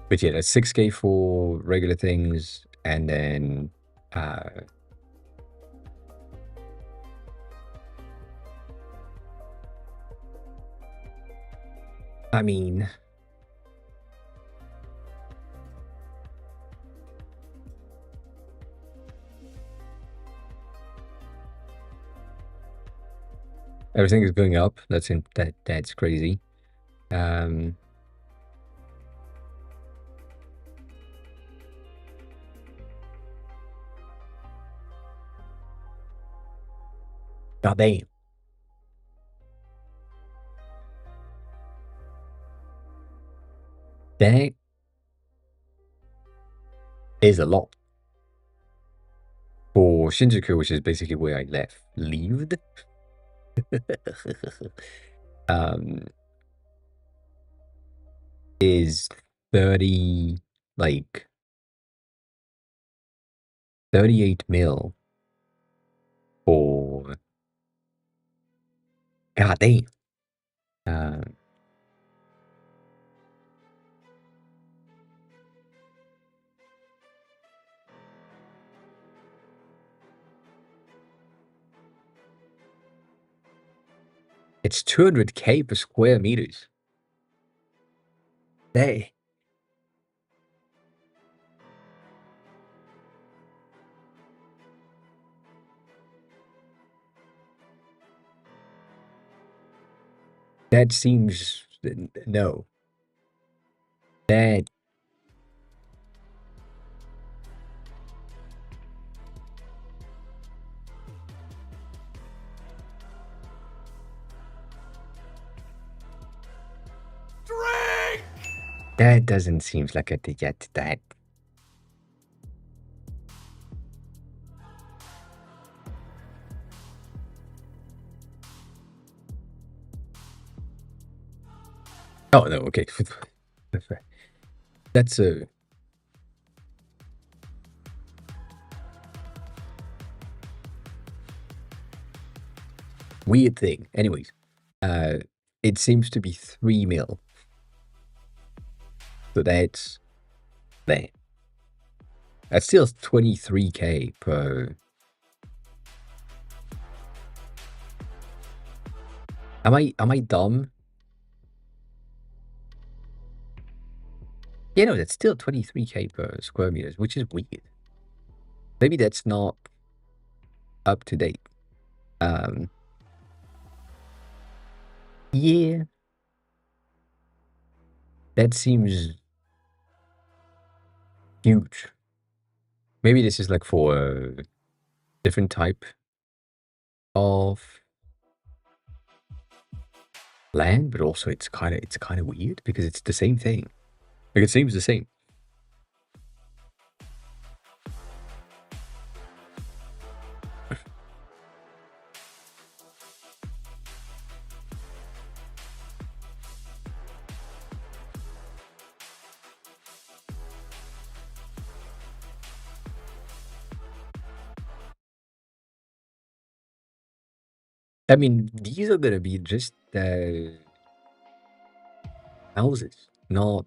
but yeah, that's 6K for regular things, and then I mean, everything is going up. That's crazy. I damn. That is a lot for Shinjuku, which is basically where I lived. um, is 30 like 38 mil for god damn. Um, it's 200K per square meters. Hey, that seems no. That That doesn't seem like I did yet that. Oh no, okay. That's a weird thing. Anyways, uh, it seems to be 3 mil. So that. That's still 23K per. Am I dumb? You know, that's still 23K per square meters, which is weird. Maybe that's not up to date. Um, yeah, that seems huge. Maybe this is like for a different type of land, but also it's kind of weird because it's the same thing. Like it seems the same. I mean, these are gonna be just houses, not.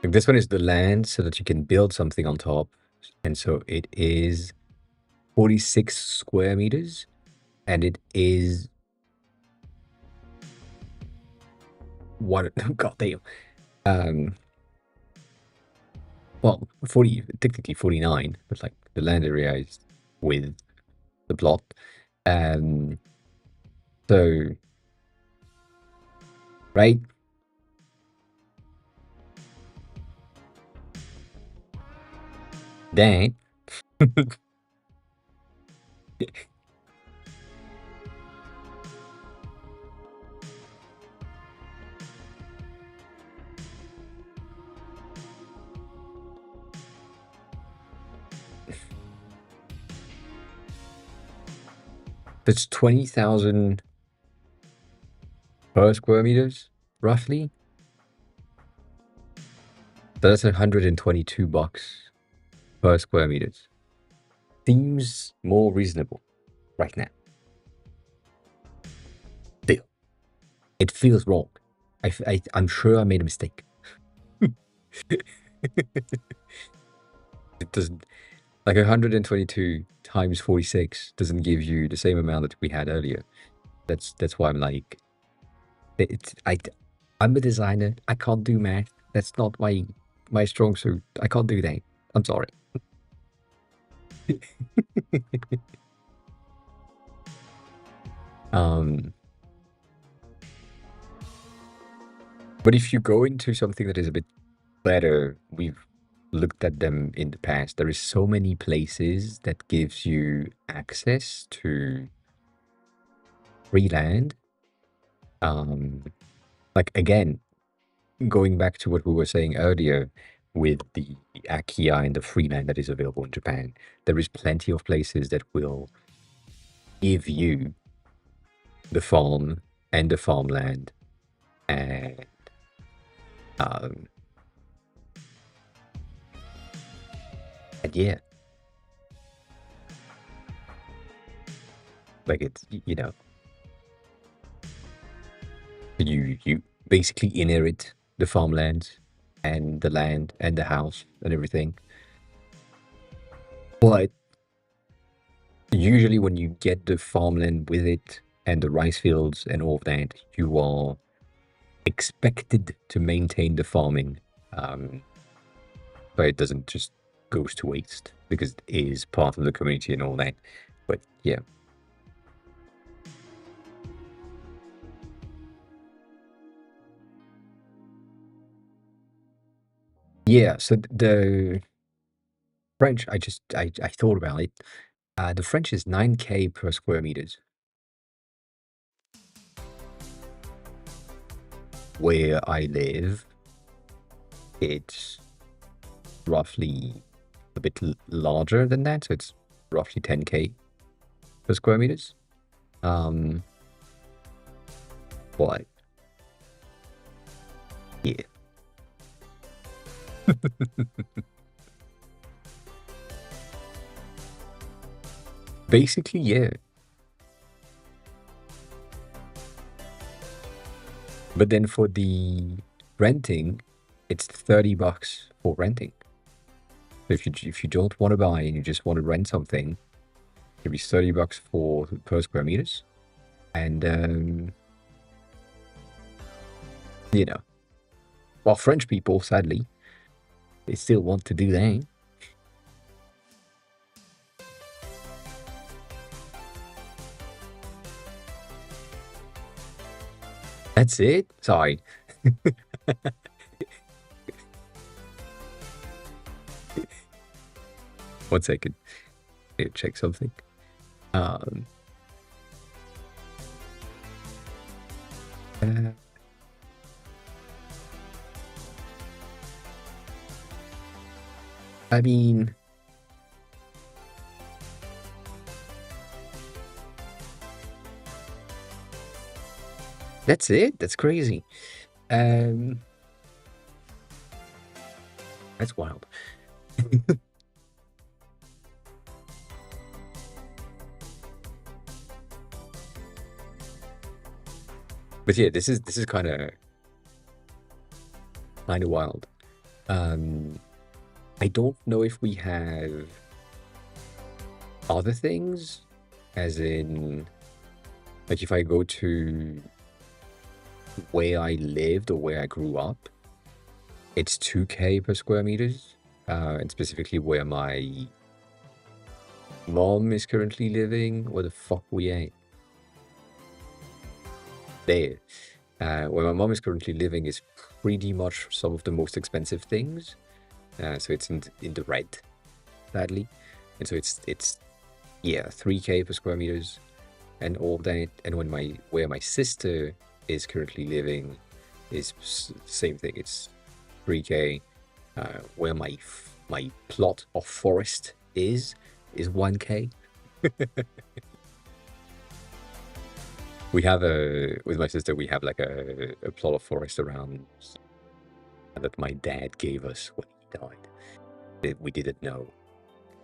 Like this one is the land so that you can build something on top. And so it is 46 square meters and it is what god damn. Um well 40 technically 49, but like the land area is with the plot. Um so right that that's 20,000 per square meters, roughly. So that's $122 per square meters. Seems more reasonable right now. Still, it feels wrong. I'm sure I made a mistake. It doesn't, like 122 times 46 doesn't give you the same amount that we had earlier. That's why I'm like, it's I'm a designer. I can't do math. That's not my strong suit. I can't do that. I'm sorry. Um, but if you go into something that is a bit better, we've looked at them in the past. There is so many places that gives you access to free land. Um, like again, going back to what we were saying earlier with the Akia and the free land that is available in Japan, there is plenty of places that will give you the farm and the farmland and um and yeah, like it's you basically inherit the farmland and the land and the house and everything. But usually when you get the farmland with it and the rice fields and all of that, you are expected to maintain the farming, um, but it doesn't just goes to waste because it is part of the community and all that. But yeah, Yeah, so the French, I thought about it. The French is 9K per square meters. Where I live, it's roughly a bit larger than that, so it's roughly 10K per square meters. Um, but yeah, basically, yeah. But then for the renting, it's $30 for renting. So if you don't want to buy and you just want to rent something, it'll be $30 for per square meters. And you know, well, French people, sadly, they still want to do that. That's it. Sorry. 1 second. Need to check something. Um, uh, I mean, that's it. That's crazy. Um, that's wild. But yeah, this is kind of wild. Um, I don't know if we have other things, as in, like if I go to where I lived or where I grew up, it's 2K per square meters. And specifically where my mom is currently living. Where the fuck we at? There. Where my mom is currently living is pretty much some of the most expensive things. So it's in the red, sadly. And so it's yeah, 3K per square meters and all that. And where my sister is currently living is same thing. It's 3K. Where my plot of forest is 1K. We have with my sister, we have like a plot of forest around that my dad gave us when he died. We didn't know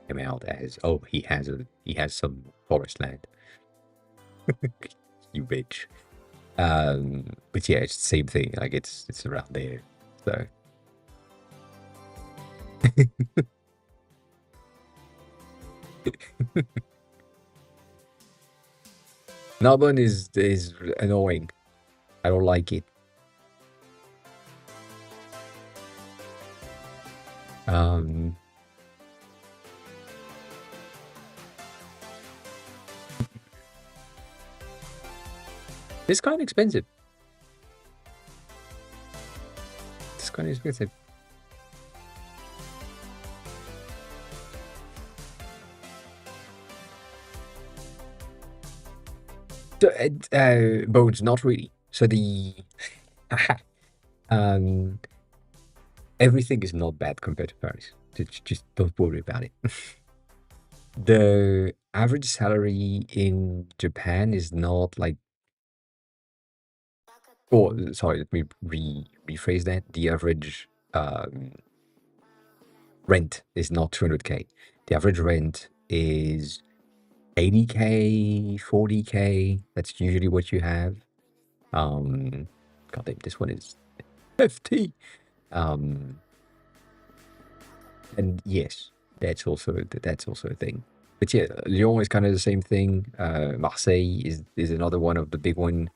him out as, oh, he has some forest land. You bitch. But yeah, it's the same thing. Like it's around there. So Melbourne is annoying. I don't like it. Um, it's kind of expensive. It's kind of expensive. Bones, not really. So the um, everything is not bad compared to Paris. Just don't worry about it. The average salary in Japan is not like, oh, sorry, let me rephrase that. The average rent is not 200K. The average rent is 80K, 40K. That's usually what you have. God damn, this one is FT. Um, and yes, that's also a thing. But yeah, Lyon is kind of the same thing. Marseille is another one of the big one.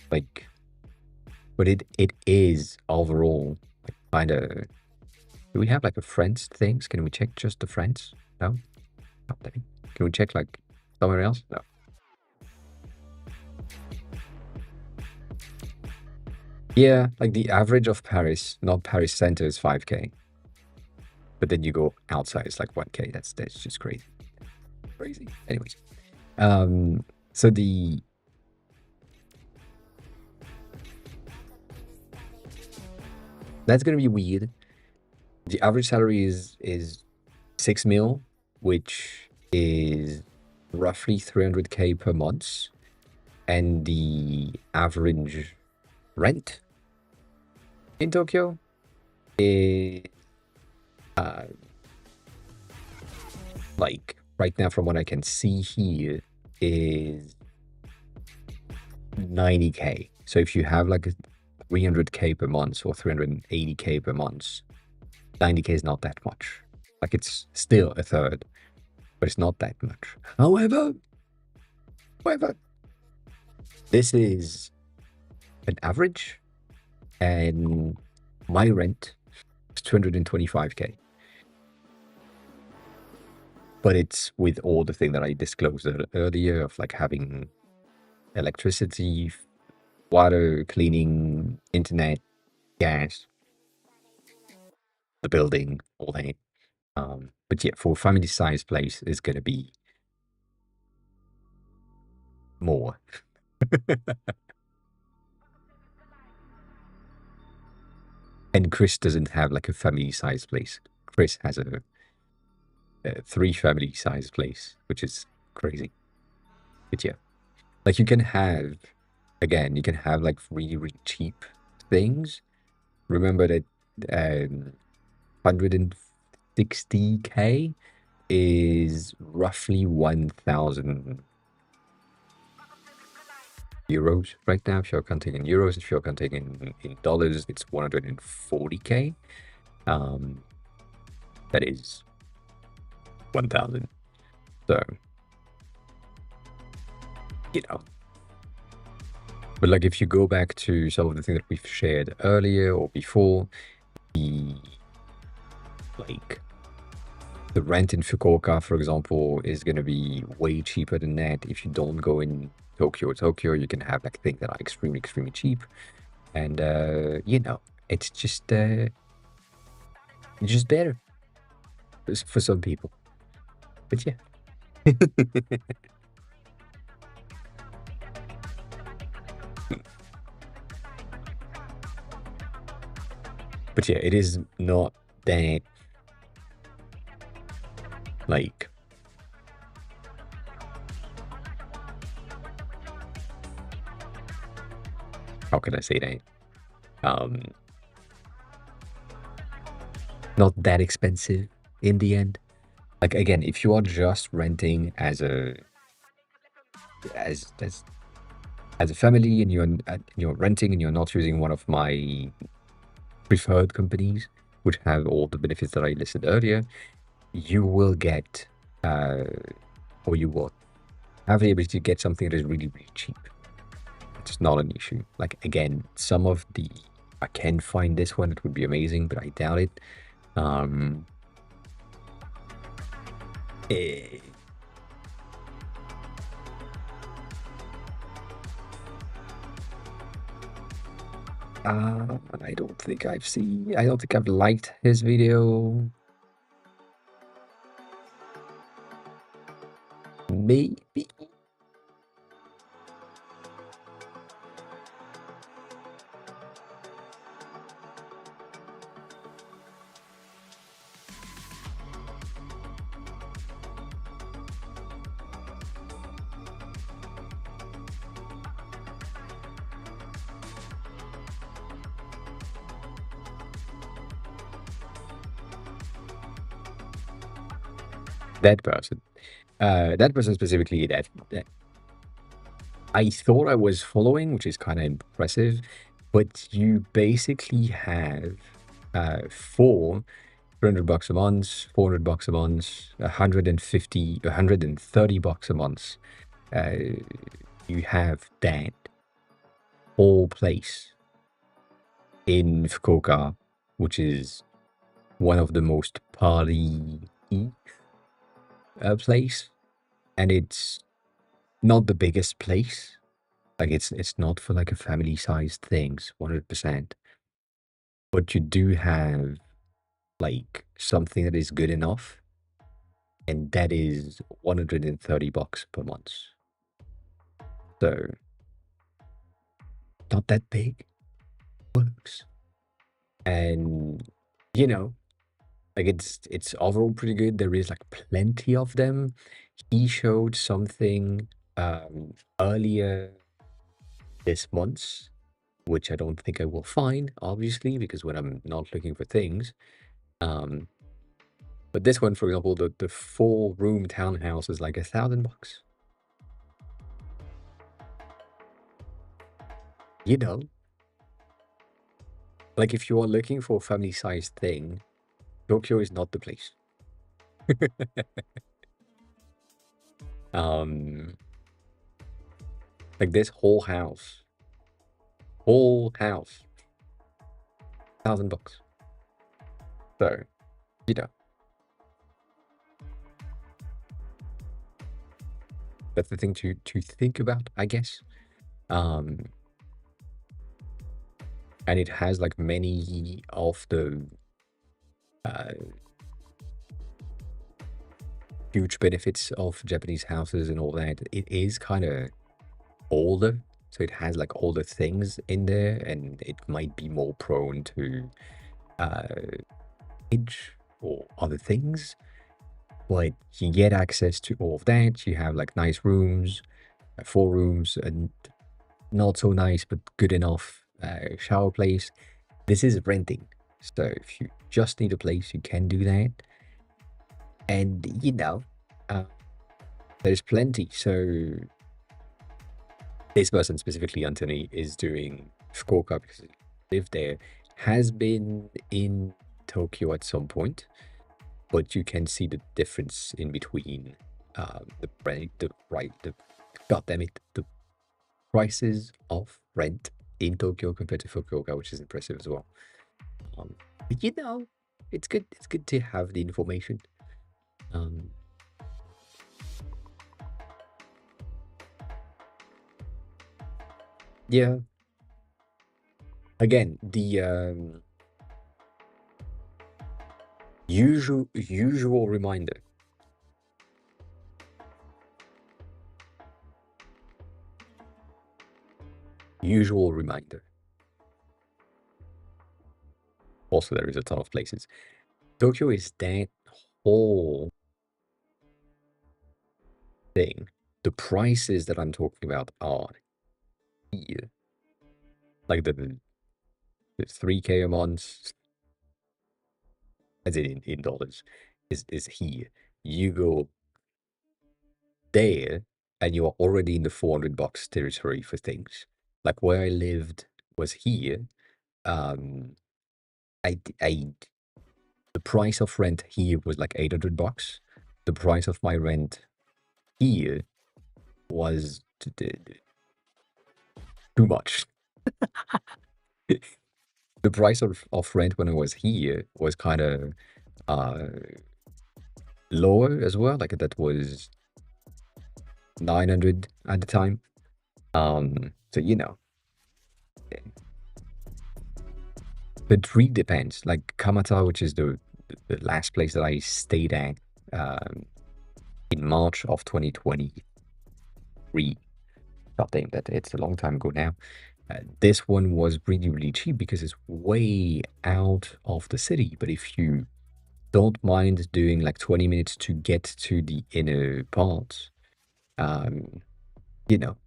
Like, but it is overall like kind of. Do we have like a France things? Can we check just the France? No. Oh, can we check like somewhere else? No. Yeah, like the average of Paris, not Paris center, is 5K. But then you go outside, it's like 1K. That's just crazy. Crazy. Anyways. Um, so that's gonna be weird. The average salary is 6 mil, which is roughly 300K per month. And the average rent in Tokyo is uh like right now from what I can see here is 90K. So if you have like a 300K per month or 380K per month, 90K is not that much. Like it's still a third, but it's not that much. However, this is an average, and my rent is 225K. But it's with all the thing that I disclosed earlier of like having electricity, water, cleaning, internet, gas, the building, all that. But yeah, for a family size place, it's gonna be more. And Chris doesn't have like a family size place. Chris has a 3 family size place, which is crazy. But yeah, like you can have, again, you can have like really, really cheap things. Remember that 160K is roughly 1,000 euros right now. If you're counting in euros, if you're counting in dollars, it's 140K. Um, that is 1,000. So, you know, but like if you go back to some of the things that we've shared earlier or before, the like the rent in Fukuoka, for example, is going to be way cheaper than that. If you don't go in Tokyo, you can have like things that are extremely, extremely cheap. And, you know, it's just better for some people. But yeah. But yeah, it is not that, like, how can I say that? Um, not that expensive in the end. Like again, if you are just renting as a as as as a family and you're renting and you're not using one of my preferred companies, which have all the benefits that I listed earlier, you will get or you will have the ability to get something that is really, really cheap. It's not an issue. Like again, some of the I can find this one, it would be amazing, but I doubt it. Um eh, I don't think I don't think I've liked his video. Maybe. That person. That person specifically that I thought I was following, which is kind of impressive, but you basically have for $300 a month, $400 a month, 150, $130 a month. Uh, you have that whole place in Fukuoka, which is one of the most party place, and it's not the biggest place. Like it's not for like a family-sized things, 100%. But you do have like something that is good enough, and that is $130 per month. So not that big, works. And you know, like it's overall pretty good. There is like plenty of them. He showed something earlier this month, which I don't think I will find, obviously, because when I'm not looking for things. Um, but this one, for example, the 4-room townhouse is like $1,000. You know, like if you are looking for a family-sized thing, Tokyo is not the place. um, like this whole house, $1,000. So, you know, that's the thing to think about, I guess. Um, and it has like many of the uh, huge benefits of Japanese houses and all that. It is kind of older, so it has like older things in there, and it might be more prone to uh, age or other things. But you get access to all of that. You have like nice rooms, 4 rooms, and not so nice but good enough shower place. This is renting, so if you just need a place, you can do that. And uh, there's plenty. So this person specifically, Anthony, is doing Fukuoka because he lived there, has been in Tokyo at some point, but you can see the difference in between the god damn it, the prices of rent in Tokyo compared to Fukuoka, which is impressive as well. But it's good. It's good to have the information. Um, yeah. Again, the usual reminder. Usual reminder. Also, there is a ton of places. Tokyo is that whole thing. The prices that I'm talking about are here. Like the 3K a month, as in dollars, is here. You go there, and you are already in the $400 territory for things. Like where I lived was here. Um, I the price of rent here was like $800. The price of my rent here was too much. The price of rent when I was here was kind of uh, lower as well. Like that was 900 at the time. So it really depends. Like Kamata, which is the last place that I stayed at um, in March of 2023. God damn, that it's a long time ago now. This one was really, really cheap because it's way out of the city. But if you don't mind doing like 20 minutes to get to the inner parts, um, you know,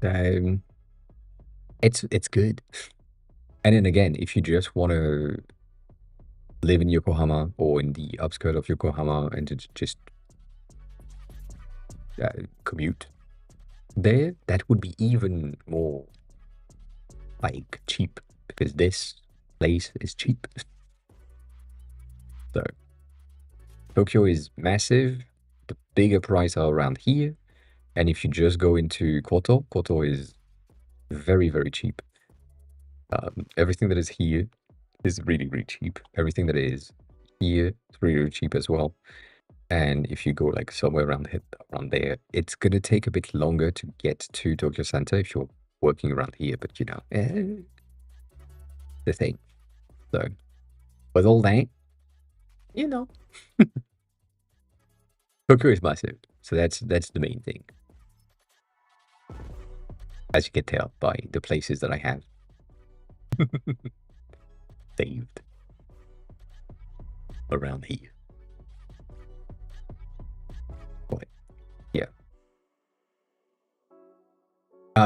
um, it's good. And then again, if you just want to live in Yokohama or in the upskirt of Yokohama and to just commute there, that would be even more like cheap because this place is cheap. So Tokyo is massive. The bigger prices are around here. And if you just go into Koto is very, very cheap. Everything that is here is really, really cheap. Everything that is here is really, really cheap as well. And if you go like somewhere around there, it's gonna take a bit longer to get to Tokyo Center if you're working around here. But you know, the thing. So with all that, you know, Tokyo is massive. So that's the main thing, as you can tell by the places that I have saved around here. But yeah,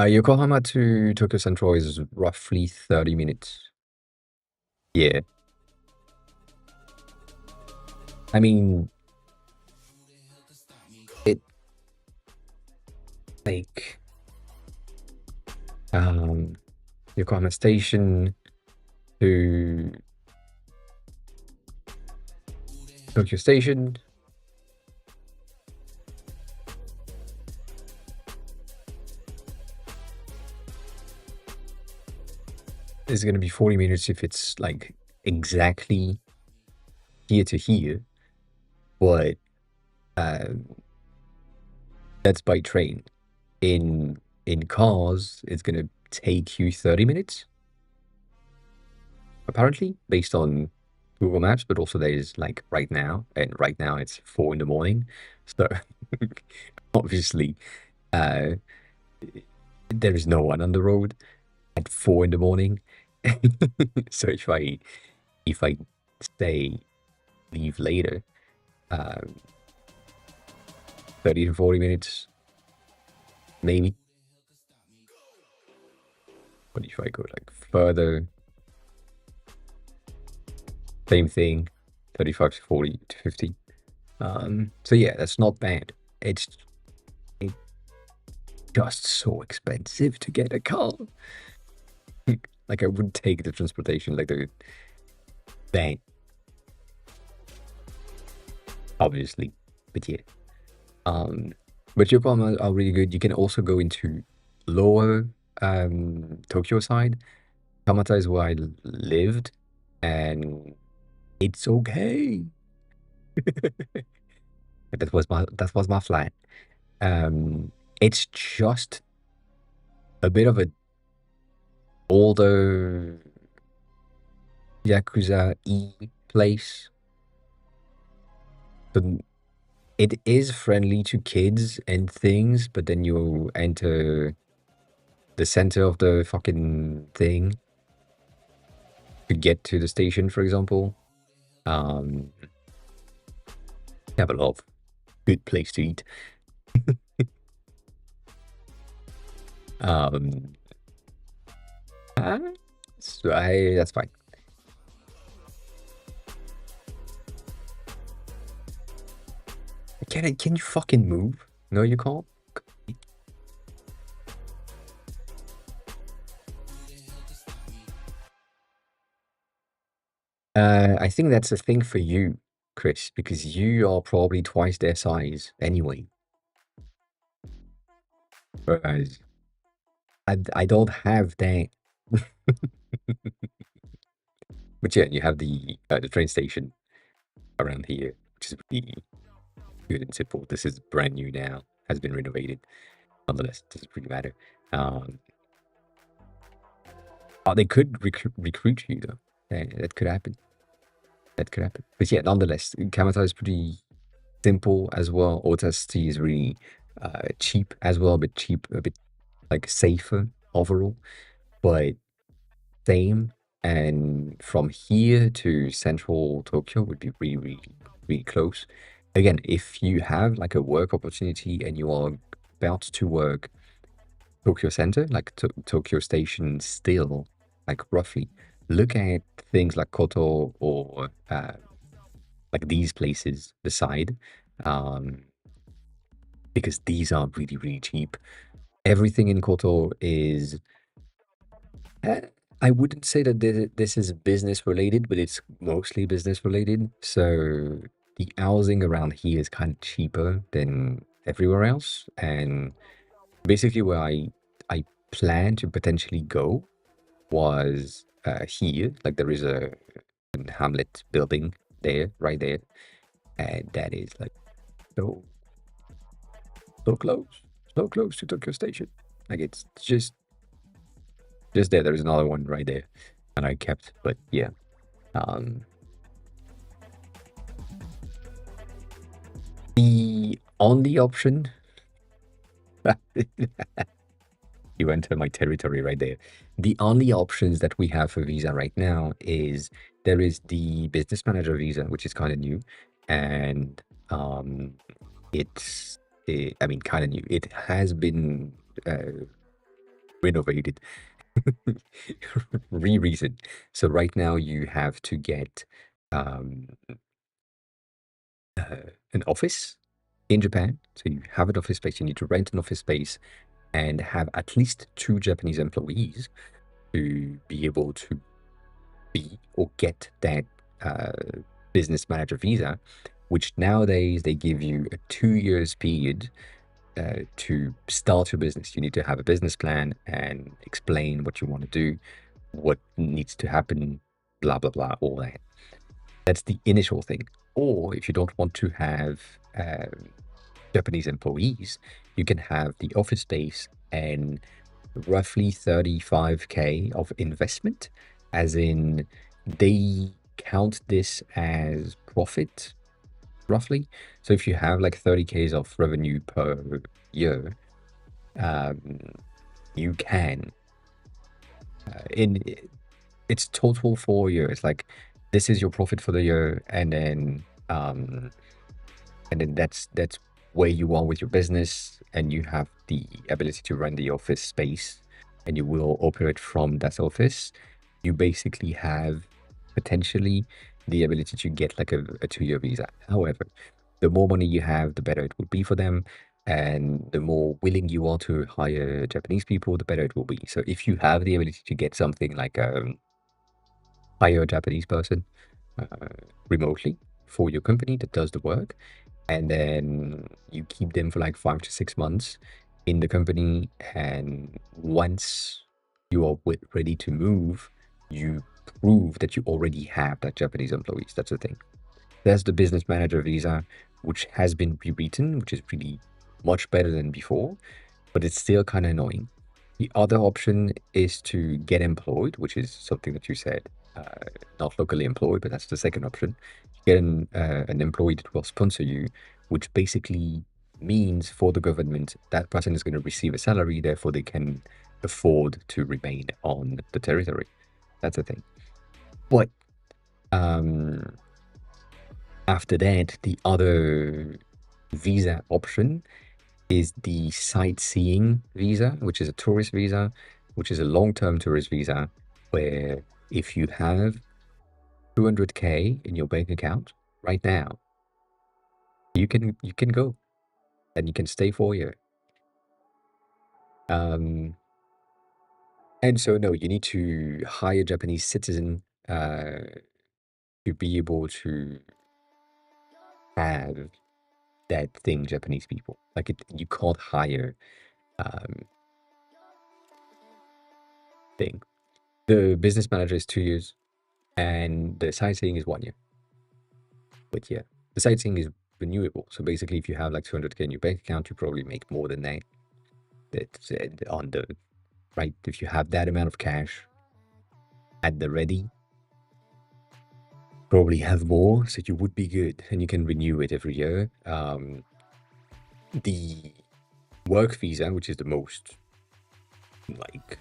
Yokohama to Tokyo Central is roughly 30 minutes. Yeah, I mean, it like um Yokohama Station to Tokyo Station is going to be 40 minutes if it's like exactly here to here, but um, that's by train. In cars, it's going to take you 30 minutes, apparently, based on Google Maps, but also there's like right now, and right now it's 4 in the morning. So obviously, uh, there is no one on the road at 4 in the morning. So if I stay leave later, um, 30 to 40 minutes, maybe. But if I go like further, same thing, 35 to 40 to 50. So yeah, that's not bad. It's just so expensive to get a car. Like I wouldn't take the transportation like the van, obviously. But yeah. But Yokohama are really good. You can also go into lower Tokyo side. Kamata is where I lived, and it's okay. That was my flat. It's just a bit of a older Yakuza-y place. But it is friendly to kids and things, but then you enter the center of the fucking thing to get to the station, for example. You have a lot of good place to eat. Um, so that's fine. Can you fucking move? No, you can't. I think that's a thing for you, Chris, because you are probably twice their size anyway. Whereas I don't have that. But yeah, you have the train station around here, which is really good and simple. This is brand new now, has been renovated. Nonetheless, it doesn't really matter. Um, they could recruit you though. That could happen. That could happen. But yeah, nonetheless, Kamata is pretty simple as well. Otasti is really cheap as well, a bit like safer overall, but same. And from here to central Tokyo would be really, really, really close. Again, if you have like a work opportunity and you are about to work Tokyo Center, like Tokyo Station still, like roughly, look at things like Koto or like these places beside, um, because these are really, really cheap. Everything in Koto is, uh, I wouldn't say that this is business related, but it's mostly business related. So the housing around here is kind of cheaper than everywhere else. And basically where I plan to potentially go was here. Like there is a Hamlet building there, right there. And that is like so so close, so close to Tokyo Station. Like it's just there. There's another one right there, and I kept. But yeah, um, the only option. You enter my territory right there. The only options that we have for visa right now is there is the business manager visa, which is kind of new, and um, it's I mean kind of new. It has been renovated, re-reasoned. So right now you have to get um, an office in Japan. So you have an office space. You need to rent an office space and have at least 2 Japanese employees to be able to be or get that uh, business manager visa, which nowadays they give you a 2 years period to start your business. You need to have a business plan and explain what you want to do, what needs to happen, blah, blah, blah, all that. That's the initial thing. Or if you don't want to have Japanese employees, you can have the office space and roughly 35K of investment, as in they count this as profit roughly. So if you have like 30Ks of revenue per year, um, you can in it's total for a year. It's like this is your profit for the year, and then that's where you are with your business, and you have the ability to run the office space, and you will operate from that office. You basically have potentially the ability to get like a 2 year visa. However, the more money you have, the better it will be for them. And the more willing you are to hire Japanese people, the better it will be. So if you have the ability to get something like hire a Japanese person uh, remotely for your company that does the work, and then you keep them for like 5 to 6 months in the company, and once you are ready to move, you prove that you already have that Japanese employees. That's the thing. There's the business manager visa, which has been rewritten, which is really much better than before, but it's still kind of annoying. The other option is to get employed, which is something that you said, not locally employed, but that's the second option. Get an employee that will sponsor you, which basically means for the government that person is going to receive a salary, therefore they can afford to remain on the territory. That's the thing. But um, after that, the other visa option is the sightseeing visa, which is a tourist visa, which is a long-term tourist visa, where if you have 200K in your bank account right now, you can go and you can stay for a year. And so no, you need to hire a Japanese citizen to be able to have that thing Japanese people. Like you can't hire um, thing. The business manager is 2 years, and the sightseeing is 1 year. But yeah, the sightseeing is renewable. So basically, if you have like 200K in your bank account, you probably make more than that. That's on the right. If you have that amount of cash at the ready, probably have more, so you would be good, and you can renew it every year. The work visa, which is the most like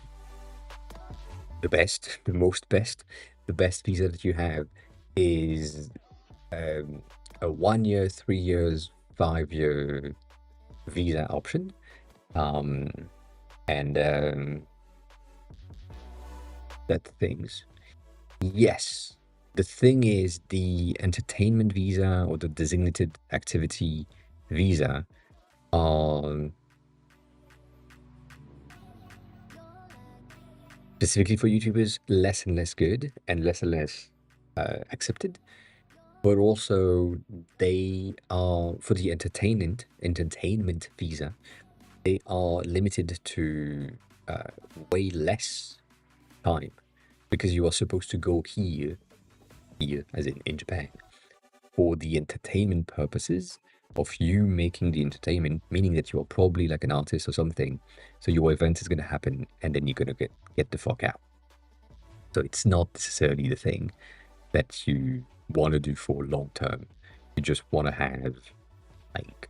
the best, the best visa that you have is a 1 year, 3 years, 5 year visa option. Um, and that things. Yes. The thing is, the entertainment visa or the designated activity visa are specifically for YouTubers less and less good and less accepted. But also, they are for the entertainment visa. They are limited to way less time because you are supposed to go here as in Japan, for the entertainment purposes, of you making the entertainment, meaning that you are probably like an artist or something. So your event is going to happen and then you're going to get the fuck out. So it's not necessarily the thing that you want to do for long term. You just want to have like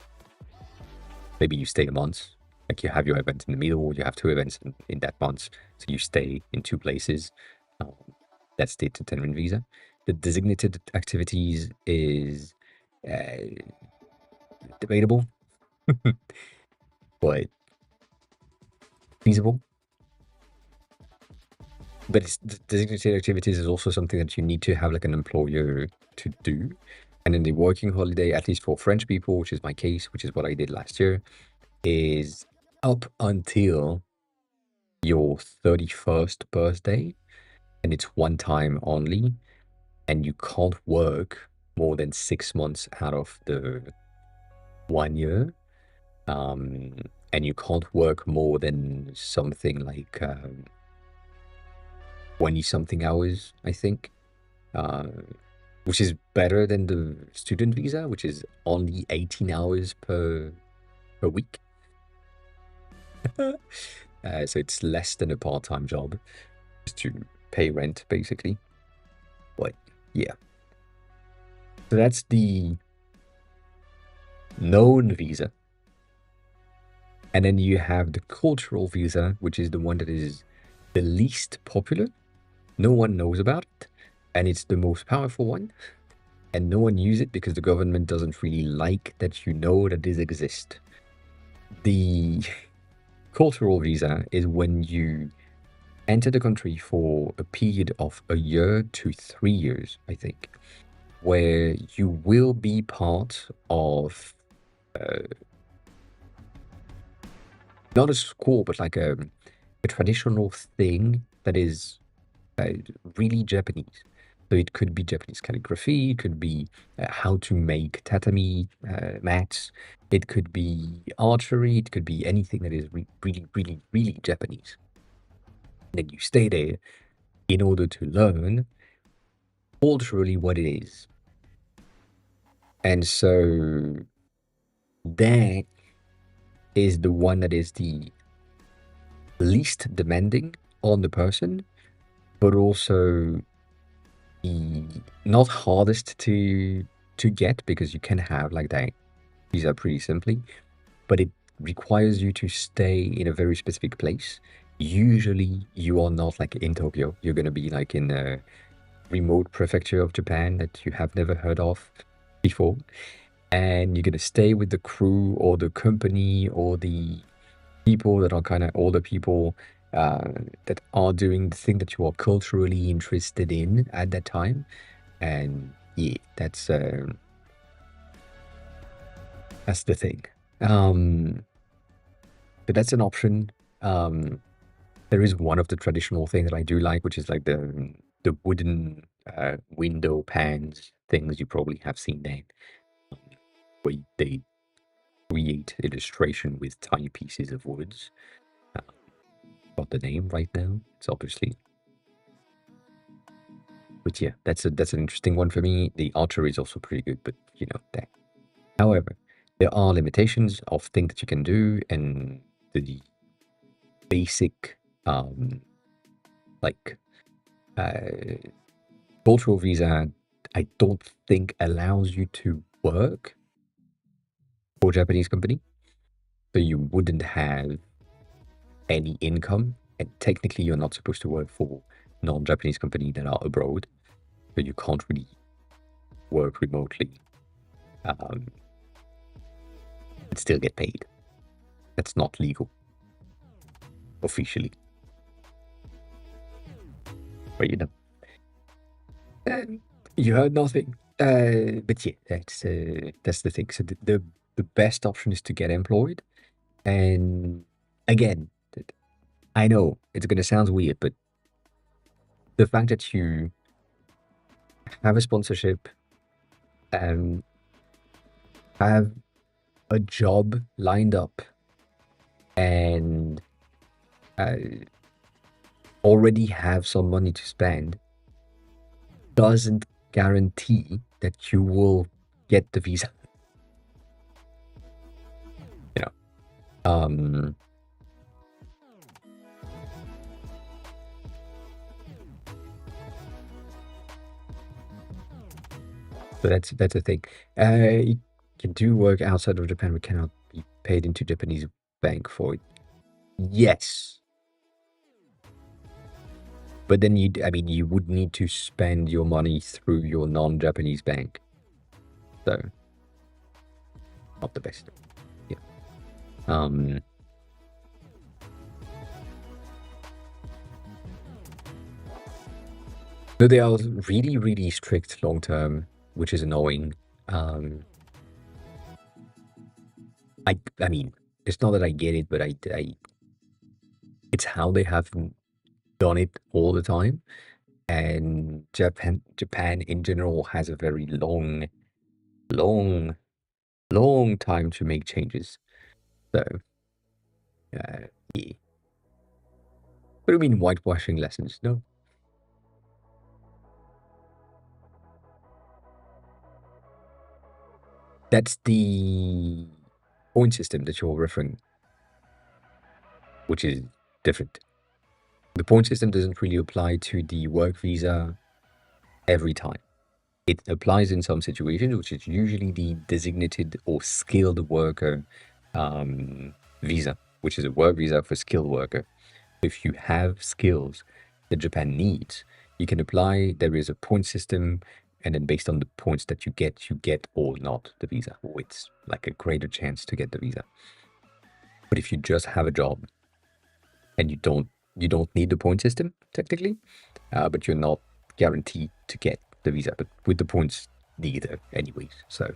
maybe you stay a month, like you have your event in the middle, or you have two events in that month. So you stay in two places. Um, that's the entertainment visa. The designated activities is uh, debatable, but feasible. But it's, the designated activities is also something that you need to have like an employer to do. And then the working holiday, at least for French people, which is my case, which is what I did last year, is up until your 31st birthday. And it's one time only. And you can't work more than 6 months out of the 1 year. And you can't work more than something like 20 something hours, I think, uh, which is better than the student visa, which is only 18 hours per week. So it's less than a part-time job just to pay rent, basically. But yeah, so that's the known visa. And then you have the cultural visa, which is the one that is the least popular. No one knows about it, and it's the most powerful one. And no one uses it because the government doesn't really like that you know that this exists. The cultural visa is when you enter the country for a period of a year to 3 years, I think, where you will be part of not a school, but like a traditional thing that is really Japanese. So it could be Japanese calligraphy, it could be how to make tatami mats, it could be archery, it could be anything that is really, really, really Japanese. And then you stay there in order to learn culturally what it is. And so that is the one that is the least demanding on the person, but also the not hardest to get because you can have like that visa pretty simply, but it requires you to stay in a very specific place. Usually you are not like in Tokyo. You're gonna be like in a remote prefecture of Japan that you have never heard of before. And you're gonna stay with the crew or the company or the people that are kind of older people that are doing the thing that you are culturally interested in at that time. And yeah, that's the thing. But that's an option. There is one of the traditional things that I do like, which is like the wooden window pans things you probably have seen there, where they create illustration with tiny pieces of woods. Got the name right now. It's obviously, but yeah, that's an interesting one for me. The archery is also pretty good, but you know that. However, there are limitations of things that you can do, and the basic like uh, cultural visa, I don't think allows you to work for a Japanese company, so you wouldn't have any income, and technically you're not supposed to work for non-Japanese companies that are abroad, so you can't really work remotely and still get paid. That's not legal officially, but you know. You heard nothing. But yeah, that's the thing. So the best option is to get employed. And again, I know it's gonna sound weird, but the fact that you have a sponsorship and have a job lined up and uh, already have some money to spend doesn't guarantee that you will get the visa. Um, so that's a thing. You can do work outside of Japan, but cannot be paid into Japanese bank for it. Yes, but then I mean, you would need to spend your money through your non-Japanese bank, so not the best. Yeah. Um, no, they are really, really strict long term, which is annoying. Um, I mean, it's not that I get it, but it's how they have done it all the time. And Japan in general has a very long, long time to make changes. So, yeah. What do you mean whitewashing lessons? No, that's the point system that you're referring, which is different. The point system doesn't really apply to the work visa every time. It applies in some situations, which is usually the designated or skilled worker visa, which is a work visa for skilled worker. If you have skills that Japan needs, you can apply. There is a point system, and then based on the points that you get or not the visa, or it's like a greater chance to get the visa. But if you just have a job and you don't need the point system technically, but you're not guaranteed to get the visa. But with the points, neither, anyways. So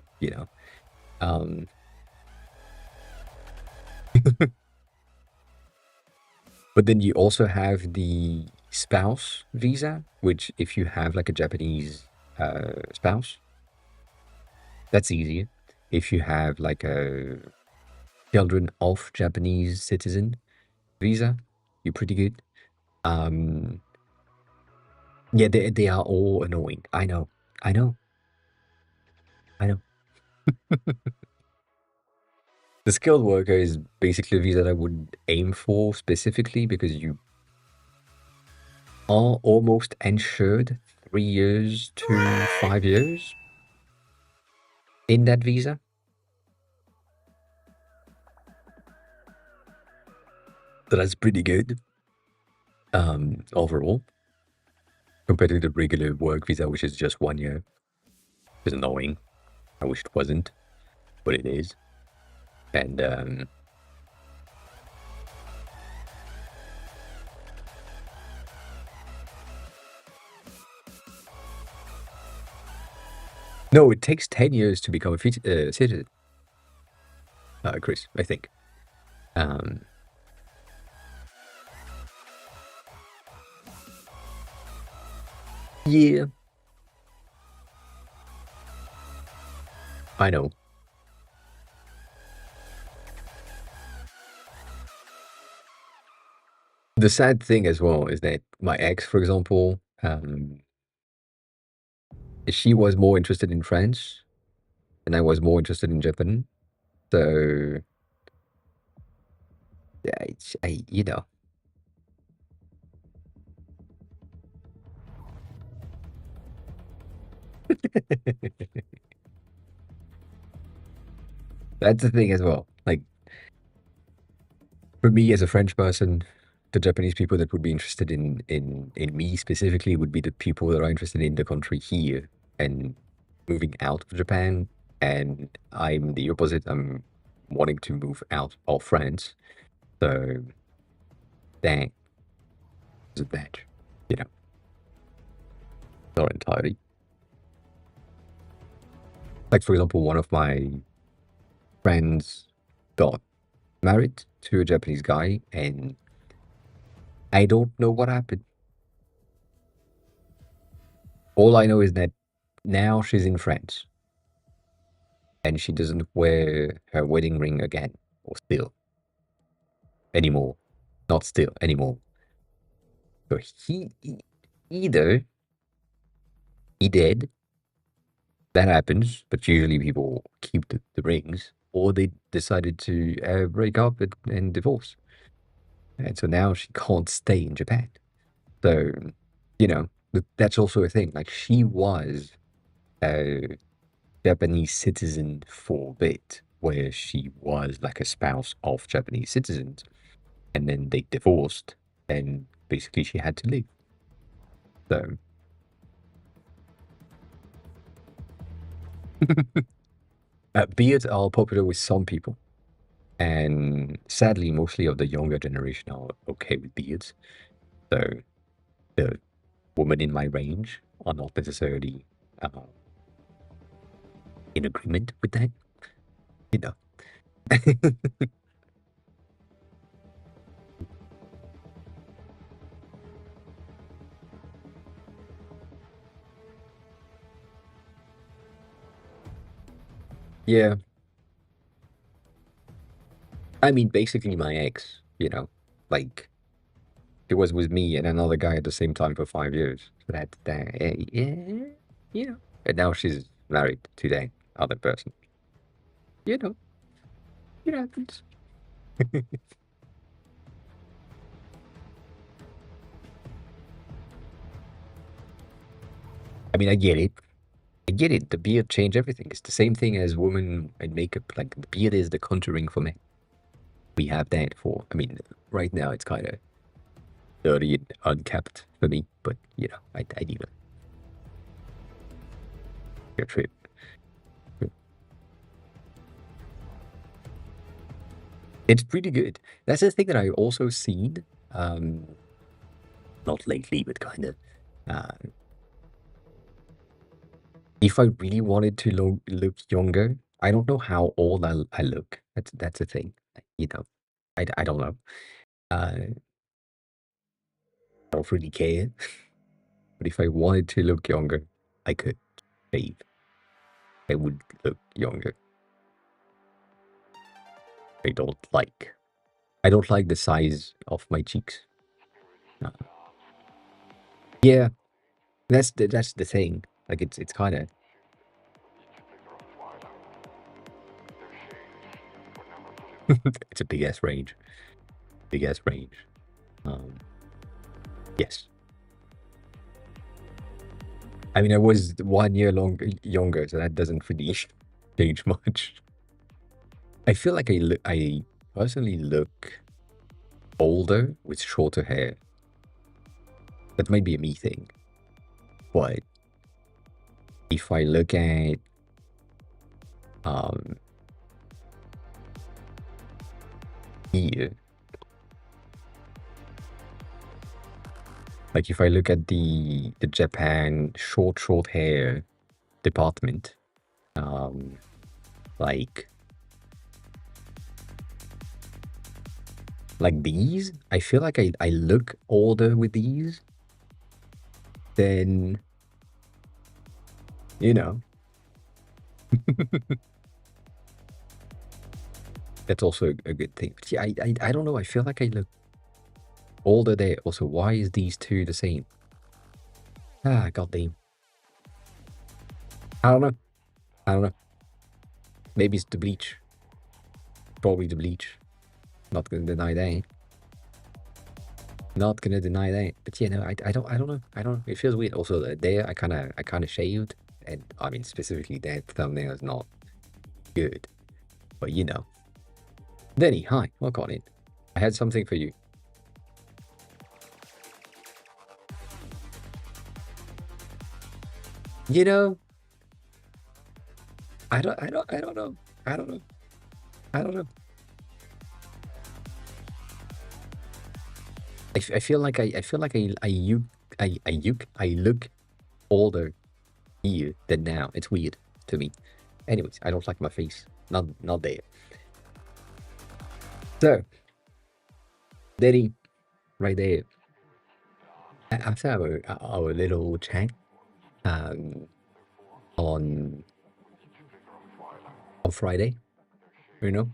um, but then you also have the spouse visa, which if you have like a Japanese spouse, that's easier. If you have like a children of Japanese citizen visa, you're pretty good. Um, yeah, they are all annoying. I know, I know, I know. The skilled worker is basically a visa that I would aim for specifically because you are almost insured 3 years to 5 years in that visa. So that's pretty good overall compared to the regular work visa, which is just 1 year. It's annoying. I wish it wasn't, but it is. And no, it takes 10 years to become a citizen, Chris, I think. Um, yeah, I know. The sad thing as well is that my ex, for example, she was more interested in France and I was more interested in Japan. So yeah, that's the thing as well. Like for me as a French person, the Japanese people that would be interested in me specifically would be the people that are interested in the country here and moving out of Japan. And I'm the opposite. I'm wanting to move out of France. So that is that, you know, not entirely. Like for example, one of my friends got married to a Japanese guy, and I don't know what happened. All I know is that now she's in France and she doesn't wear her wedding ring again, or still anymore. Not still anymore. So either he did, that happens, but usually people keep the rings, or they decided to break up and divorce. And so now she can't stay in Japan. So, you know, that's also a thing. Like she was a Japanese citizen for a bit, where she was like a spouse of Japanese citizens, and then they divorced, and basically she had to leave. So, beards are popular with some people, and sadly, mostly of the younger generation are okay with beards. So, the women in my range are not necessarily uh, in agreement with that, you know. Yeah, I mean, basically my ex, like it was with me and another guy at the same time for 5 years. So yeah, and now she's married to that other person. You know, it happens. I mean, I get it. I get it. The beard changed everything. It's the same thing as women and makeup. Like the beard is the contouring for men. We have that for. I mean, right now it's kind of dirty and unkept for me, but I need a trip. It's pretty good. That's the thing that I also seen. Um, Not lately, but kind of. Uh, if I really wanted to look younger, I don't know how old I look. That's the thing. You know, I don't know. I don't really care. But if I wanted to look younger, I could shave. I would look younger. I don't like. I don't like the size of my cheeks. Uh, yeah, that's the thing. Like it's kind of it's a big ass range. Big ass range. Um, yes. I mean, I was 1 year younger, so that doesn't really change much. I feel like I personally look older with shorter hair. That might be a me thing, but if I look at um here, like if I look at the Japan short hair department, um, like these, I feel like I look older with these than you know. That's also a good thing. But yeah, I don't know. I feel like I look older there. Also, why is these two the same? Ah, goddamn. I don't know. I don't know. Maybe it's the bleach. Probably the bleach. Not gonna deny that. Not gonna deny that. But yeah, no, I don't know. I don't know. It feels weird. Also, there I kind of shaved, and I mean specifically that thumbnail is not good. But Denny, hi, welcome in. I had something for you. You know, I don't know. I don't know. I don't know. I feel like I look older here than now. It's weird to me. Anyways, I don't like my face. Not there. So, Denny, right there. After our little chat um, on Friday,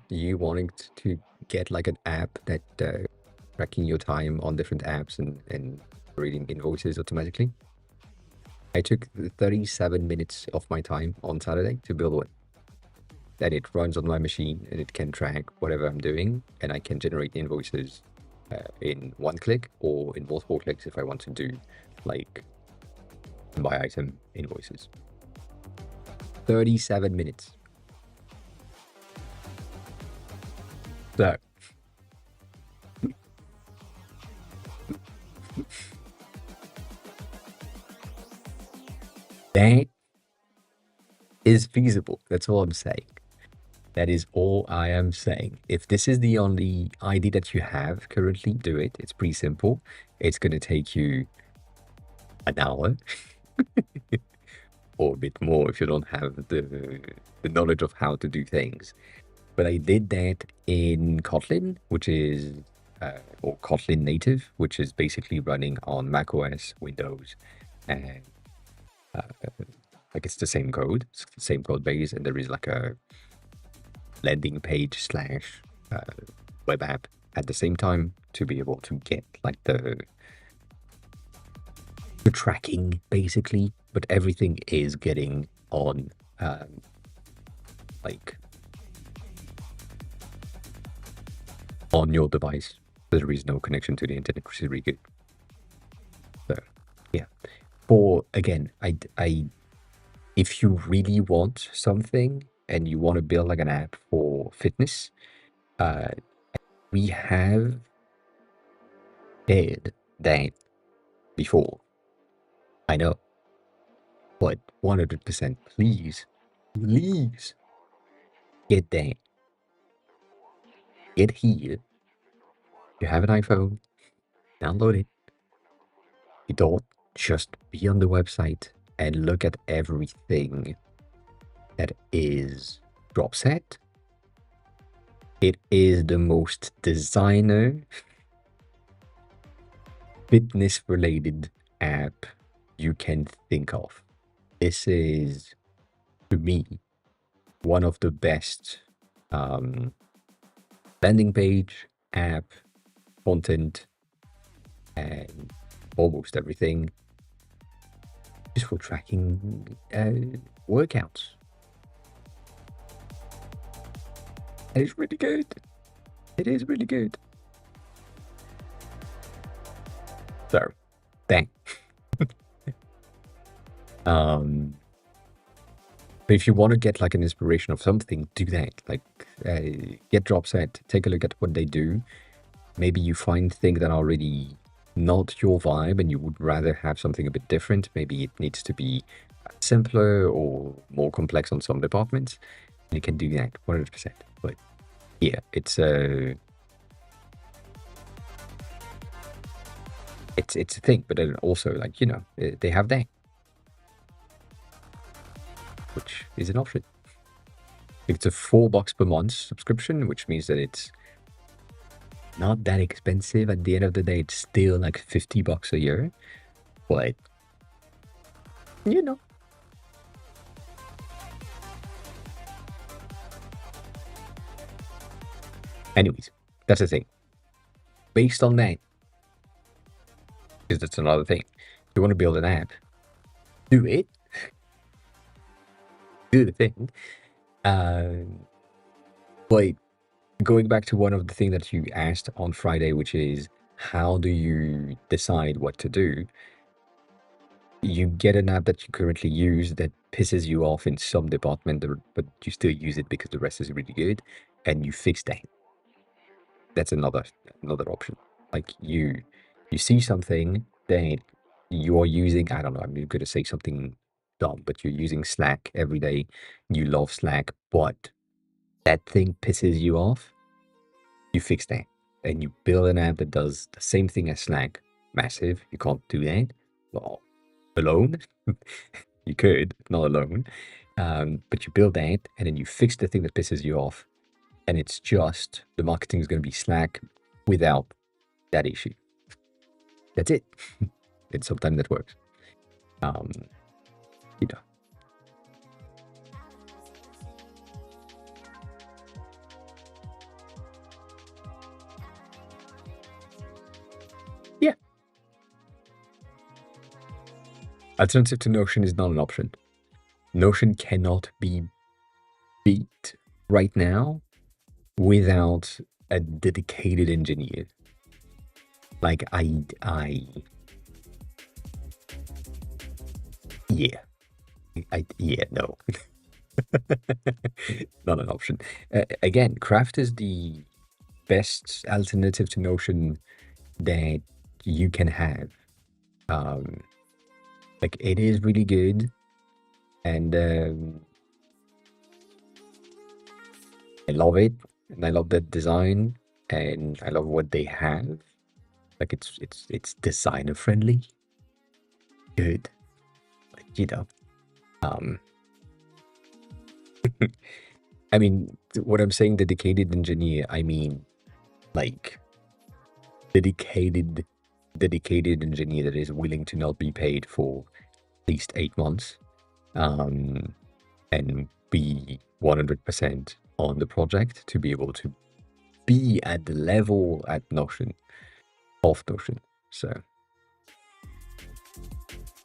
you wanting to get like an app that tracking your time on different apps and reading invoices automatically. I took 37 minutes of my time on Saturday to build one. that it runs on my machine and it can track whatever I'm doing, and I can generate invoices in one click or in multiple clicks if I want to do like by item invoices. 37 minutes. So that is feasible. That's all I'm saying. That is all I am saying. If this is the only idea that you have currently, do it. It's pretty simple. It's going to take you an hour or a bit more if you don't have the knowledge of how to do things. But I did that in Kotlin, which is, or Kotlin native, which is basically running on macOS, Windows, and like it's the same code, it's the same code base, and there is like a landing page slash web app at the same time to be able to get like the tracking basically, but everything is getting on like on your device. There is no connection to the internet, which is really good. So yeah, for again, I if you really want something and you want to build like an app for fitness, we have did that before. I know, but 100%, please, please get that. Get here. You have an iPhone, download it. You don't just be on the website and look at everything that is Dropset. It is the most designer fitness related app you can think of. This is, to me, one of the best landing page, app, content, and almost everything just for tracking workouts. And it's really good. It is really good. So, bang. But if you want to get like an inspiration of something, do that. Like, get Dropset, take a look at what they do. Maybe you find things that are already not your vibe and you would rather have something a bit different. Maybe it needs to be simpler or more complex on some departments. You can do that 100%. But yeah, it's a thing. But then also, like, you know, they have that, which is an option. It's a $4 per month subscription, which means that it's not that expensive. At the end of the day, it's still like $50 a year, but you know. Anyways, that's the thing. Based on that, because that's another thing. If you want to build an app, do it. Do the thing. But going back to one of the things that you asked on Friday, which is how do you decide what to do? You get an app that you currently use that pisses you off in some department, but you still use it because the rest is really good, and you fix that. That's another option. Like you see something that you are using. I don't know. I'm going to say something dumb, but you're using Slack every day. You love Slack, but that thing pisses you off. You fix that, and you build an app that does the same thing as Slack. Massive. You can't do that. Well, alone. You could, not alone. But you build that, and then you fix the thing that pisses you off. And it's just the marketing is going to be Slack without that issue. That's it. And sometimes that works. You know. Yeah. Alternative to Notion is not an option. Notion cannot be beat right now without a dedicated engineer. Like yeah, yeah, no, not an option. Again, Craft is the best alternative to Notion that you can have. Um, like it is really good, and I love it, and I love the design, and I love what they have. Like it's designer friendly, good, like, Um, I mean, what I'm saying, dedicated engineer, I mean like dedicated, dedicated engineer that is willing to not be paid for at least 8 months, um, and be 100% on the project to be able to be at the level at Notion of Notion. So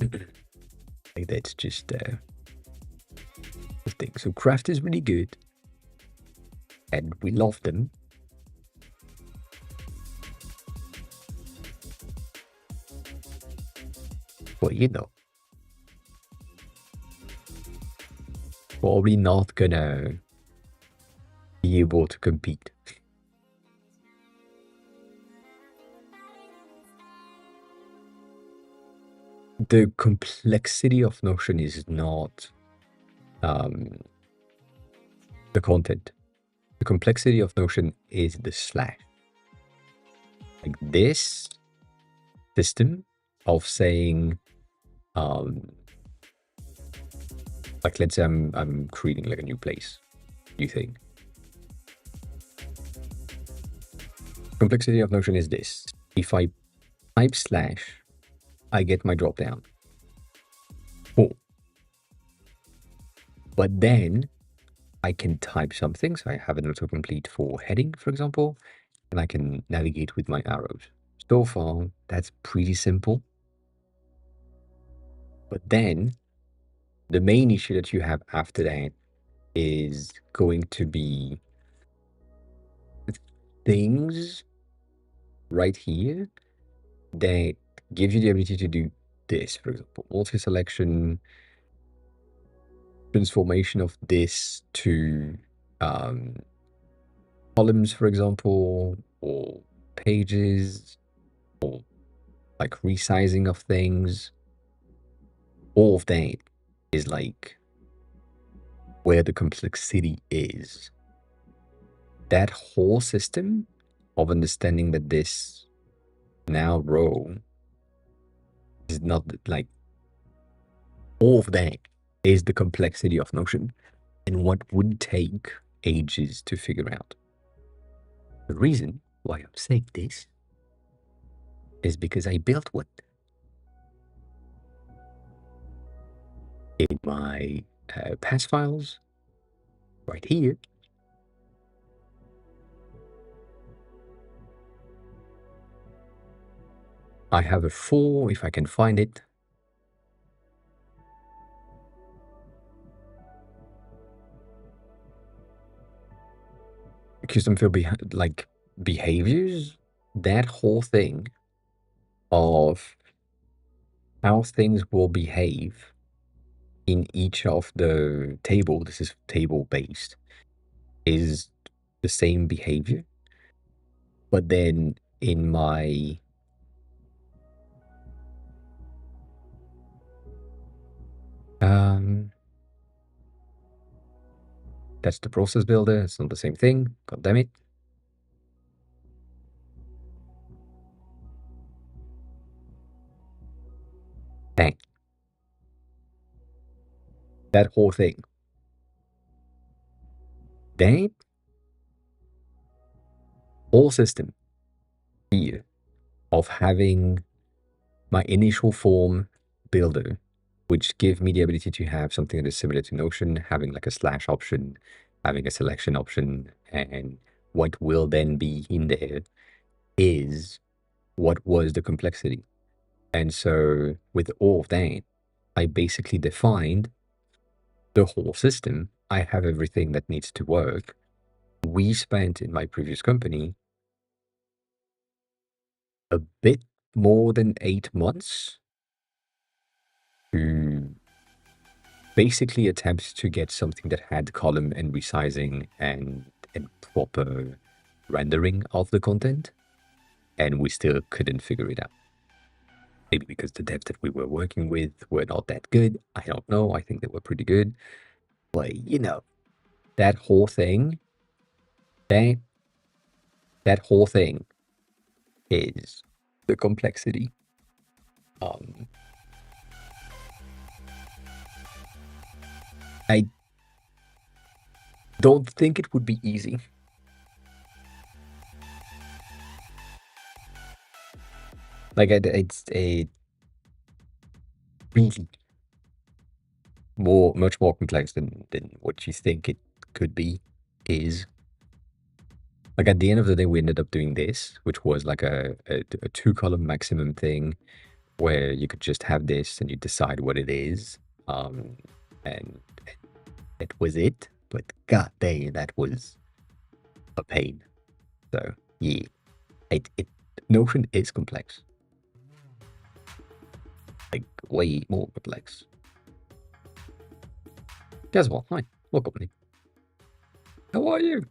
like, that's just the thing. So Craft is really good, and we love them. But probably not gonna be able to compete. The complexity of Notion is not um, the content. The complexity of Notion is the slash. Like this system of saying, um, like let's say I'm creating like a new place, new thing. Complexity of Notion is this. If I type slash, I get my drop down. Cool. But then I can type something. So I have an autocomplete for heading, for example, and I can navigate with my arrows. So far, that's pretty simple. But then the main issue that you have after that is going to be things right here that gives you the ability to do this, for example, multi-selection, transformation of this to columns, for example, or pages, or like resizing of things. All of that is like where the complexity is. That whole system of understanding that this now row is not like all of that is the complexity of Notion and what would take ages to figure out. The reason why I'm saying this is because I built one in my pass files right here. I have a 4 if I can find it. Custom field like behaviors, that whole thing of how things will behave in each of the table, this is table based, is the same behavior. But then in my that's the process builder, it's not the same thing, god damn it. Dang. That whole thing. That whole system here of having my initial form builder, which give me the ability to have something that is similar to Notion, having like a slash option, having a selection option, and what will then be in there is what was the complexity. And so with all of that, I basically defined the whole system I have everything that needs to work. We spent in my previous company a bit more than 8 months to basically attempt to get something that had column and resizing and proper rendering of the content, and we still couldn't figure it out. Maybe because the devs that we were working with were not that good. I don't know. I think they were pretty good. But that whole thing, that that whole thing is the complexity. Um, I don't think it would be easy. Like it's a really much more complex than what you think it could be. Is like at the end of the day, we ended up doing this, which was like a 2 column maximum thing, where you could just have this and you decide what it is, and that was it. But god dang, that was a pain. So yeah, it Notion is complex, like way more complex. Guess what? Hi, welcome me. How are you?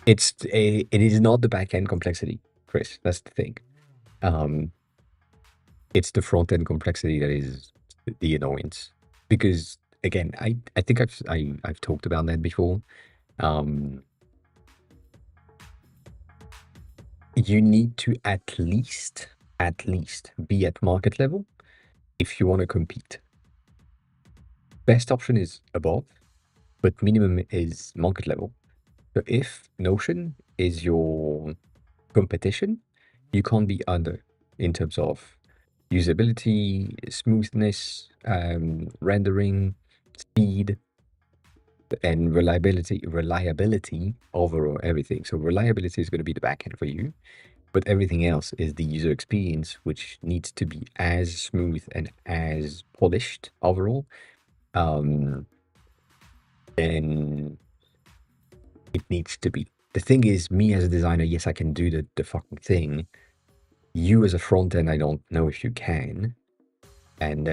It is not the back end complexity, Chris. That's the thing. Um, it's the front end complexity that is the annoyance. Because again, I think I've talked about that before. You need to at least be at market level if you want to compete. Best option is above, but minimum is market level. So if Notion is your competition, you can't be under in terms of usability, smoothness, rendering, speed, and reliability over everything. So reliability is going to be the backend for you, but everything else is the user experience, which needs to be as smooth and as polished overall. Then it needs to be. The thing is, me as a designer, yes, I can do the fucking thing. You as a front end, I don't know if you can. And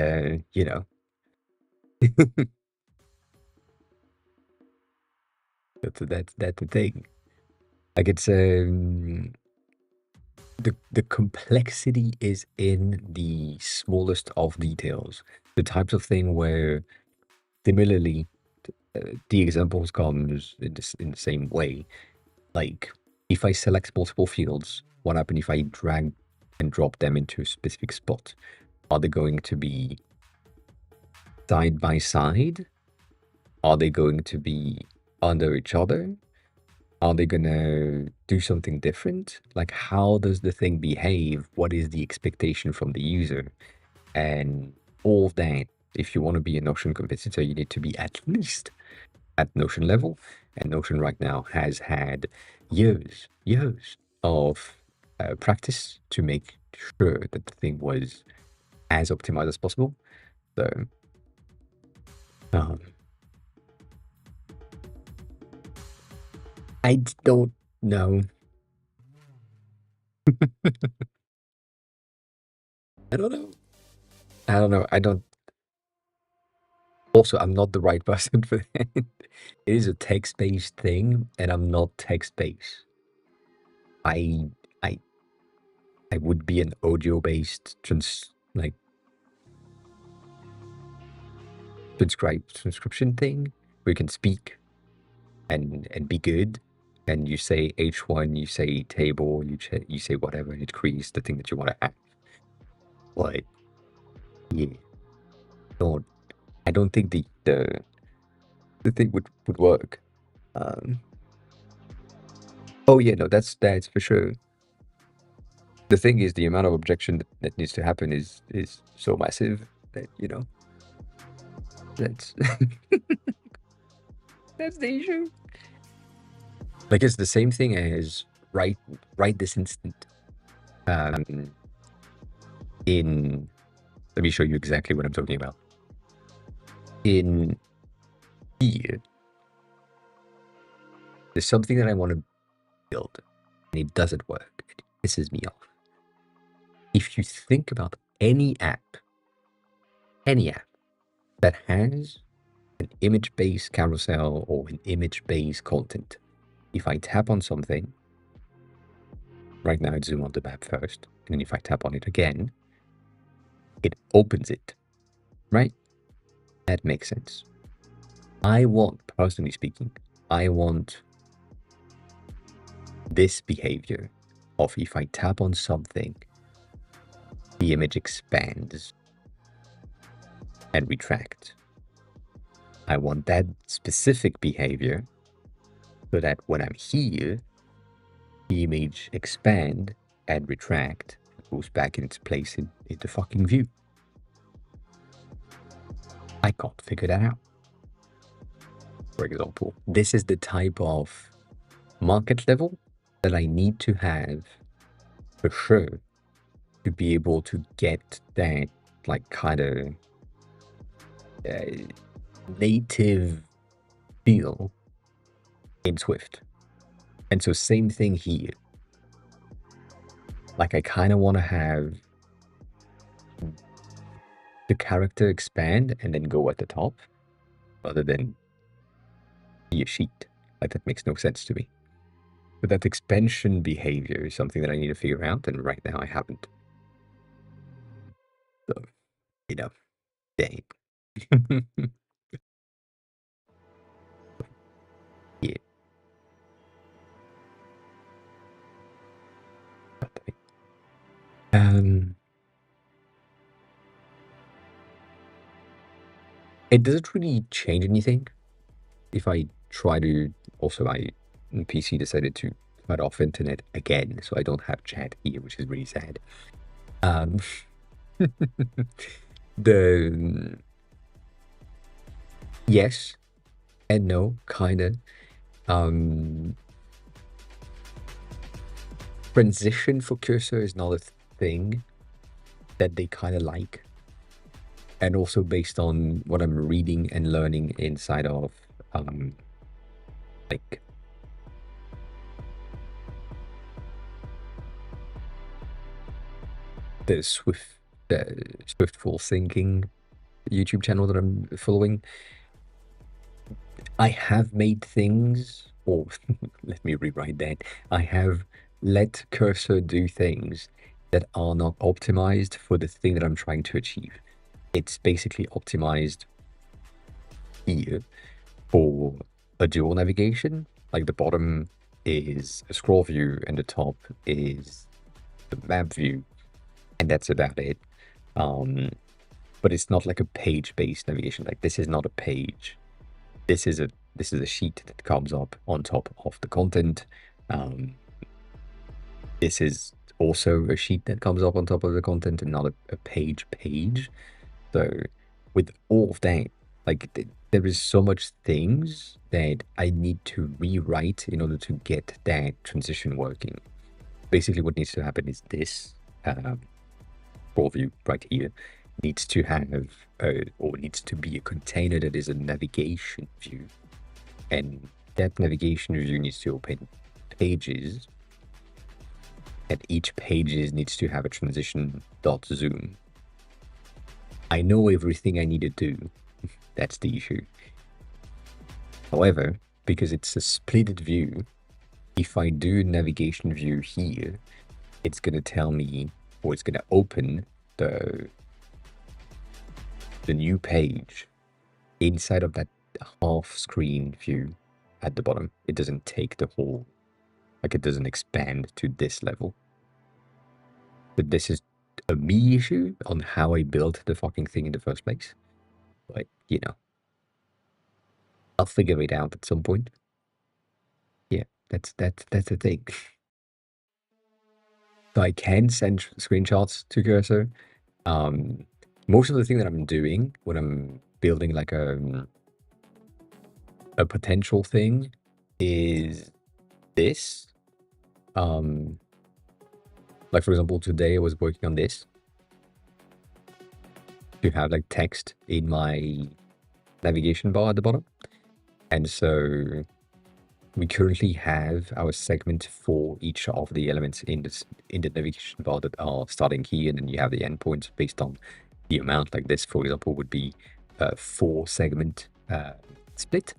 that's the thing. Like it's the complexity is in the smallest of details. The types of thing where similarly the examples comes in the same way. Like if I select multiple fields, what happens if I drag and drop them into a specific spot? Are they going to be side by side? Are they going to be under each other? Are they gonna do something different? Like, how does the thing behave? What is the expectation from the user? And all of that, if you want to be a Notion competitor, you need to be at least at Notion level. And Notion right now has had years of practice to make sure that the thing was as optimized as possible. So, um, I don't know. I don't know. I don't know. I don't. Also, I'm not the right person for that. It is a text-based thing, and I'm not text-based. I I I would be an audio-based transcription thing where you can speak and be good. And you say H1, you say table, you say whatever, and it creates the thing that you want to have. But yeah, don't I don't think the thing would work. Um, oh yeah, no, that's for sure. The thing is, the amount of objection that needs to happen is so massive that That's that's the issue. Like it's the same thing as right this instant. Um, in let me show you exactly what I'm talking about. In here, there's something that I want to build, and it doesn't work. It pisses me off. If you think about any app that has an image-based carousel or an image-based content, if I tap on something, right now I'd zoom on the map first, and then if I tap on it again, it opens it, right? That makes sense. I want, personally speaking, I want this behavior of if I tap on something, the image expands and retracts. I want that specific behavior so that when I'm here, the image expand and retract, goes back in its place in the fucking view. I can't figure that out. For example, this is the type of market level that I need to have for sure to be able to get that like kind of native feel in Swift. And so same thing here. Like I kind of want to have the character expand and then go at the top rather than be a sheet. Like that makes no sense to me. But that expansion behavior is something that I need to figure out, and right now I haven't. So, you know, dang. Yeah. Um, it doesn't really change anything if I try to. Also, my PC decided to cut off internet again, so I don't have chat here, which is really sad. Um, the yes and no, kind of. Um, transition for cursor is not a thing that they kind of like. And also based on what I'm reading and learning inside of like the Swiftful Thinking YouTube channel that I'm following, I have made things, or let me rewrite that. I have let cursor do things that are not optimized for the thing that I'm trying to achieve. It's basically optimized here for a dual navigation. Like the bottom is a scroll view and the top is the map view, and that's about it. But it's not like a page-based navigation. Like this is not a page. This is a sheet that comes up on top of the content. This is also a sheet that comes up on top of the content and not a page. So with all of that, like there is so much things that I need to rewrite in order to get that transition working. Basically, what needs to happen is this scroll view right here needs to have or needs to be a container that is a navigation view, and that navigation view needs to open pages, and each pages needs to have a transition dot zoom. I know everything I need to do. That's the issue. However, because it's a splitted view, if I do navigation view here, it's going to tell me, or it's going to open the new page inside of that half screen view at the bottom. It doesn't take the whole, like it doesn't expand to this level. But this is a me issue on how I built the fucking thing in the first place. But, you know, I'll figure it out at some point. Yeah, that's the thing. So I can send screenshots to Cursor. Most of the thing that I'm doing when I'm building like a potential thing is this. Like for example, today I was working on this to have like text in my navigation bar at the bottom. And so we currently have our segment for each of the elements in the navigation bar that are starting here, and then you have the endpoints based on the amount. Like this, for example, would be a 4-segment split.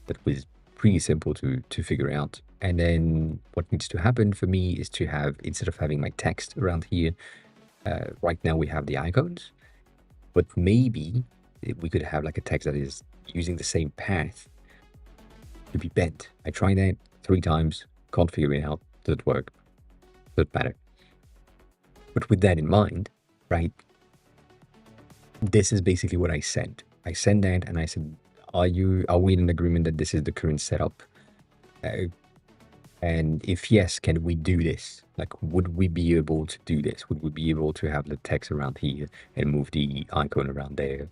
That was pretty simple to figure out. And then what needs to happen for me is to have, instead of having my text around here, right now we have the icons, but maybe we could have like a text that is using the same path to be bent. I tried that 3 times, can't figure it out. Doesn't work. Doesn't matter. But with that in mind, right, this is basically what I sent. I sent that and I said, are we in an agreement that this is the current setup? And if yes, can we do this? Like, would we be able to do this? Would we be able to have the text around here and move the icon around there?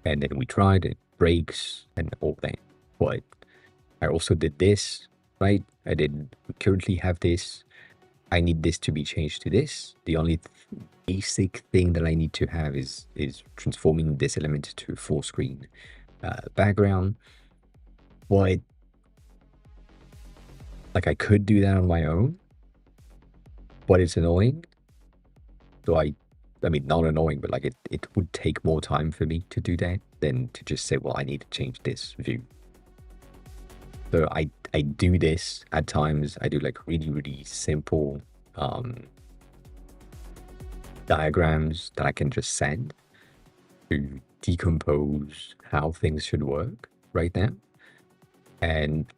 And then we tried, it breaks and all that. But I also did this, right? We currently have this. I need this to be changed to this. The only basic thing that I need to have is transforming this element to a full screen background. But like I could do that on my own, but it's annoying. So I mean, not annoying, but like it would take more time for me to do that than to just say, well, I need to change this view. So I do this at times. I do like really, really simple diagrams that I can just send to decompose how things should work right now. And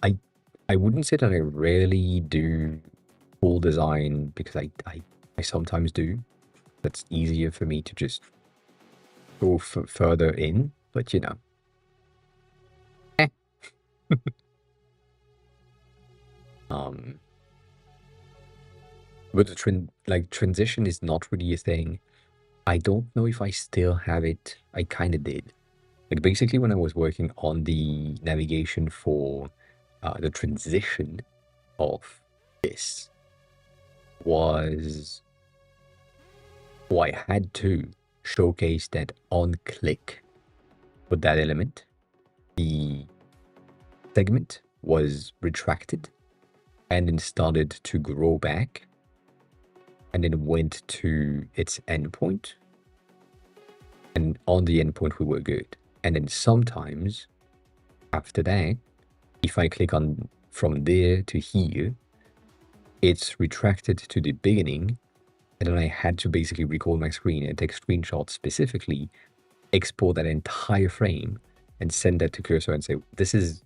I wouldn't say that I rarely do full design, because I sometimes do. That's easier for me to just go further in, but you know. But the transition is not really a thing. I don't know if I still have it. I kind of did. Like basically when I was working on the navigation for the transition of this was, well, I had to showcase that on click with that element, the segment was retracted and then started to grow back and then went to its endpoint. And on the endpoint, we were good. And then sometimes after that, if I click on from there to here, it's retracted to the beginning. And then I had to basically record my screen and take screenshots specifically, export that entire frame and send that to Cursor and say, this is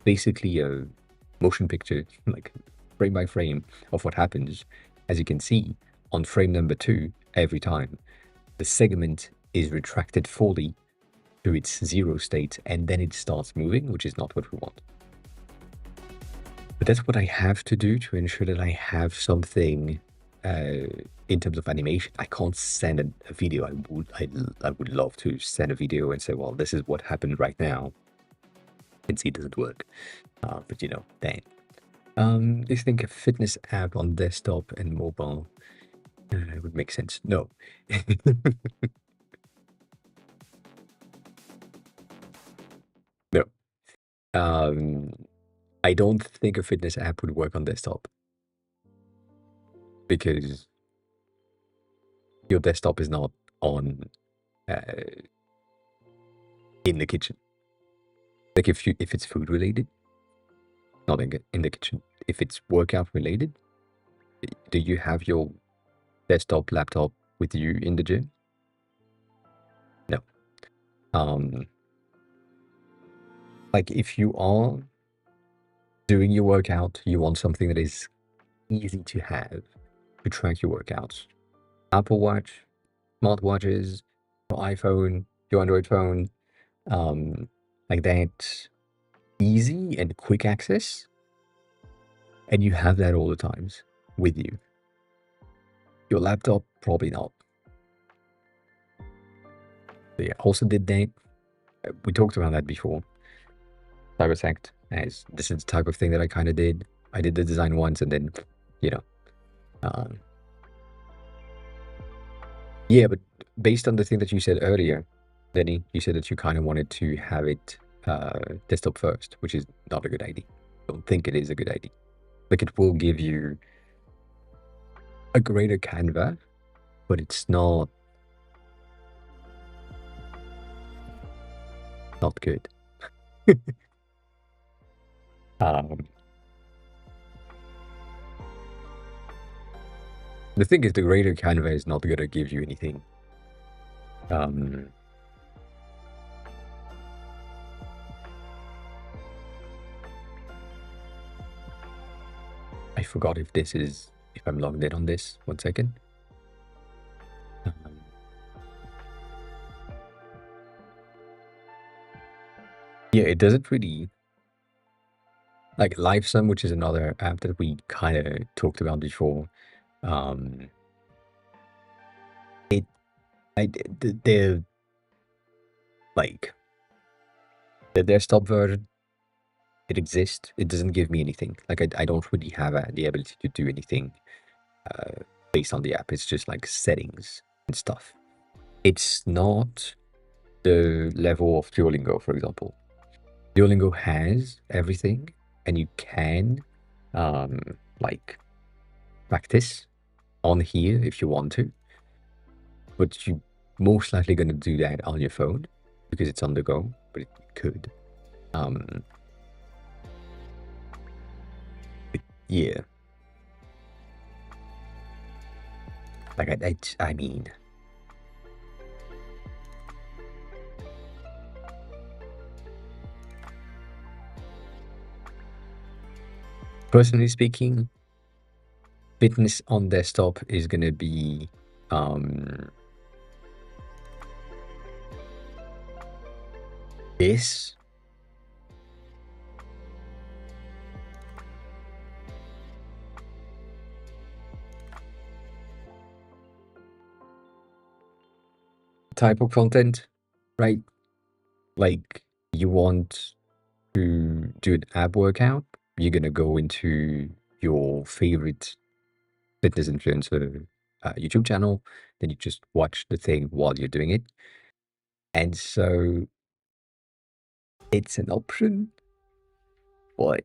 basically a motion picture, like frame by frame of what happens. As you can see, on frame number 2, every time, the segment is retracted fully to its 0 state, and then it starts moving, which is not what we want. But that's what I have to do to ensure that I have something in terms of animation. I can't send a video. I would love to send a video and say, well, this is what happened right now. And see, it doesn't work. But you know, dang. Do you think a fitness app on desktop and mobile would make sense? No. No. I don't think a fitness app would work on desktop, because your desktop is not on in the kitchen. Like if it's food related, not in the kitchen. If it's workout related, do you have your desktop laptop with you in the gym? No. Like if you are doing your workout, you want something that is easy to have to track your workouts. Apple Watch, smartwatches, your iPhone, your Android phone, like that, easy and quick access, and you have that all the times with you. Your laptop, probably not. So yeah, also did that. we talked about that before. Cybersect, as this is the type of thing that I kind of did. I did the design once, and then, you know, um, yeah. But based on the thing that you said earlier, Lenny, you said that you kind of wanted to have it desktop first, which is not a good idea. I don't think it is a good idea. Like, it will give you a greater canvas, but it's not good. Um, the thing is, the greater canvas is not gonna give you anything. I forgot if I'm logged in on this. 1 second. Um, yeah, it doesn't really like LiveSum, which is another app that we kind of talked about before. Um, it, they're like the desktop version. It exists. It doesn't give me anything. Like I don't really have the ability to do anything based on the app. It's just like settings and stuff. It's not the level of Duolingo, for example. Duolingo has everything, and you can like practice on here if you want to, but you most likely going to do that on your phone because it's on the go, but it could. Yeah. Like I mean, personally speaking, fitness on desktop is gonna be this. Type of content, right? Like you want to do an ab workout, you're gonna go into your favorite fitness influencer YouTube channel, then you just watch the thing while you're doing it. And so it's an option, but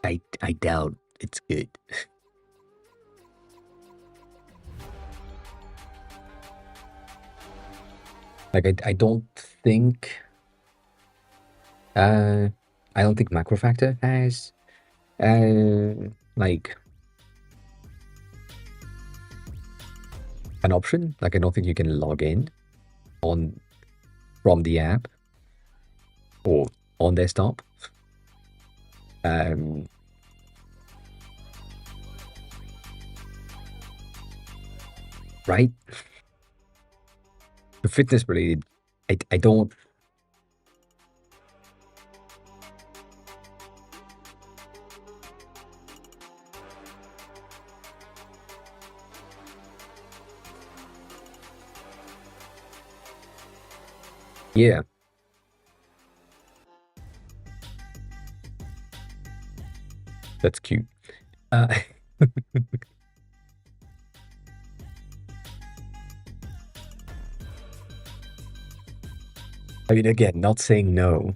I doubt it's good. Like I don't think I don't think Macro Factor has like an option. Like I don't think you can log in on from the app or on desktop. Right? The fitness related, I don't. Yeah, that's cute. I mean, again, not saying no,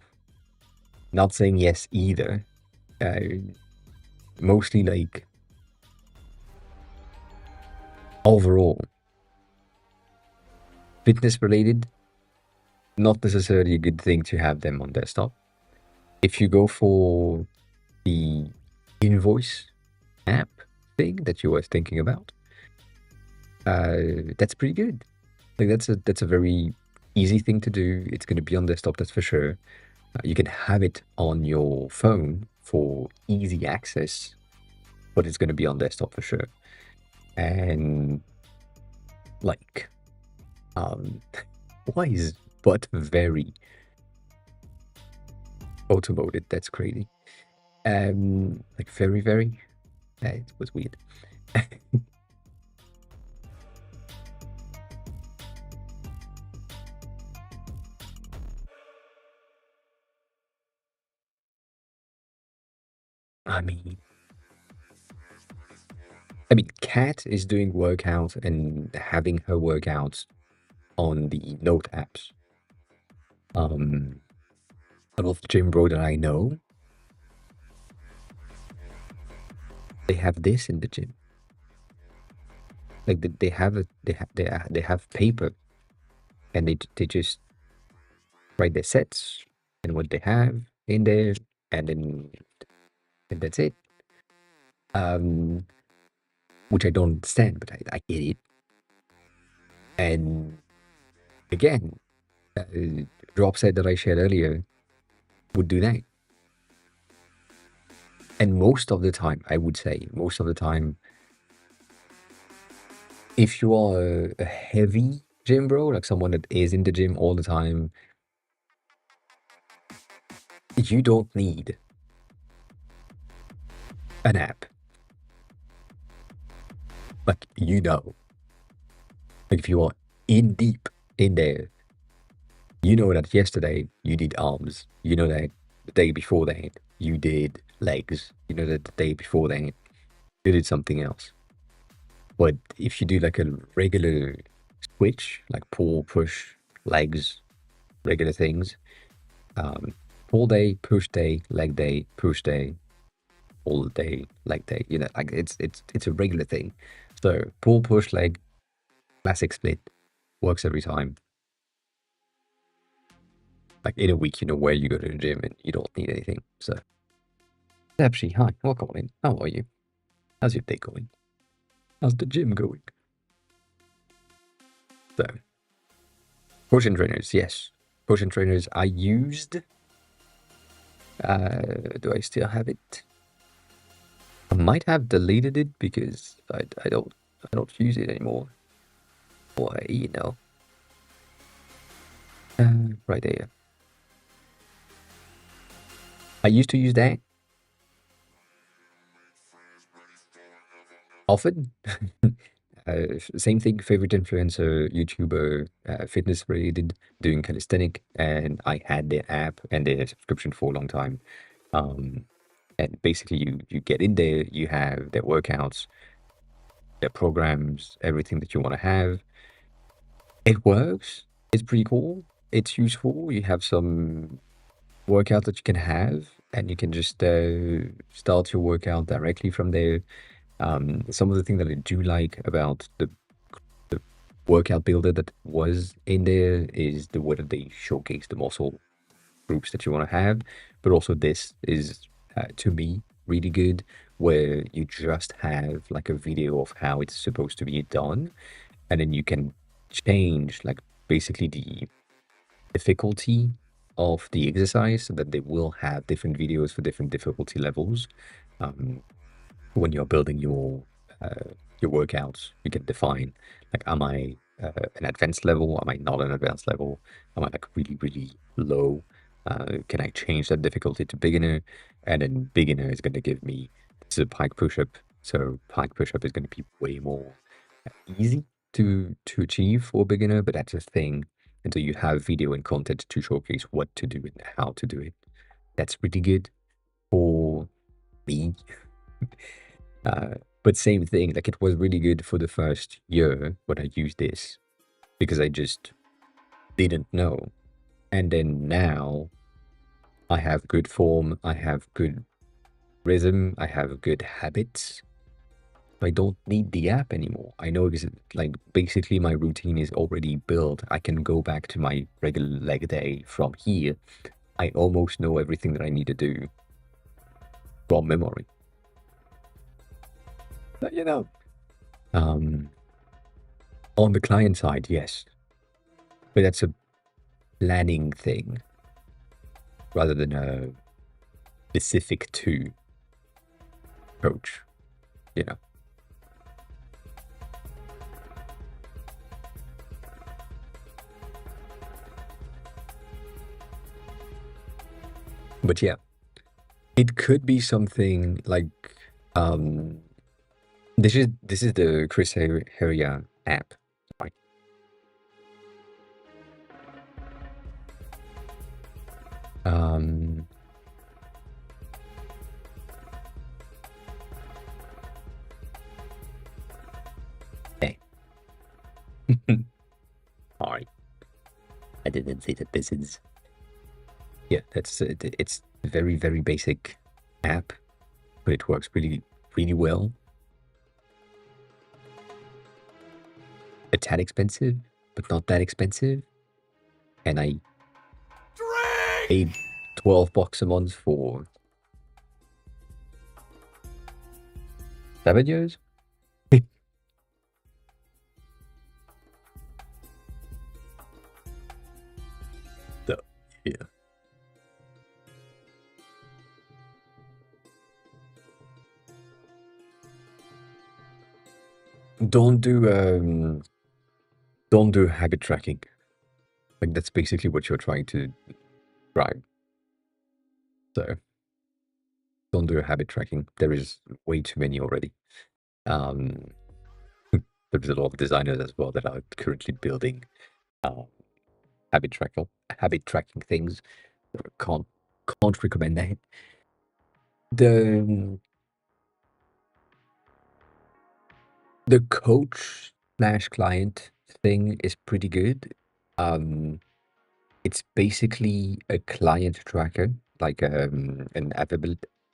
not saying yes either. Mostly like overall, fitness related, not necessarily a good thing to have them on desktop. If you go for the invoice app thing that you were thinking about, that's pretty good. Like that's a very easy thing to do. It's going to be on desktop, that's for sure. You can have it on your phone for easy access, but it's going to be on desktop for sure. And like, why is but very automoted? That's crazy. Like very, very. It was weird. I mean, Kat is doing workouts and having her workouts on the note apps. A lot of gym bro that I know, they have this in the gym. Like they have a they have paper and they just write their sets and what they have in there, and then and that's it. Um, which I don't understand, but I get it. And again, uh, drop set that I shared earlier would do that. And most of the time, I would say, most of the time, if you are a heavy gym bro, like someone that is in the gym all the time, you don't need an app. Like, you know, like if you are in deep in there, you know that yesterday you did arms. You know that the day before that you did legs. You know that the day before that you did something else. But if you do like a regular switch, like pull, push, legs, regular things, um, pull day, push day, leg day, push day, all day, leg day. You know, like it's a regular thing. So pull, push, leg, classic split works every time. Like in a week, you know where you go to the gym and you don't need anything. So, actually, hi, welcome in. How are you? How's your day going? How's the gym going? So, motion trainers, yes. Motion trainers I used. Do I still have it? I might have deleted it because I don't use it anymore. Why, you know. Right there. I used to use that often. Same thing, favorite influencer, YouTuber, fitness related, doing calisthenic, and I had their app and their subscription for a long time. Um, and basically, you get in there, you have their workouts, their programs, everything that you want to have. It works. It's pretty cool. It's useful. You have some workout that you can have, and you can just start your workout directly from there. Some of the things that I do like about the workout builder that was in there is the way that they showcase the muscle groups that you want to have, but also this is to me really good, where you just have like a video of how it's supposed to be done, and then you can change like basically the difficulty of the exercise so that they will have different videos for different difficulty levels. Um, when you're building your workouts, you can define like, am I an advanced level? Am I not an advanced level? Am I like really, really low? Can I change that difficulty to beginner? And then beginner is going to give me, this is a pike push-up. So pike push-up is going to be way more easy to achieve for a beginner, but that's a thing until you have video and content to showcase what to do and how to do it. That's pretty good for me. Uh, but same thing, like it was really good for the first year when I used this because I just didn't know. And then now I have good form, I have good rhythm, I have good habits. I don't need the app anymore. I know because like basically my routine is already built. I can go back to my regular leg day from here. I almost know everything that I need to do from memory. But, you know, um, on the client side, yes, but that's a planning thing rather than a specific to coach, you know. But yeah, it could be something like um this is the Chris Heria app, right? Um rather than say that this is, yeah, that's it's a very, very basic app, but it works really, really well. A tad expensive, but not that expensive. And I paid $12 a month for 7 years. So, yeah. Don't do don't do habit tracking. Like that's basically what you're trying to drive. So don't do habit tracking. There is way too many already. Um, there's a lot of designers as well that are currently building uh, habit tracking things. Can't can't recommend that. The the coach slash client thing is pretty good. It's basically a client tracker, like an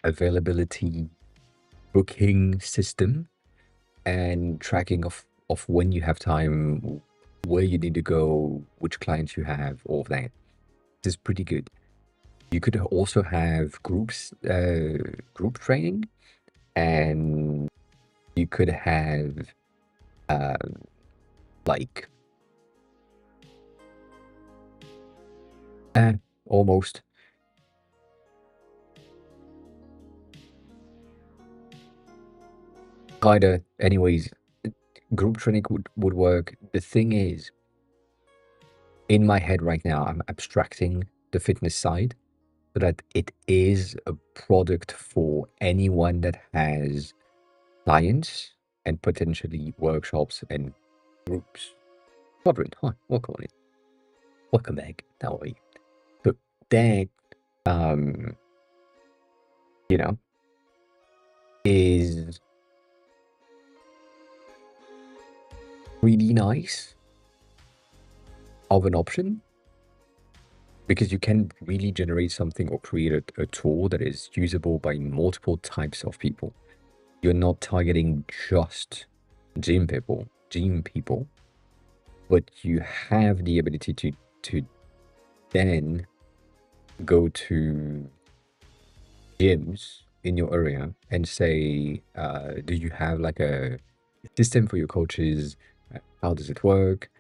availability booking system and tracking of when you have time, where you need to go, which clients you have, all of that. This is pretty good. You could also have group training, and you could have uh, like almost kinda. Anyways, group training would work. The thing is, in my head right now, I'm abstracting the fitness side so that it is a product for anyone that has clients and potentially workshops and groups. Robert, hi, welcome on in. Welcome back. How are you? So that, um, you know, is really nice of an option because you can really generate something or create a tool that is usable by multiple types of people. You're not targeting just gym people, but you have the ability to then go to gyms in your area and say, do you have like a system for your coaches? How does it work?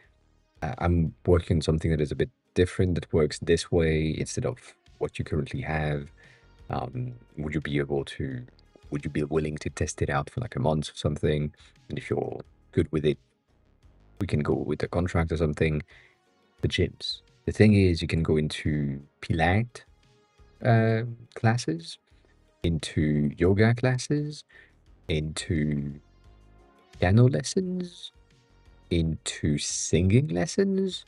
I'm working on something that is a bit different that works this way instead of what you currently have. Would you be able to, would you be willing to test it out for like a month or something? And if you're good with it, we can go with a contract or something. The gyms. The thing is, you can go into Pilates classes, into yoga classes, into piano lessons, into singing lessons,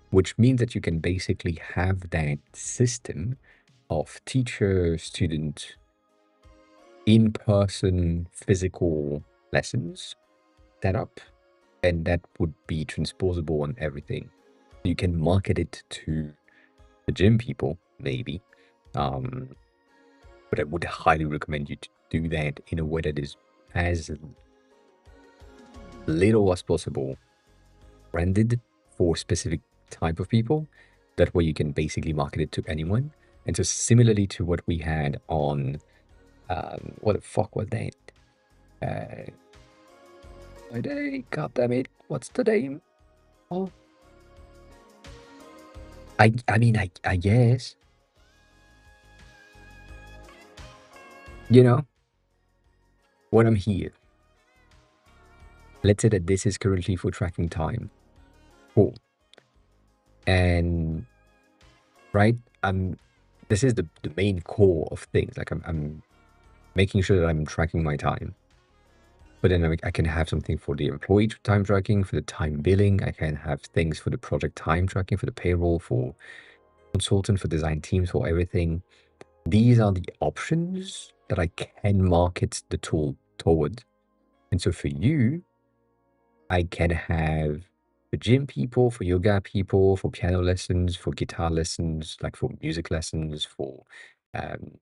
which means that you can basically have that system of teacher, student, in-person physical lessons set up, and that would be transposable on everything. You can market it to the gym people, maybe, but I would highly recommend you to do that in a way that is as little as possible branded for specific type of people. That way you can basically market it to anyone. And so similarly to what we had on, what the fuck was that? Today, god damn it, what's the name? Oh, I mean, I guess, you know, when I'm here, let's say that this is currently for tracking time. Cool. And right, this is the main core of things. Like I'm making sure that I'm tracking my time. But then I can have something for the employee time tracking, for the time billing. I can have things for the project time tracking, for the payroll, for consultant, for design teams, for everything. These are the options that I can market the tool towards. And so for you, I can have for gym people, for yoga people, for piano lessons, for guitar lessons, like for music lessons, for um,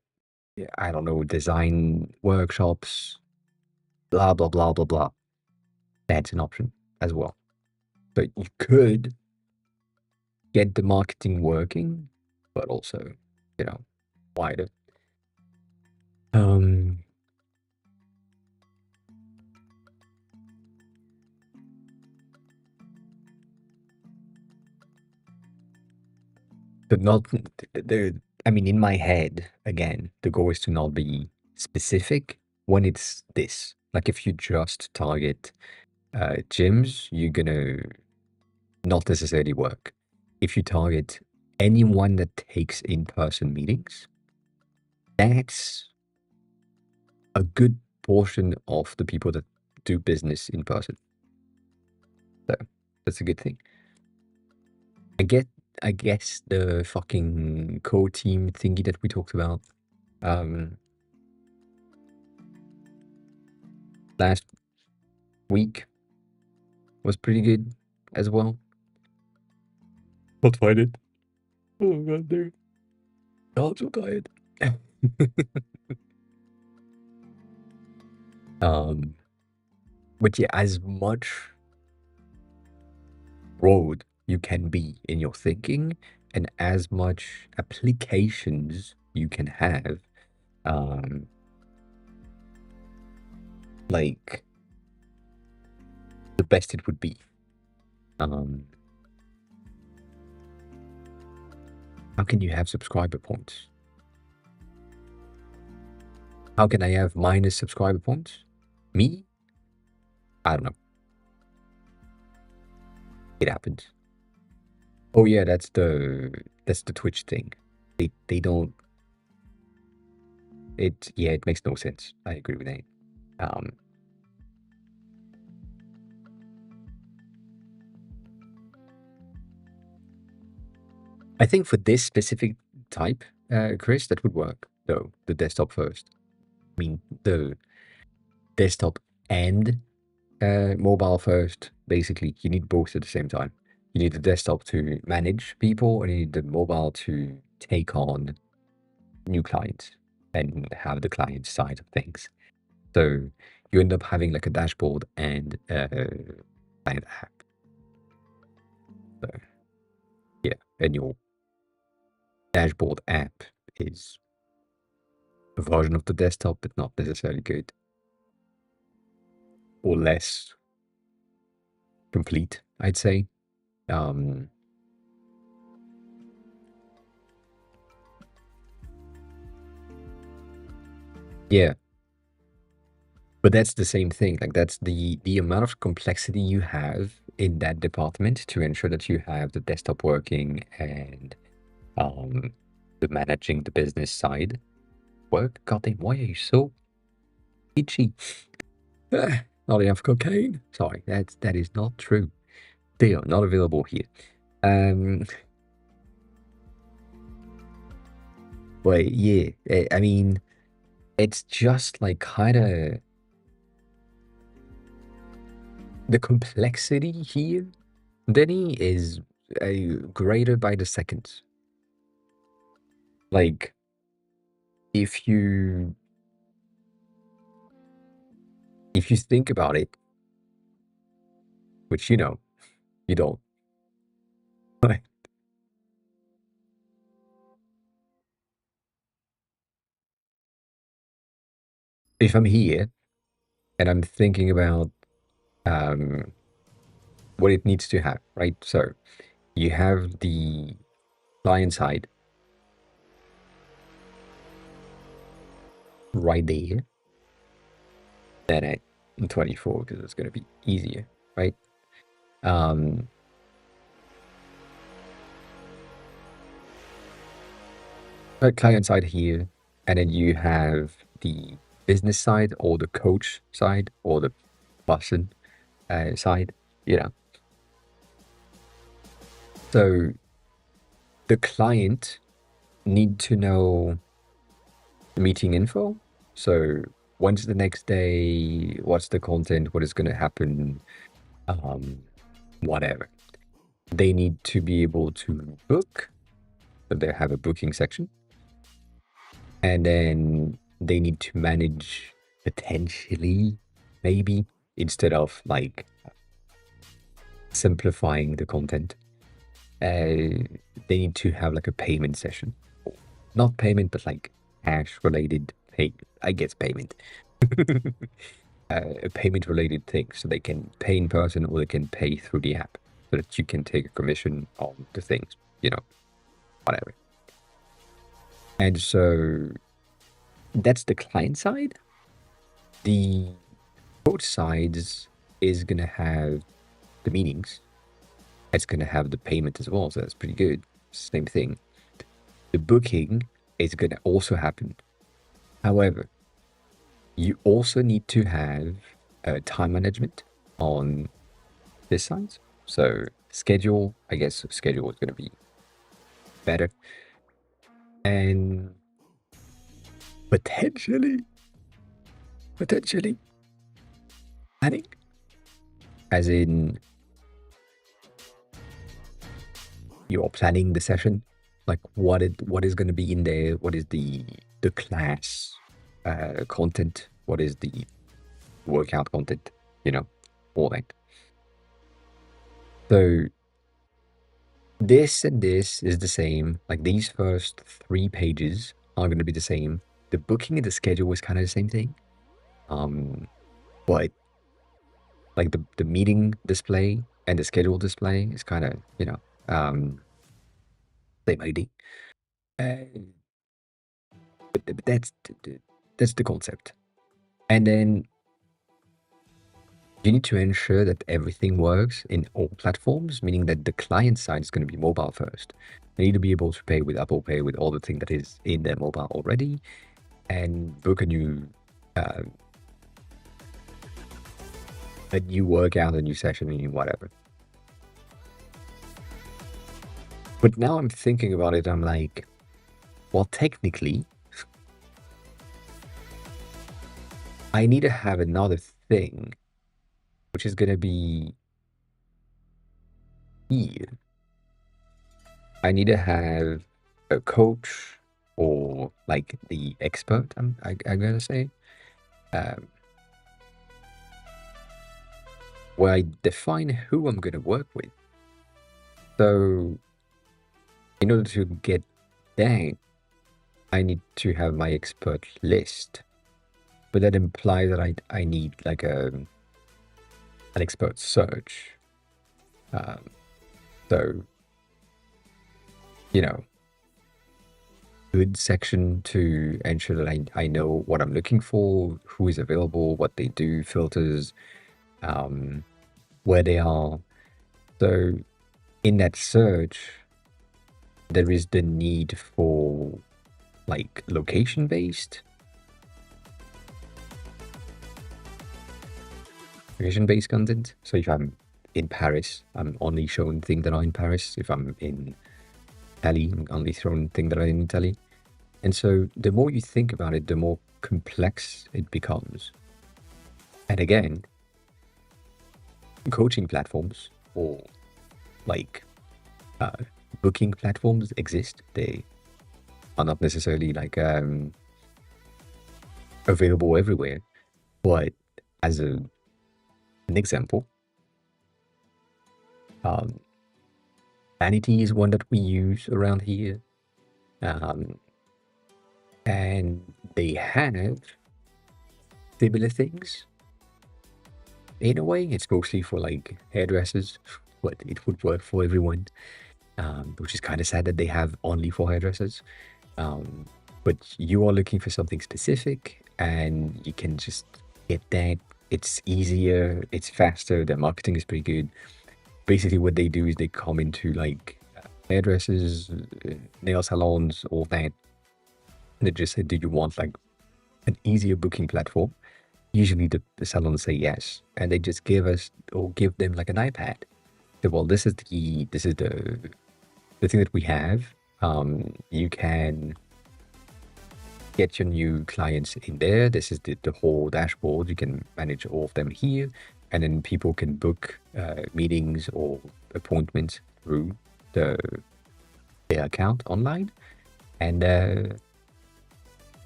yeah, I don't know, design workshops, blah blah blah blah blah. That's an option as well. So you could get the marketing working, but also, you know, wider. Um, but not the. I mean, in my head, again, the goal is to not be specific when it's this. Like, if you just target gyms, you're gonna not necessarily work. If you target anyone that takes in-person meetings, that's a good portion of the people that do business in person. So that's a good thing. I get, I guess the fucking co-team thingy that we talked about um, last week was pretty good as well. Not find it. Oh god, dude. Oh, I'm so tired. um, but yeah, as much broad you can be in your thinking, and as much applications you can have, um, like the best it would be. Um, how can you have subscriber points? How can I have minus subscriber points? Me? I don't know. It happens. Oh yeah, that's the Twitch thing. They don't it yeah, it makes no sense. I agree with that. Um I think for this specific type, Chris, that would work though, the desktop first. I mean the desktop and mobile first, basically. You need both at the same time. You need the desktop to manage people, and you need the mobile to take on new clients and have the client side of things. So you end up having like a dashboard and client app. So yeah, and your dashboard app is a version of the desktop, but not necessarily good or less complete, I'd say. Um, yeah, but that's the same thing. Like that's the amount of complexity you have in that department to ensure that you have the desktop working and um, the managing the business side work. God damn, why are you so itchy? Not enough cocaine. Sorry, that is not true. They are not available here. Um, but yeah, I mean, it's just like kind of the complexity here, Denny, is greater by the second. Like, if you if you think about it, which you know you don't, if I'm here and I'm thinking about um, what it needs to have, right? So you have the client side right there, then at in 24 because it's going to be easier, right? Um, client side here, and then you have the business side or the coach side or the person side, you know. So the client need to know the meeting info. So when's the next day? What's the content? What is going to happen? Um, whatever. they need to be able to book, so they have a booking section. And then they need to manage potentially, maybe, instead of like simplifying the content, they need to have like a payment session. Not payment, but like cash related pay, I guess payment. A payment related thing. So they can pay in person or they can pay through the app so that you can take a commission on the things, whatever. And so that's the client side. The both sides is gonna have the meetings. It's gonna have the payment as well, so that's pretty good. Same thing. The booking is gonna also happen. However, you also need to have time management on this side. So schedule, I guess schedule is gonna be better. And potentially planning, as in you're planning the session, like what is going to be in there, what is the class content, what is the workout content, all that. So this and this is the same. Like these first 3 pages are going to be the same. The booking and the schedule is kind of the same thing. But like the meeting display and the schedule display is kind of, same idea. But that's the concept. And then you need to ensure that everything works in all platforms, meaning that the client side is going to be mobile first. They need to be able to pay with Apple Pay with all the thing that is in their mobile already, and book uh, a new workout, a new session, a new whatever. But now I'm thinking about it, I'm like, well, technically, I need to have another thing, which is going to be here. I need to have a coach or like the expert, I'm gonna say, um, where I define who I'm gonna work with. So in order to get that, I need to have my expert list. But that implies that I need like an expert search. So, good section to ensure that I know what I'm looking for, who is available, what they do, filters, where they are. So in that search, there is the need for like location-based content. So if I'm in Paris, I'm only showing things that are in Paris. If I'm in Italy, I'm only showing things that are in Italy. And so the more you think about it, the more complex it becomes. And again, coaching platforms or like booking platforms exist. They are not necessarily like available everywhere. But as an example, Vanity is one that we use around here. And they have similar things. In a way, it's mostly for like hairdressers, but it would work for everyone, which is kind of sad that they have only for hairdressers. But you are looking for something specific and you can just get that. It's easier, it's faster, their marketing is pretty good. Basically, what they do is they come into like hairdressers, nail salons, all that. And they just say, do you want like an easier booking platform? Usually the salons say yes, and they just give them like an iPad. Say, well, this is the thing that we have. You can get your new clients in there. This is the whole dashboard. You can manage all of them here, and then people can book meetings or appointments through the their account online, and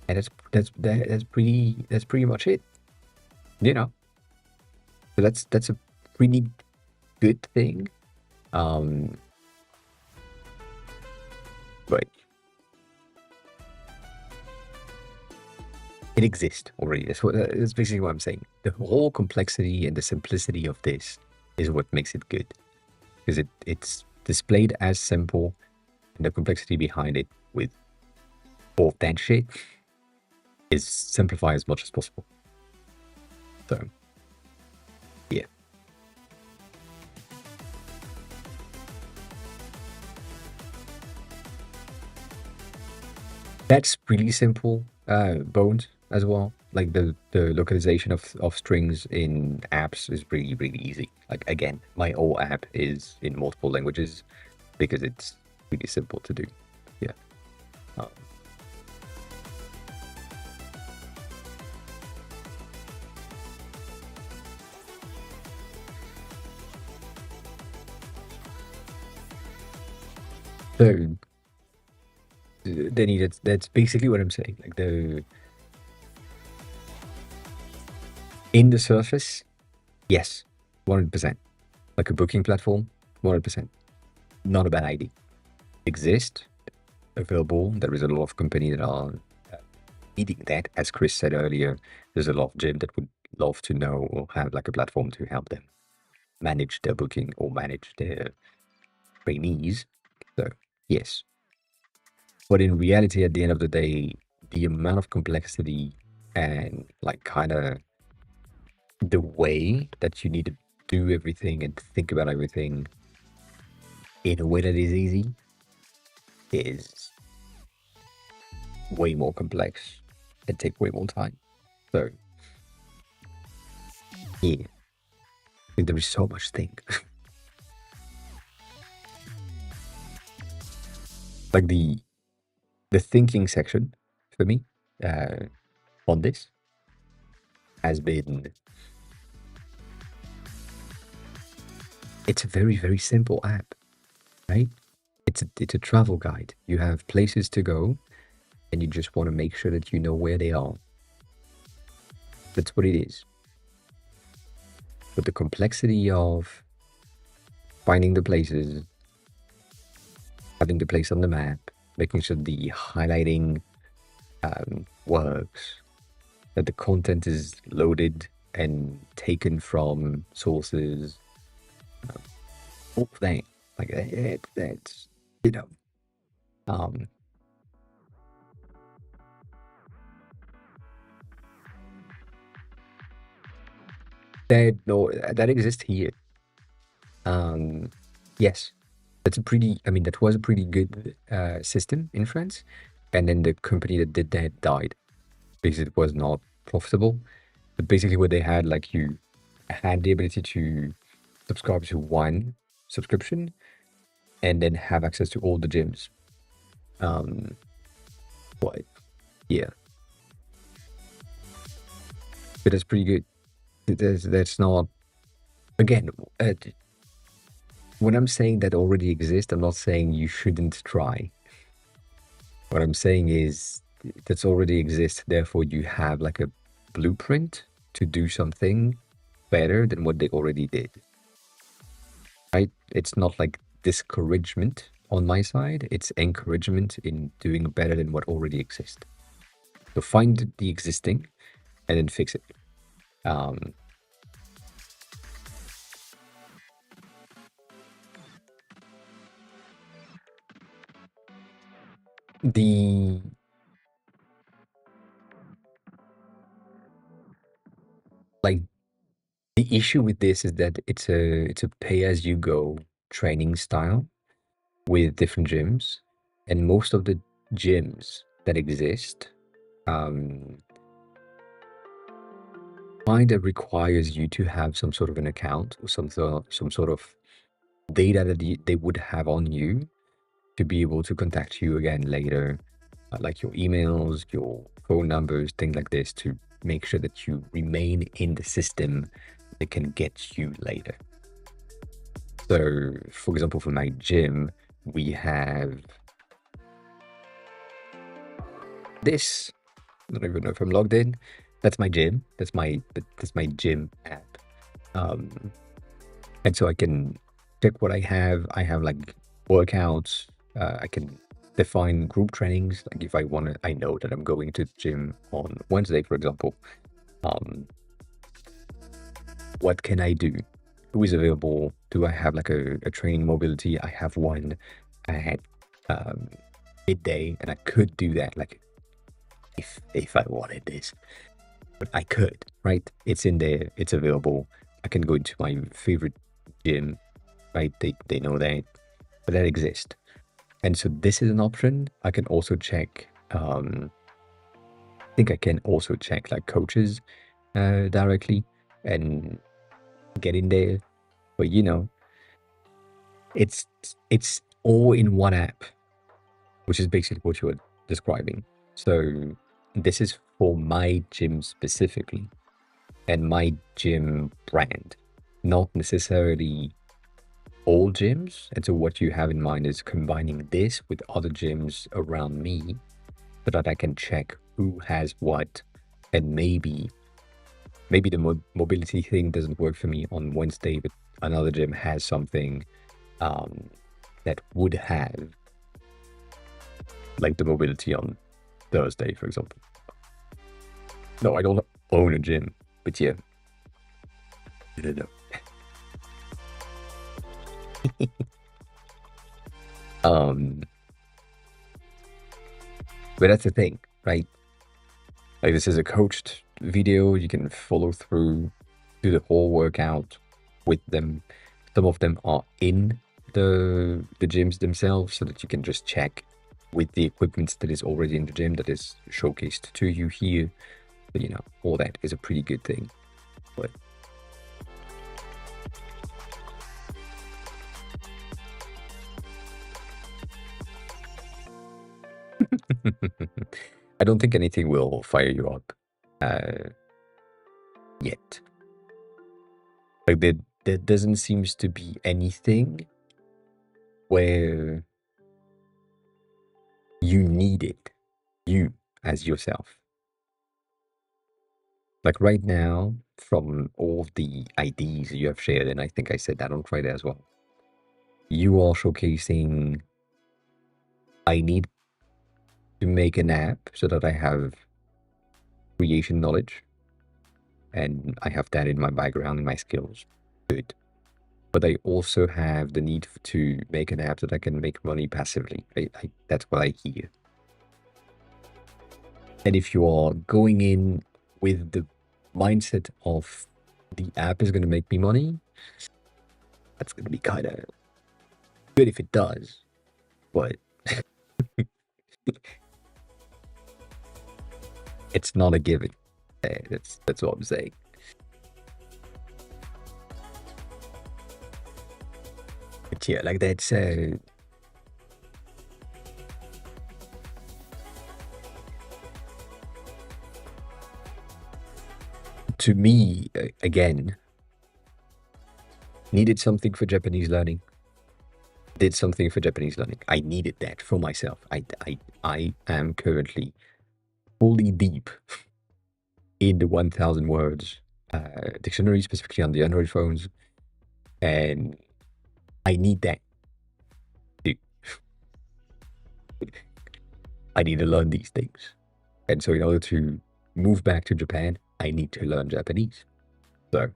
that's pretty much it. You know, so that's a pretty good thing. Um, but it exists already. That's basically what I'm saying. The whole complexity and the simplicity of this is what makes it good, because it's displayed as simple, and the complexity behind it with all that shit is simplify as much as possible. So, yeah. That's really simple. Bones as well. Like the localization of strings in apps is really, really easy. Like again, my whole app is in multiple languages because it's really simple to do. Yeah. Um, so Denny, that's basically what I'm saying. Like the in the surface, yes, 100%. Like a booking platform, 100%. Not a bad idea. Exist, available. There is a lot of companies that are needing that. As Chris said earlier, there's a lot of gym that would love to know or have like a platform to help them manage their booking or manage their trainees. So yes, but in reality, at the end of the day, the amount of complexity and like kind of the way that you need to do everything and think about everything in a way that is easy is way more complex and take way more time. So yeah, there is so much think. Like the thinking section for me on this has been, it's a very, very simple app, right? It's a travel guide. You have places to go and you just want to make sure that you know where they are. That's what it is. But the complexity of finding the places, having the place on the map, making sure the highlighting works, that the content is loaded and taken from sources, all that. Like that's, you know, um, that no, that exists here. Yes, that's a pretty. I mean, that was a pretty good system in France, and then the company that did that died because it was not profitable. But basically, what they had, like, you had the ability to subscribe to one subscription and then have access to all the gyms. But yeah, but that's pretty good. That's not, again, when I'm saying that already exists, I'm not saying you shouldn't try. What I'm saying is that's already exists, therefore you have like a blueprint to do something better than what they already did. Right? It's not like discouragement on my side, it's encouragement in doing better than what already exists. So find the existing and then fix it. The like the issue with this is that it's a pay as you go training style with different gyms, and most of the gyms that exist kind of requires you to have some sort of an account or some sort of data that they would have on you to be able to contact you again later, like your emails, your phone numbers, things like this, to make sure that you remain in the system that can get you later. So, for example, for my gym, we have this. I don't even know if I'm logged in. That's my gym. That's my gym app. Um, and so I can check what I have. I have like workouts. I can define group trainings. Like if I want to, I know that I'm going to the gym on Wednesday, for example. Um, what can I do? Who is available? Do I have like a training mobility? I have one at um, midday, and I could do that. Like if I wanted this, but I could, right? It's in there. It's available. I can go into my favorite gym, right? They know that, but that exists. And so this is an option. I can also check. I think I can also check like coaches directly and get in there. But it's it's all in one app, which is basically what you're describing. So this is for my gym specifically and my gym brand, not necessarily all gyms. And so what you have in mind is combining this with other gyms around me so that I can check who has what, and maybe the mobility thing doesn't work for me on Wednesday, but another gym has something um, that would have like the mobility on Thursday, for example. No, I don't own a gym, but yeah, I don't know. um, but that's the thing, right? Like this is a coached video. You can follow through, do the whole workout with them. Some of them are in the gyms themselves, so that you can just check with the equipment that is already in the gym that is showcased to you here. But all that is a pretty good thing. But I don't think anything will fire you up yet. Like there doesn't seems to be anything where you need it, you as yourself. Like right now, from all the IDs you have shared, and I think I said that on Friday as well, you are showcasing, I need to make an app so that I have creation knowledge and I have that in my background and my skills. Good. But I also have the need to make an app that I can make money passively. That's what I hear. And if you are going in with the mindset of the app is going to make me money, that's going to be kind of good if it does. But it's not a given. That's what I'm saying. But yeah, like that's to me again, needed something for Japanese learning. Did something for Japanese learning. I needed that for myself. I am currently fully deep in the 1,000 words dictionary, specifically on the Android phones, and I need that. I need to learn these things, and so in order to move back to Japan, I need to learn Japanese. So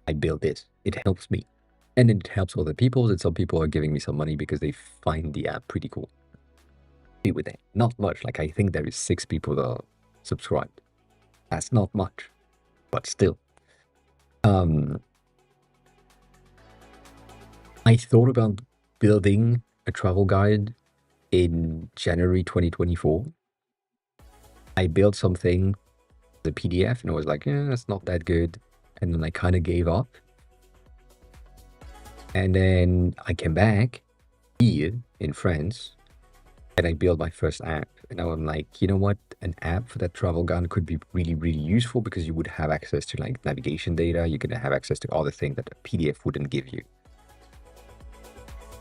I built this. It helps me, and it helps other people. And some people are giving me some money because they find the app pretty cool. With that, not much. Like I think there is 6 people that are subscribed. That's not much, but still. I thought about building a travel guide in January 2024. I built something, the PDF, and I was like, that's not that good. And then I kind of gave up. And then I came back here in France and I built my first app. And now I'm like, you know what? An app for that travel guide could be really, really useful because you would have access to like navigation data. You're going to have access to all the things that a PDF wouldn't give you.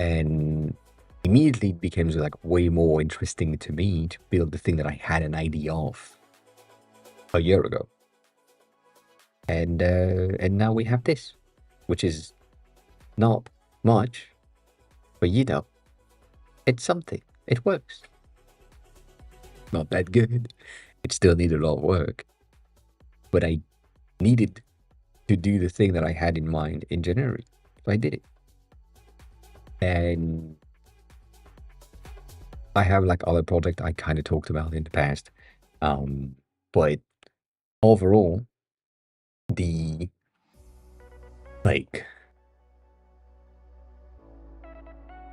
And immediately it becomes like way more interesting to me to build the thing that I had an idea of a year ago. And now we have this, which is not much, but it's something. It works. Not that good. It still needed a lot of work, but I needed to do the thing that I had in mind in January. So I did it. And I have like other project I kind of talked about in the past. But overall, the like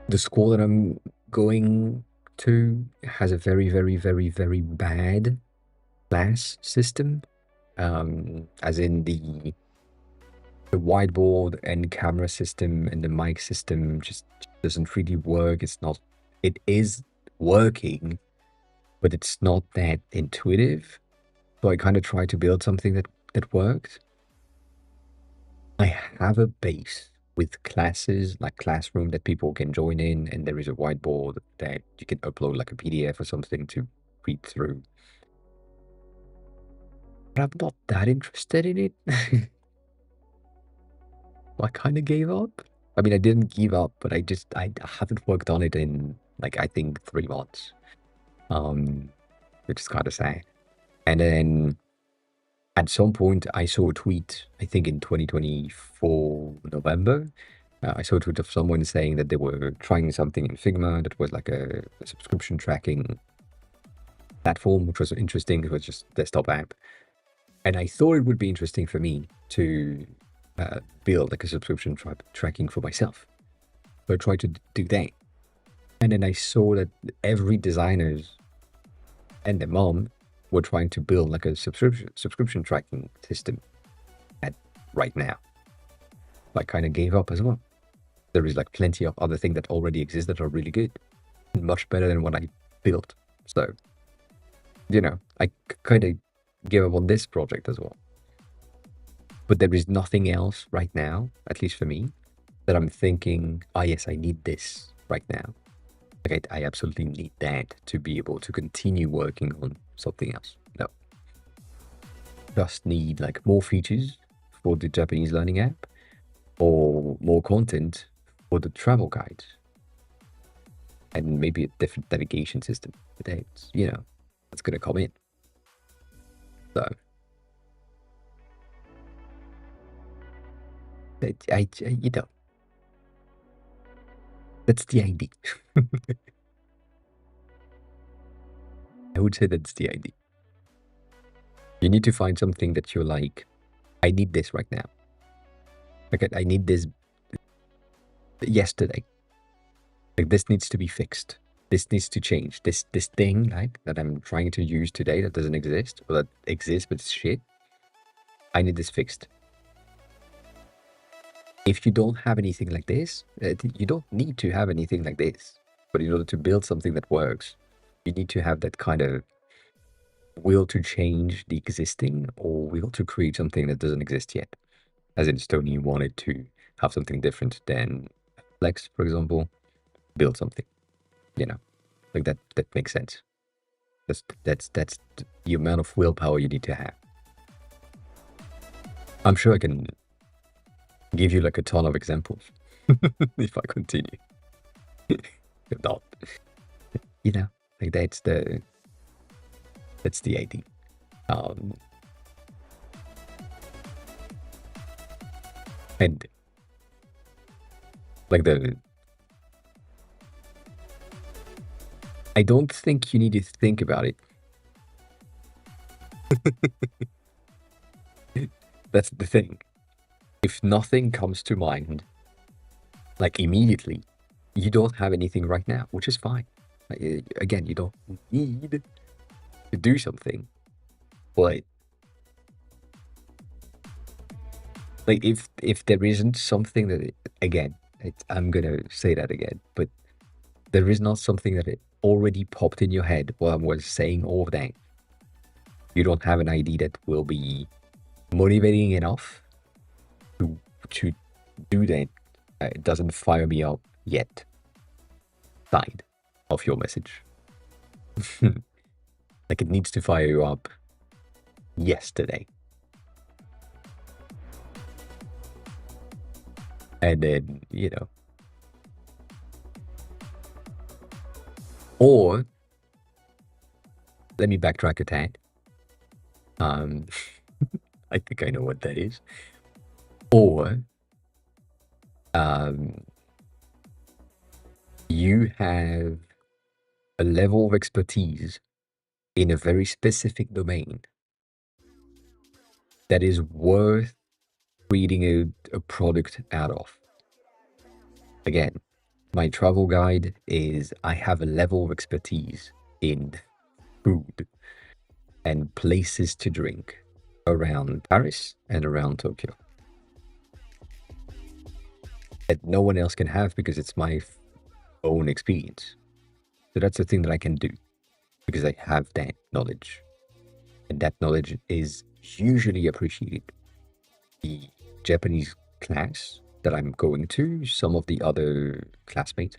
the school that I'm going to has a very, very, very, very bad class system. As in the whiteboard and camera system and the mic system just doesn't really work. It is working, but it's not that intuitive. So I kind of tried to build something that worked. I have a base with classes, like classroom that people can join in, and there is a whiteboard that you can upload like a PDF or something to read through. But I'm not that interested in it. I kind of gave up. I mean, I didn't give up, but I haven't worked on it in like I think 3 months, which is kind of sad. And then at some point, I saw a tweet. I think in 2024 November, I saw a tweet of someone saying that they were trying something in Figma that was like a subscription tracking platform, which was interesting. It was just a desktop app, and I thought it would be interesting for me to build like a subscription tracking for myself. So I tried to do that. And then I saw that every designers and their mom were trying to build like a subscription tracking system at right now. So I kind of gave up as well. There is like plenty of other things that already exist that are really good, and much better than what I built. So, I kind of gave up on this project as well. But there is nothing else right now, at least for me, that I'm thinking, yes, I need this right now. Like I absolutely need that to be able to continue working on something else. No. Just need like more features for the Japanese learning app or more content for the travel guides. And maybe a different navigation system. But that's, that's going to come in. So that's the idea. I would say that's the idea. You need to find something that you're like, I need this right now. Like I need this yesterday. Like this needs to be fixed. This needs to change. This thing like that I'm trying to use today that doesn't exist, or that exists but it's shit. I need this fixed. If you don't have anything like this, you don't need to have anything like this. But in order to build something that works, you need to have that kind of will to change the existing or will to create something that doesn't exist yet. As in Stony, you wanted to have something different than Flex, for build something, like that makes sense. That's the amount of willpower you need to have. I'm sure I can give you like a ton of examples if I continue. If not, like that's the idea. And like I don't think you need to think about it. That's the thing. If nothing comes to mind, like immediately, you don't have anything right now, which is fine. Again, you don't need to do something, but like if there isn't something that I'm gonna say that again, but there is not something that it already popped in your head while I was saying all of that. You don't have an idea that will be motivating enough to do that. It doesn't fire me up yet. side of your message. Like it needs to fire you up yesterday. And then, or let me backtrack a tad. I think I know what that is. Or you have a level of expertise in a very specific domain that is worth creating a product out of. Again, my travel guide is I have a level of expertise in food and places to drink around Paris and around Tokyo that no one else can have because it's my own experience. So that's the thing that I can do because I have that knowledge. And that knowledge is usually appreciated. The Japanese class that I'm going to, some of the other classmates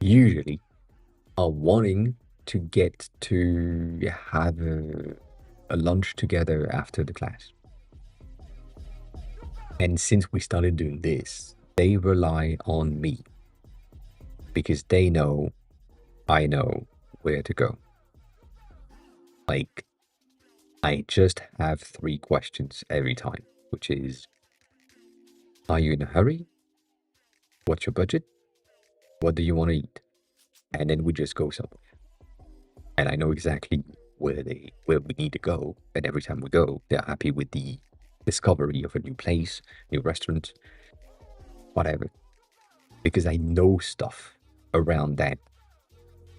usually are wanting to get to have a lunch together after the class. And since we started doing this, they rely on me because they know I know where to go. Like, I just have 3 questions every time, which is, are you in a hurry? What's your budget? What do you want to eat? And then we just go somewhere. And I know exactly where we need to go. And every time we go, they're happy with the discovery of a new place, new restaurant, whatever. Because I know stuff around that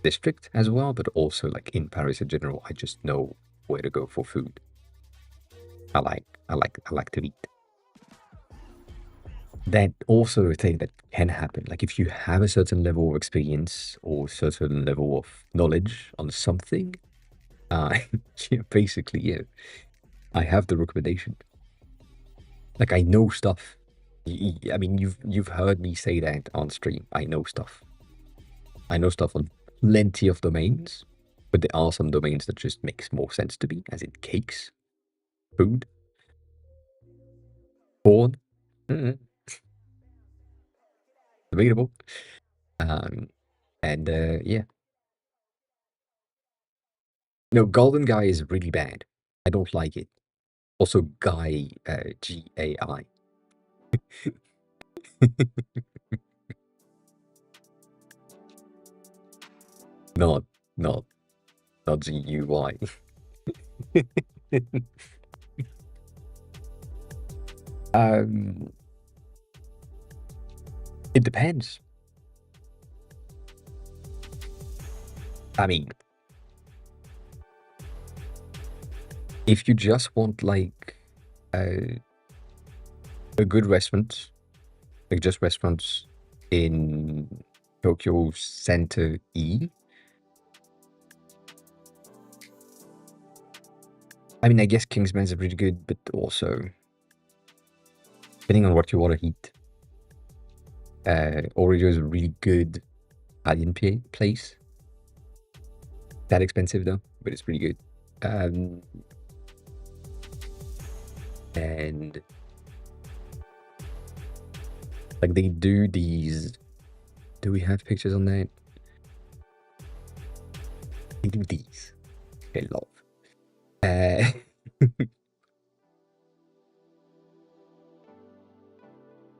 district as well, but also like in Paris in general, I just know where to go for food. I like to eat. That also a thing that can happen. Like if you have a certain level of experience or certain level of knowledge on something, basically, I have the recommendation. Like I know stuff. I mean, you've heard me say that on stream. I know stuff. I know stuff on plenty of domains, but there are some domains that just makes more sense to me, as in cakes, food, porn. Debatable. And yeah. No, Golden Guy is really bad. I don't like it. Also, Guy, G-A-I. not, not, not G-U-Y. It depends. I mean, if you just want like a good restaurant, like just restaurants in Tokyo Center E. I mean, I guess Kingsman's are pretty good, but also depending on what you want to eat. Oreo is a really good Italian place. That expensive though, but it's pretty good. And like they do these. Do we have pictures on that? They do these. Okay, love.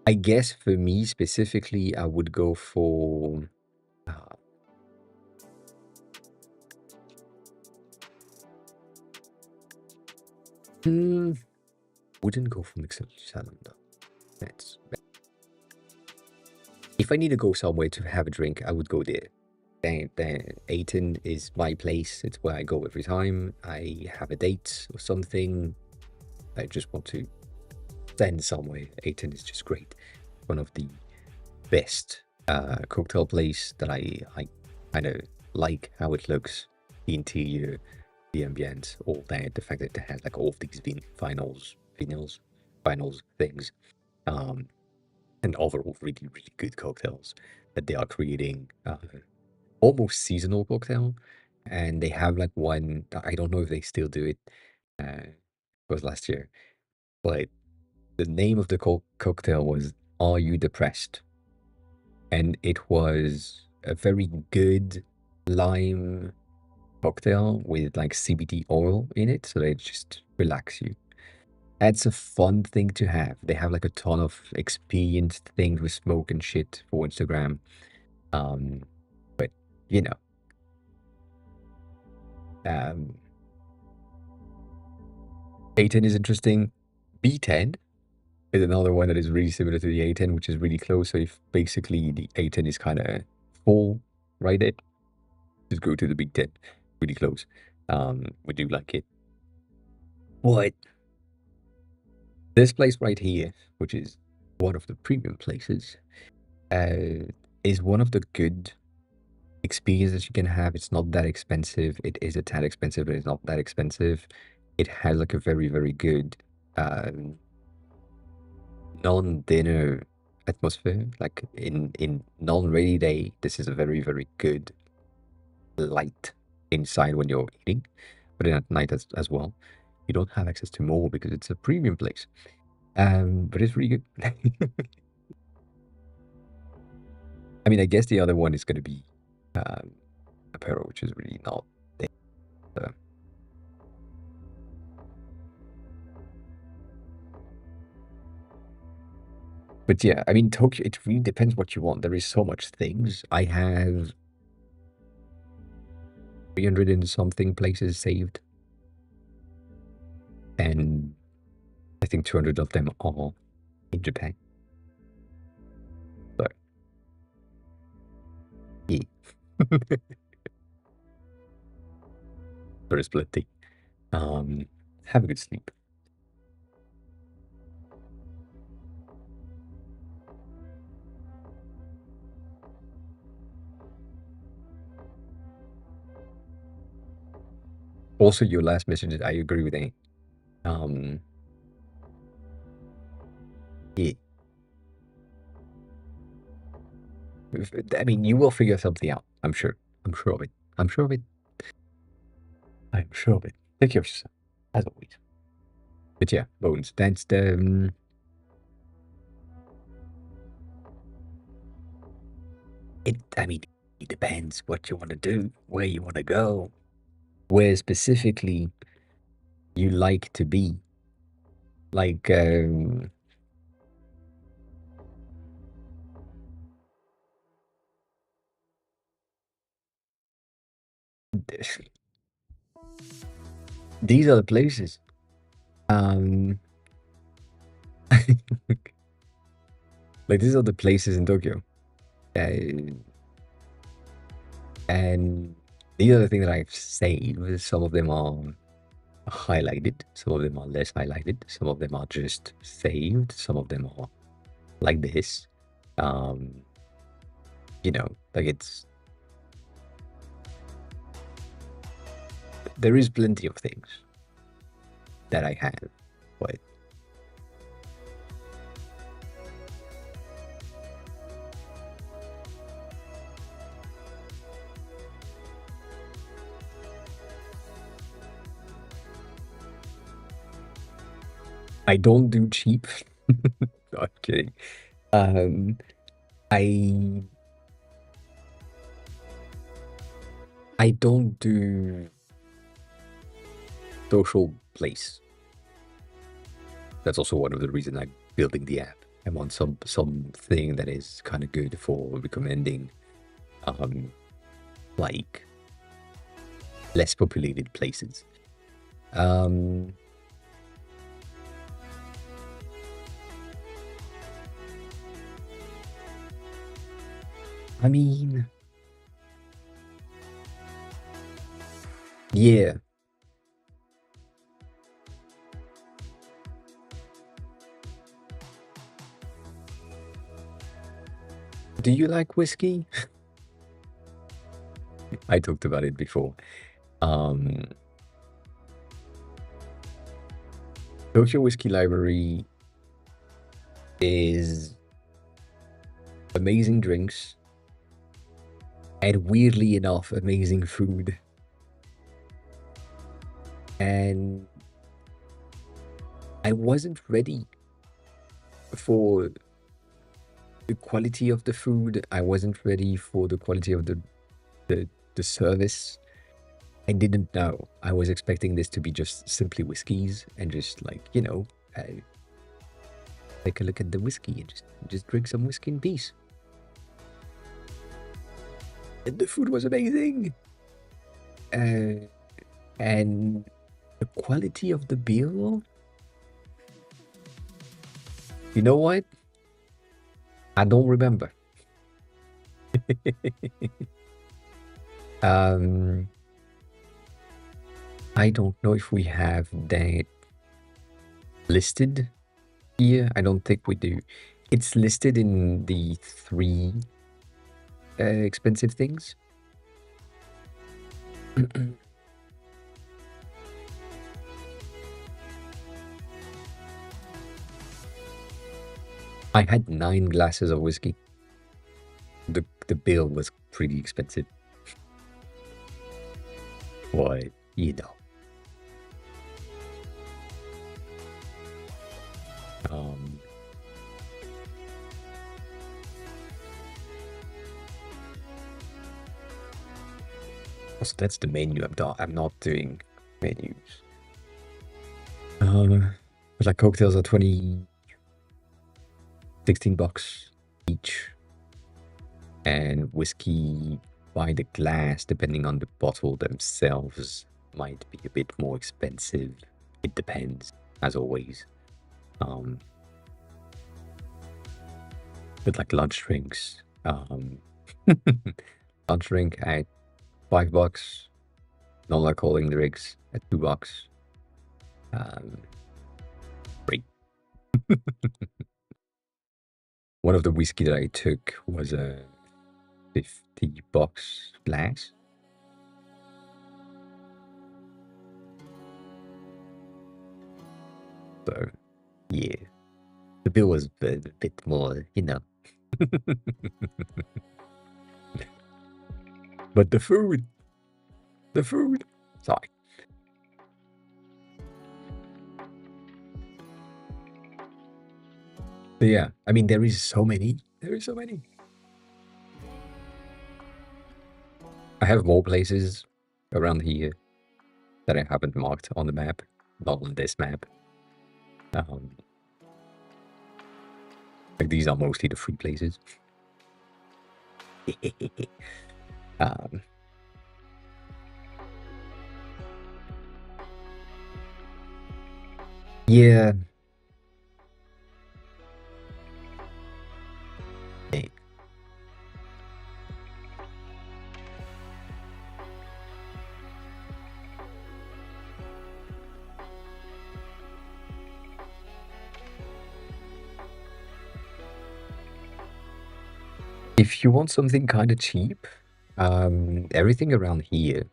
I guess for me specifically, I would go for wouldn't go for mixed salad though. That's bad. If I need to go somewhere to have a drink, I would go there. Then Aiton is my place. It's where I go every time I have a date or something. I just want to stand somewhere. Aiton is just great. One of the best cocktail place that I kind of like how it looks, the interior, the ambience, all that. The fact that it has like all of these vinyls things. and overall really, really good cocktails that they are creating. Almost seasonal cocktail, and they have like one. I don't know if they still do it. It was last year, but the name of the cocktail was "Are You Depressed?" and it was a very good lime cocktail with like CBD oil in it, so they just relax you. That's a fun thing to have. They have like a ton of experienced things with smoke and shit for Instagram. Um, but you know, um, A10 is interesting. B10 is another one that is really similar to the A10, which is really close. So if basically the A10 is kind of full right there, just go to the B10. Really close. We do like it. But this place right here, which is one of the premium places, is one of the good experiences you can have. It's not that expensive. It is a tad expensive, but it's not that expensive. It has like a very, very good um, non-dinner atmosphere. Like in non-rainy day, this is a very, very good light inside when you're eating, but then at night as well. You don't have access to more because it's a premium place. But it's really good. I mean, I guess the other one is going to be um, apparel, which is really not there. So. But yeah, I mean, Tokyo, it really depends what you want. There is so much things. I have 300 and something places saved, and I think 200 of them are in Japan. So, yeah. There is plenty. Have a good sleep. Also, your last message, I agree with it. Um, yeah. I mean, you will figure something out. I'm sure. I'm sure of it. I'm sure of it. I'm sure of it. Take care of yourself, as always. But yeah, Bones, that's the. I mean, it depends what you want to do, where you want to go, where specifically you like to be. Like, these are the places. Um, like these are the places in Tokyo. Uh, and these are the things that I've saved. Some of them are highlighted, some of them are less highlighted, some of them are just saved, some of them are like this. Um, you know, like there is plenty of things that I have, but I don't do cheap. No, I'm kidding. Um, I I don't do social place. That's also one of the reasons I'm building the app. I want something that is kind of good for recommending um like less populated places. Um I mean, yeah. Do you like whiskey? I talked about it before. Um Tokyo Whiskey Library is amazing drinks, and weirdly enough, amazing food. And I wasn't ready for the quality of the food. I wasn't ready for the quality of the, the service. I didn't know. I was expecting this to be just simply whiskeys and just like, take a look at the whiskey and just drink some whiskey in peace. And the food was amazing. And the quality of the bill, you know what? I don't remember. I don't know if we have that listed here. I don't think we do. It's listed in the 3 expensive things. I had 9 glasses of whiskey. The bill was pretty expensive. Well, you know. So that's the menu. I'm not doing menus. But like cocktails are 16 bucks each, and whiskey by the glass, depending on the bottle themselves, might be a bit more expensive. It depends, as always. But like lunch drinks, lunch drink at $5, non-alcoholic drinks at $2. Great. One of the whiskey that I took was a $50 glass. So, yeah, the bill was a bit more, But the food, sorry. But yeah, I mean, there is so many. I have more places around here that I haven't marked on the map, not on this map. Like these are mostly the free places. Yeah. If you want something kind of cheap, everything around here,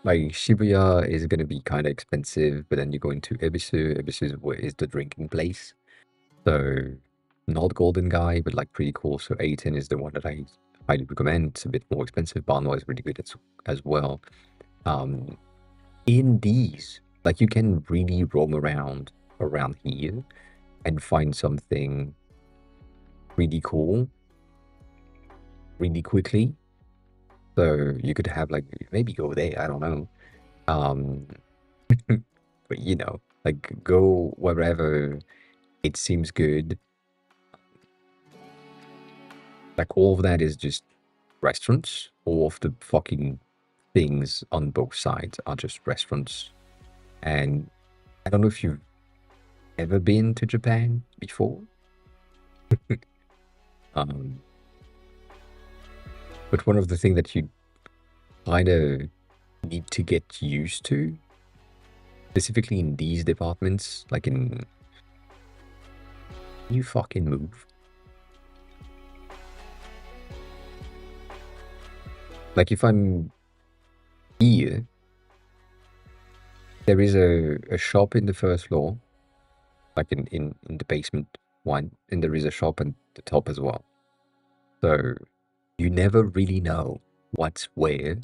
like Shibuya is going to be kind of expensive, but then you go into Ebisu. Ebisu is the drinking place. So, not Golden Guy, but like pretty cool. So 18 is the one that I highly recommend. It's a bit more expensive. Barno is really good as well. In these, like you can really roam around here and find something really cool really quickly. So you could have like maybe go there, I don't know. But like go wherever it seems good. Like all of that is just restaurants. All of the fucking things on both sides are just restaurants. And I don't know if you've ever been to Japan before. But one of the things that you kind of need to get used to, specifically in these departments, like in... You fucking move. Like if I'm here, there is a shop in the first floor, like in the basement one, and there is a shop at the top as well. So you never really know what's where.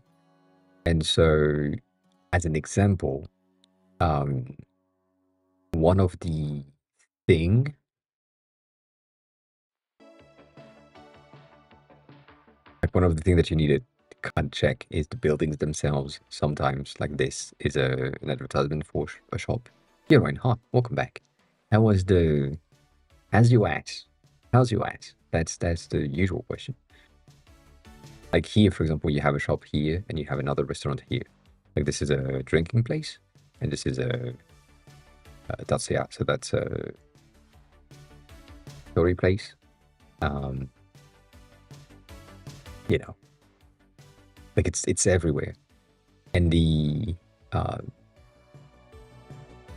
And so, as an example, um, one of the thing, one of the thing that you need to kind of check is the buildings themselves. Sometimes, like this is an advertisement for a shop. Yeah, Ryan, hi, welcome back. How was the, how's your ass? How's your ass? That's the usual question. Like here, for example, you have a shop here and you have another restaurant here. Like this is a drinking place and this is that's, yeah, so that's a story place. Um, you know, like it's everywhere. And uh,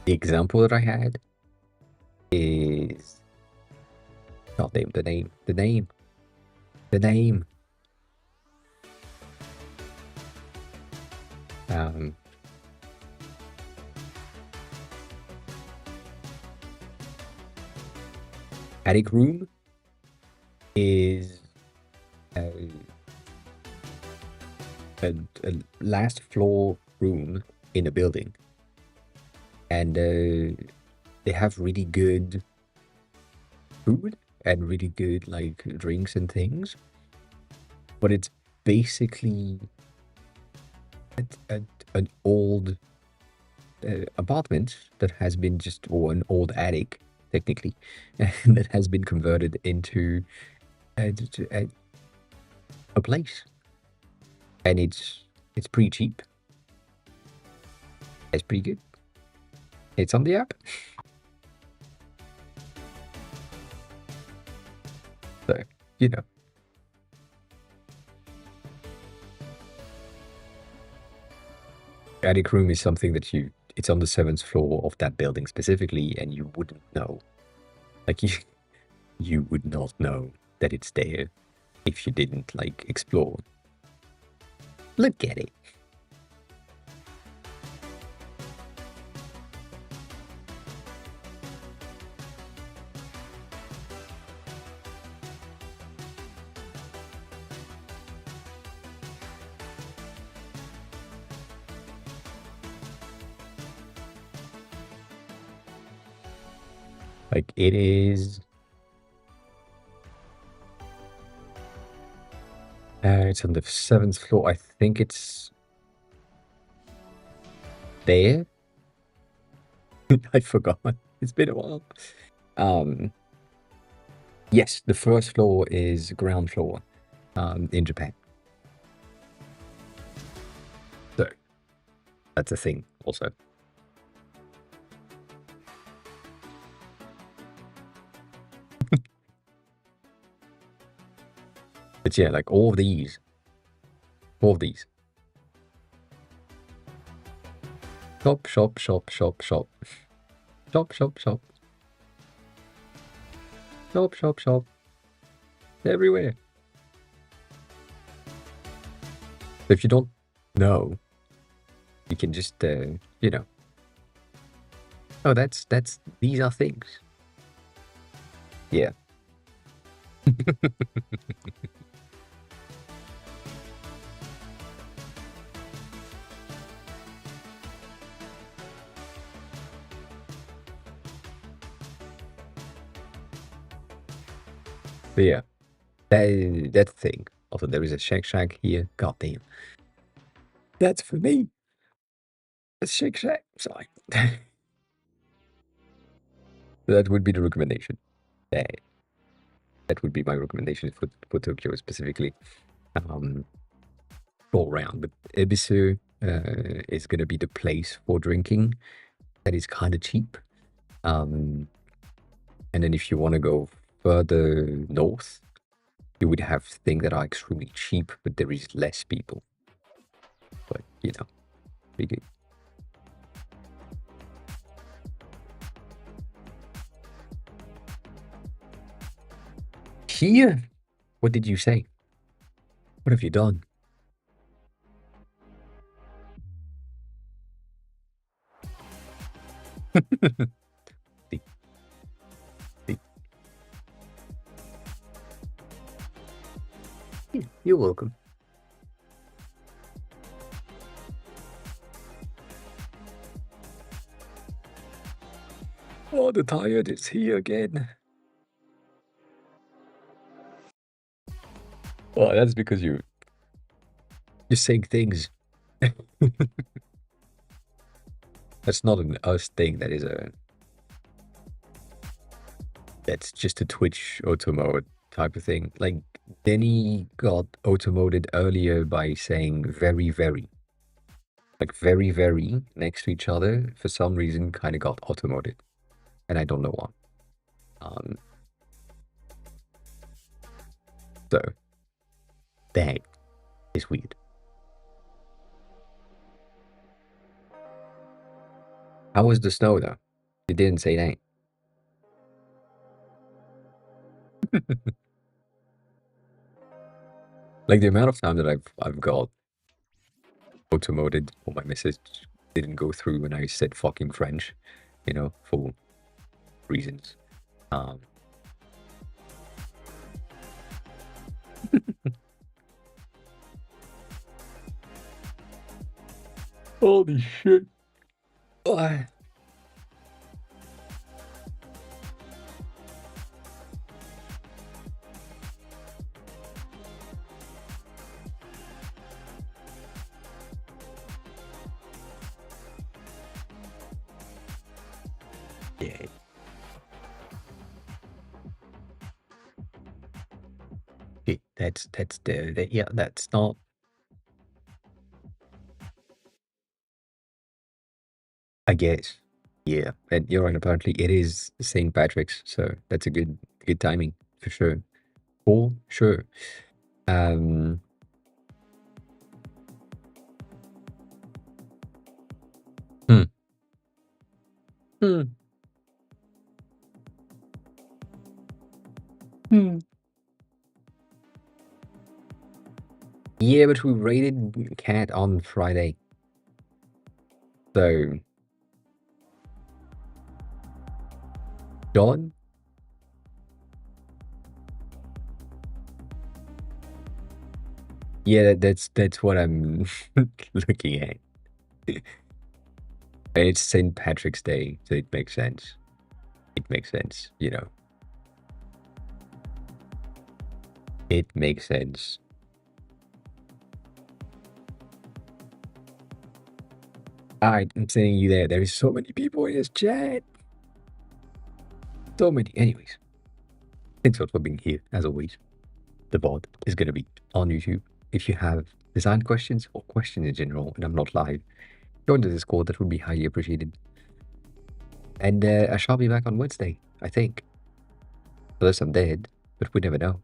the example that I had is, not name, the name. Um, attic room is a, a last floor room in a building, and they have really good food and really good like drinks and things, but it's basically a, an old apartment that has been just, or an old attic technically, that has been converted into a, a, a place, and it's pretty cheap. It's pretty good. It's on the app, so you know. Attic room is something that it's on the 7th floor of that building specifically, and you wouldn't know. Like you would not know that it's there if you didn't like explore. Look at it. Like it is. It's on the 7th floor. I think it's there. I forgot. It's been a while. Um, yes, the first floor is ground floor, in Japan. So that's a thing also. But yeah, like all of these, shop, shop, shop, shop, shop, shop, shop, shop, shop, shop, shop, everywhere. So if you don't know, you can just, you know, oh, that's these are things. Yeah. But yeah, that thing. Also, there is a Shake Shack here. God damn. That's for me. A Shake Shack. Sorry. That would be the recommendation. That, that would be my recommendation for Tokyo specifically. Um, all around. But Ebisu is going to be the place for drinking that is kind of cheap. And then if you want to go further north, you would have things that are extremely cheap, but there is less people. But, you know, pretty good. Here? What did you say? What have you done? The, the, You're welcome. Oh, the tired is here again. Well, that's because you're saying things. That's not an us thing. That's just a Twitch auto mode type of thing. Like Denny got auto moded earlier by saying very, very. Like very, very next to each other for some reason kind of got auto moded. And I don't know why. Um, so that is weird. How was the snow though? You didn't say that. Like the amount of time that I've got auto-moded or my message didn't go through when I said fucking French, for reasons. Um, Holy shit. Ah, yeah. Yeah, that's not. I guess. Yeah, and you're right. Apparently, it is St. Patrick's, so that's a good timing for sure. For sure. Um. Hmm. Hmm. Hmm. Yeah, but we rated Cat on Friday, so John. Yeah, that's what I'm looking at. It's St. Patrick's Day, so it makes sense. It makes sense, It makes sense. I'm saying you there. There is so many people in this chat. So many. Anyways, thanks a lot for being here, as always. The VOD is going to be on YouTube. If you have design questions or questions in general, and I'm not live, join the Discord. That would be highly appreciated. And I shall be back on Wednesday, I think. Unless I'm dead, but we never know.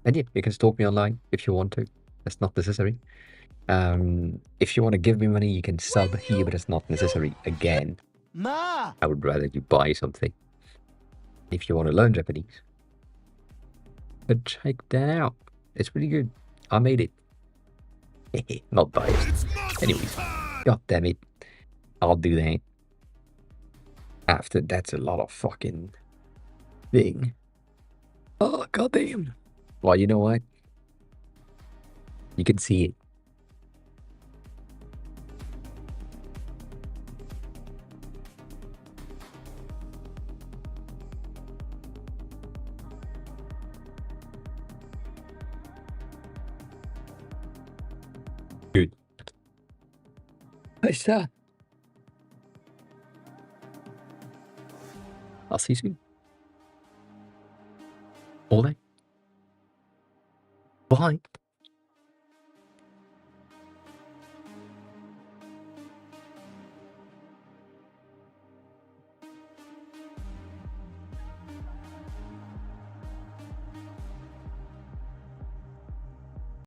And yeah, you can stalk me online if you want to. That's not necessary. If you want to give me money, you can sub here, but it's not necessary. Again, Ma! I would rather you buy something. If you want to learn Japanese, but check that out. It's pretty good. I made it. Not biased. Anyways, god damn it. I'll do that. After that's a lot of fucking thing. Oh, goddamn. Well, you know what? You can see it. Good. Nice. I'll see you soon. All day. Bye.